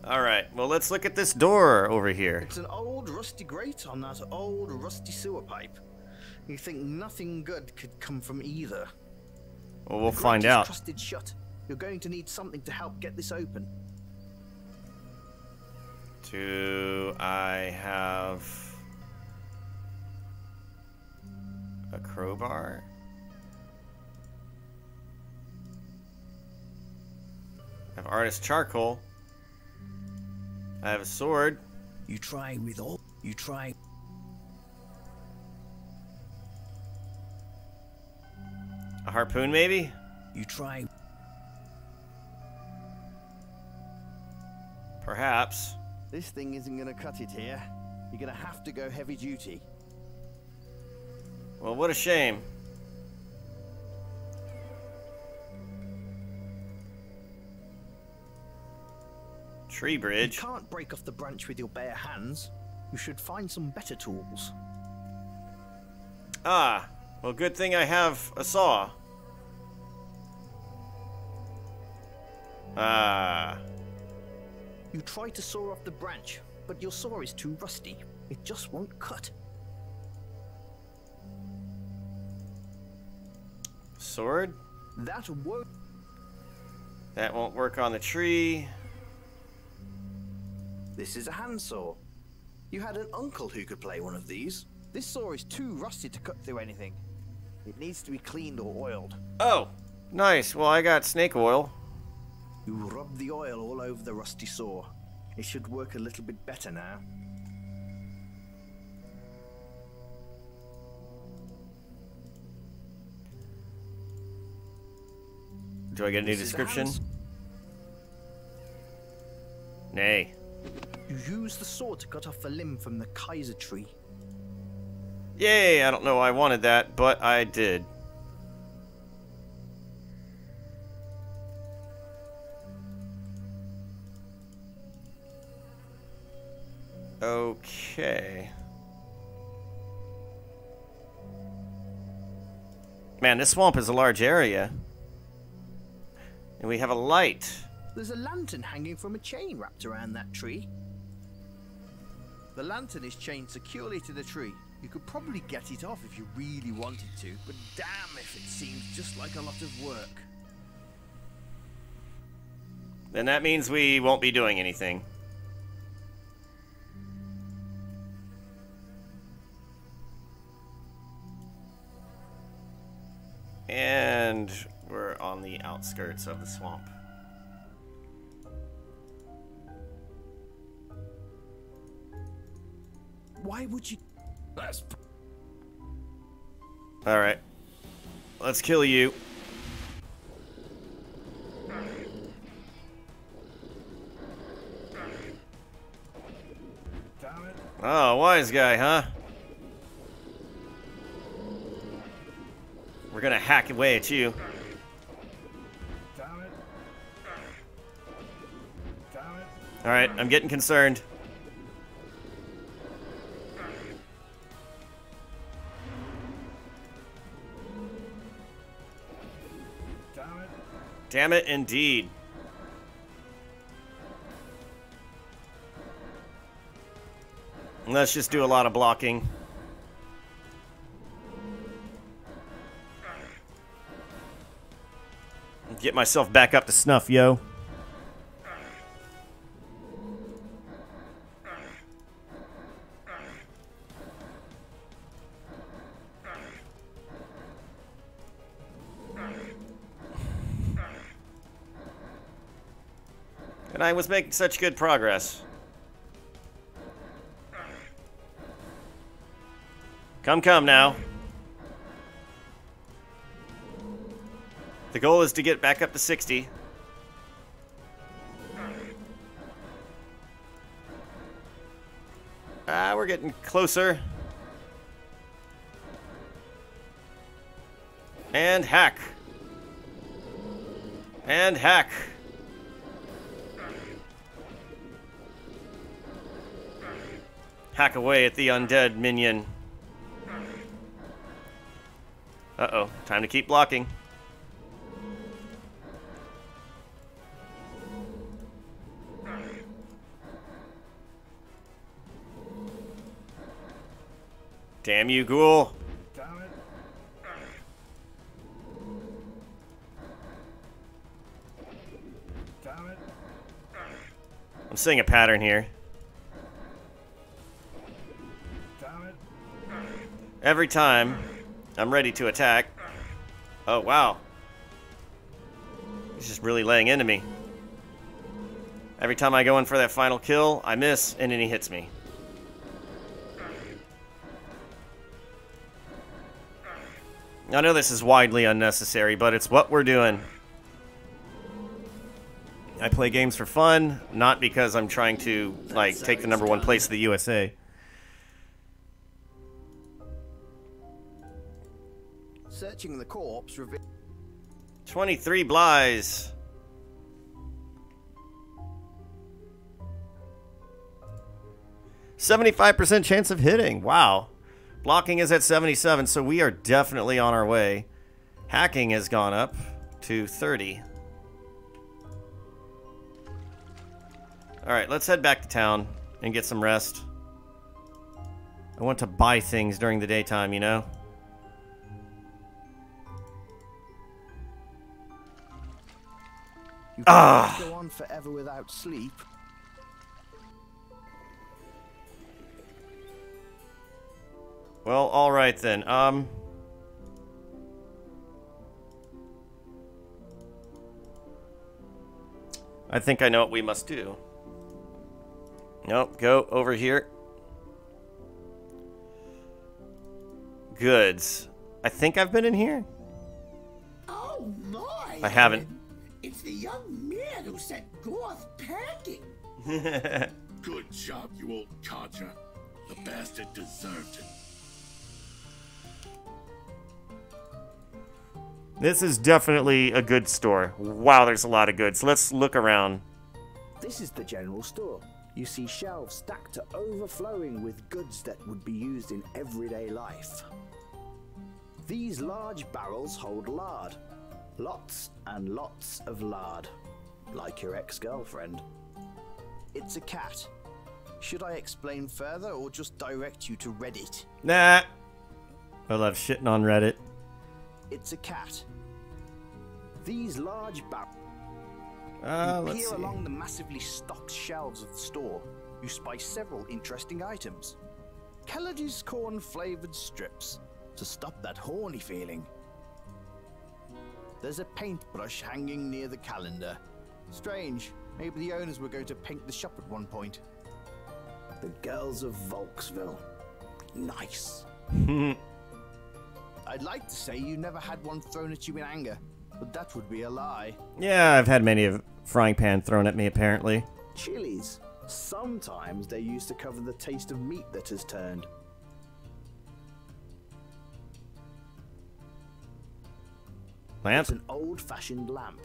Alright, well, let's look at this door over here. It's an old rusty grate on that old rusty sewer pipe. You think nothing good could come from either. Well, we'll find out. Crusted shut. You're going to need something to help get this open. Do I have a crowbar? I have artist charcoal. I have a sword. You try with all. You try. A harpoon, maybe? You try. Perhaps. This thing isn't going to cut it here. You're going to have to go heavy duty. Well, what a shame. Tree bridge. You can't break off the branch with your bare hands. You should find some better tools. Ah, well, good thing I have a saw. Ah. You try to saw off the branch, but your saw is too rusty. It just won't cut. Sword? That won't. That won't work on the tree. This is a handsaw. You had an uncle who could play one of these. This saw is too rusty to cut through anything. It needs to be cleaned or oiled. Oh, nice. Well, I got snake oil. You rub the oil all over the rusty saw. It should work a little bit better now. Do I get any description? Nay. You use the saw to cut off a limb from the Kaiser tree. Yay, I don't know why I wanted that, but I did. Okay. Man, this swamp is a large area. And we have a light. There's a lantern hanging from a chain wrapped around that tree. The lantern is chained securely to the tree. You could probably get it off if you really wanted to, but damn if it seems just like a lot of work. Then that means we won't be doing anything. And we're on the outskirts of the swamp. Why would you... Alright. Let's kill you. Oh, wise guy, huh? We're gonna hack away at you. Alright, I'm getting concerned. Damn it, indeed. Let's just do a lot of blocking. Get myself back up to snuff, yo. And I was making such good progress. Come now. The goal is to get back up to 60. Ah, we're getting closer. And hack. And hack. Hack away at the undead minion. Uh-oh, time to keep blocking. Damn you, ghoul. I'm seeing a pattern here. Every time I'm ready to attack. Oh, wow. He's just really laying into me. Every time I go in for that final kill, I miss, and then he hits me. I know this is widely unnecessary, but it's what we're doing. I play games for fun, not because I'm trying to, like, take the #1 place of the USA. Searching the corpse revealed 23 Blighs. %75% chance of hitting. Wow. Blocking is at 77, so we are definitely on our way. Hacking has gone up to 30. Alright, let's head back to town and get some rest. I want to buy things during the daytime, you know? You can't go on forever without sleep. Well, alright then. I think I know what we must do. Nope, go over here. Goods. I think I've been in here. Oh my! I haven't. It's the young man who set Gorth packing. Good job, you old codger. The bastard deserved it. This is definitely a good store. Wow, there's a lot of goods. Let's look around. This is the general store. You see shelves stacked to overflowing with goods that would be used in everyday life. These large barrels hold lard. Lots and lots of lard. Like your ex-girlfriend. It's a cat. Should I explain further or just direct you to Reddit? Nah. I love shitting on Reddit. It's a cat. These large barrels. Let's peer see. along the massively stocked shelves of the store. You spy several interesting items. Kellogg's corn-flavored strips to stop that horny feeling. There's a paintbrush hanging near the calendar. Strange. Maybe the owners were going to paint the shop at one point. The girls of Volksville. Nice. I'd like to say you never had one thrown at you in anger, but that would be a lie. Yeah, I've had many a frying pan thrown at me, apparently. Chilies. Sometimes they're used to cover the taste of meat that has turned. Lamp? It's an old-fashioned lamp.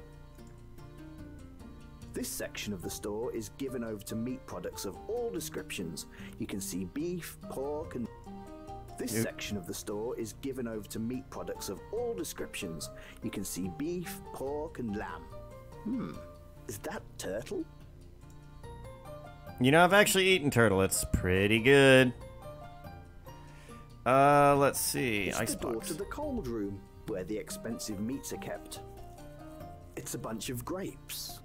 This section of the store is given over to meat products of all descriptions. You can see beef, pork, and... This section of the store is given over to meat products of all descriptions. You can see beef, pork, and lamb. Is that turtle? You know, I've actually eaten turtle. It's pretty good. Let's see. It's the door Icebox. to the cold room, where the expensive meats are kept. It's a bunch of grapes.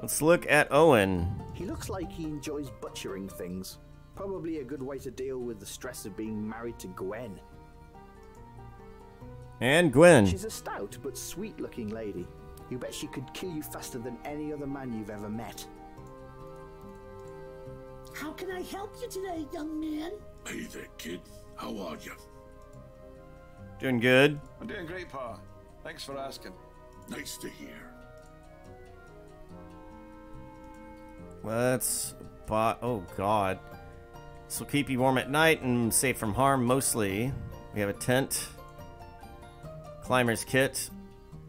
Let's look at Owen. He looks like he enjoys butchering things. Probably a good way to deal with the stress of being married to Gwen. And Gwen. She's a stout but sweet-looking lady. You bet she could kill you faster than any other man you've ever met. How can I help you today, young man? Hey there, kid. How are you? Doing good. I'm doing great, Pa. Thanks for asking. Nice to hear. Let's buy... Oh, God. This will keep you warm at night and safe from harm, mostly. We have a tent. Climber's kit.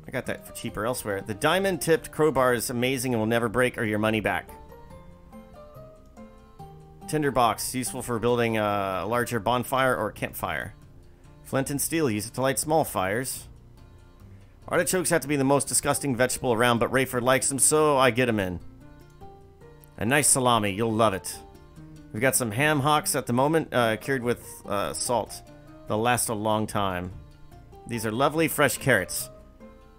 I got that for cheaper elsewhere. The diamond-tipped crowbar is amazing and will never break or your money back. Tinderbox, useful for building a larger bonfire or campfire. Flint and steel, use it to light small fires. Artichokes have to be the most disgusting vegetable around, but Rayford likes them, so I get them in. A nice salami, you'll love it. We've got some ham hocks at the moment, cured with salt. They'll last a long time. These are lovely fresh carrots.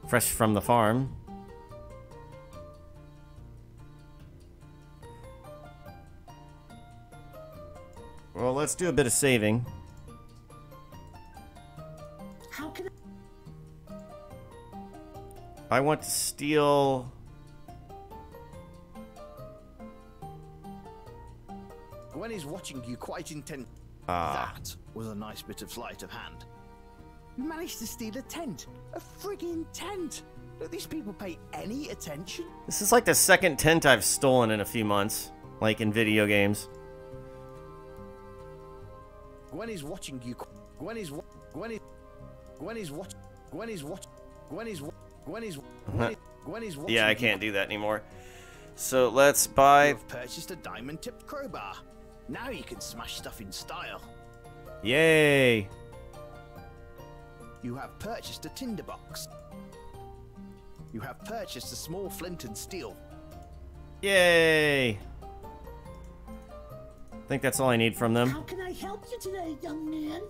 Fresh from the farm. Well, let's do a bit of saving. How can I want to steal... Gwen is watching you quite intent. Ah. That was a nice bit of sleight of hand. You managed to steal a tent. A friggin' tent. Don't these people pay any attention? This is like the second tent I've stolen in a few months. Like in video games. Gwen is watching you. Gwen is watching. Gwen is watching. Gwen is watching. Gwen is watching. Yeah, I can't do that anymore. So let's buy... You have purchased a diamond-tipped crowbar. Now you can smash stuff in style. Yay! You have purchased a tinderbox. You have purchased a small flint and steel. Yay! I think that's all I need from them. How can I help you today, young man?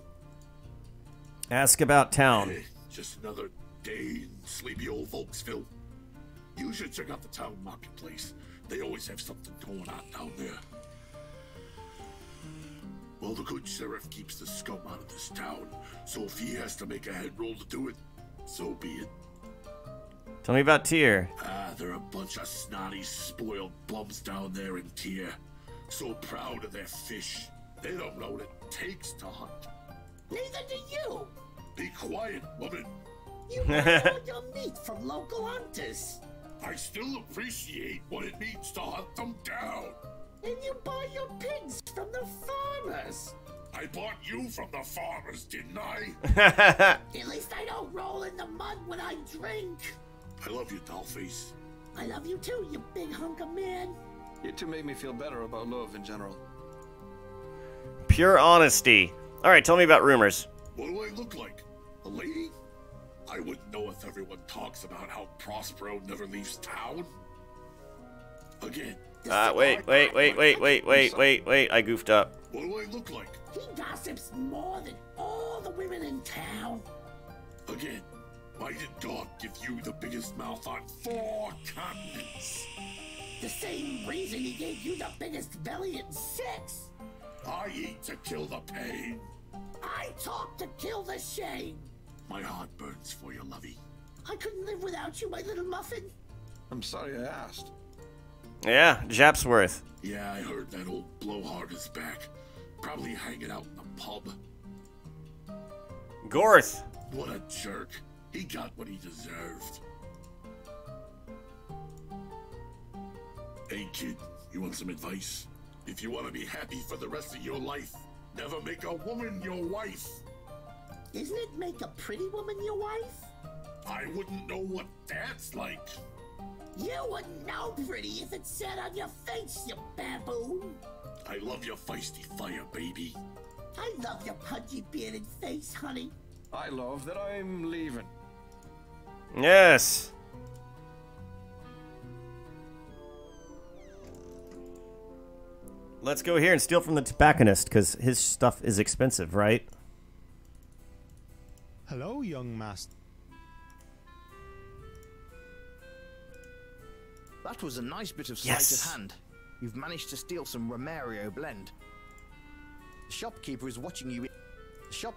Ask about town. Hey, just another day in sleepy old Volksville. You should check out the town marketplace. They always have something going on down there. Well, the good sheriff keeps the scum out of this town, so if he has to make a head roll to do it, so be it. Tell me about Tyr. They're a bunch of snotty, spoiled bums down there in Tyr. So proud of their fish. They don't know what it takes to hunt. Neither do you. Be quiet, woman. You buy all your meat from local hunters. I still appreciate what it means to hunt them down. And you buy your pigs from the farmers. I bought you from the farmers, didn't I? At least I don't roll in the mud when I drink. I love you, Dollface. I love you too, you big hunk of man. You two make me feel better about love in general. Pure honesty. Alright, tell me about rumors. What do I look like? A lady? I wouldn't know if everyone talks about how Prospero never leaves town. Again. Wait. I goofed up. What do I look like? He gossips more than all the women in town. Again. Why did God give you the biggest mouth on 4 continents? The same reason he gave you the biggest belly in 6. I eat to kill the pain. I talk to kill the shame. My heart burns for you, lovey. I couldn't live without you, my little muffin. I'm sorry I asked. Yeah, Japsworth. Yeah, I heard that old blowhard is back. Probably hanging out in the pub. Gorth. What a jerk. He got what he deserved. Hey, kid, you want some advice? If you want to be happy for the rest of your life, never make a woman your wife. Isn't it make a pretty woman your wife? I wouldn't know what that's like. You wouldn't know pretty if it sat on your face, you baboon. I love your feisty fire, baby. I love your pudgy bearded face, honey. I love that I'm leaving. Yes. Let's go here and steal from the tobacconist, because his stuff is expensive, right? Hello, young master. That was a nice bit of sleight of hand. You've managed to steal some Romario blend. The shopkeeper is watching you. Shop.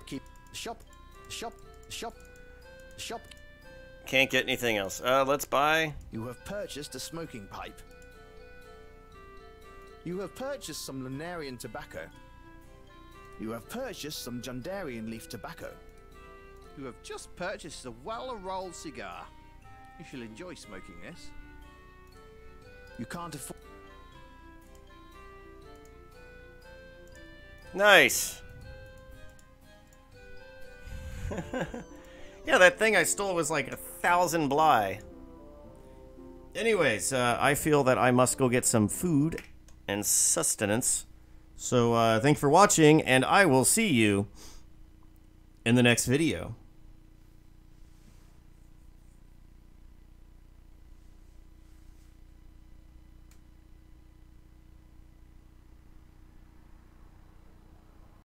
Can't get anything else. Let's buy. You have purchased a smoking pipe. You have purchased some Lunarian tobacco. You have purchased some Jundarian leaf tobacco. You have just purchased a well-rolled cigar. You shall enjoy smoking this. You can't afford... Nice. Yeah, that thing I stole was like 1,000 bly. Anyways, I feel that I must go get some food and sustenance. So, thanks for watching, and I will see you in the next video.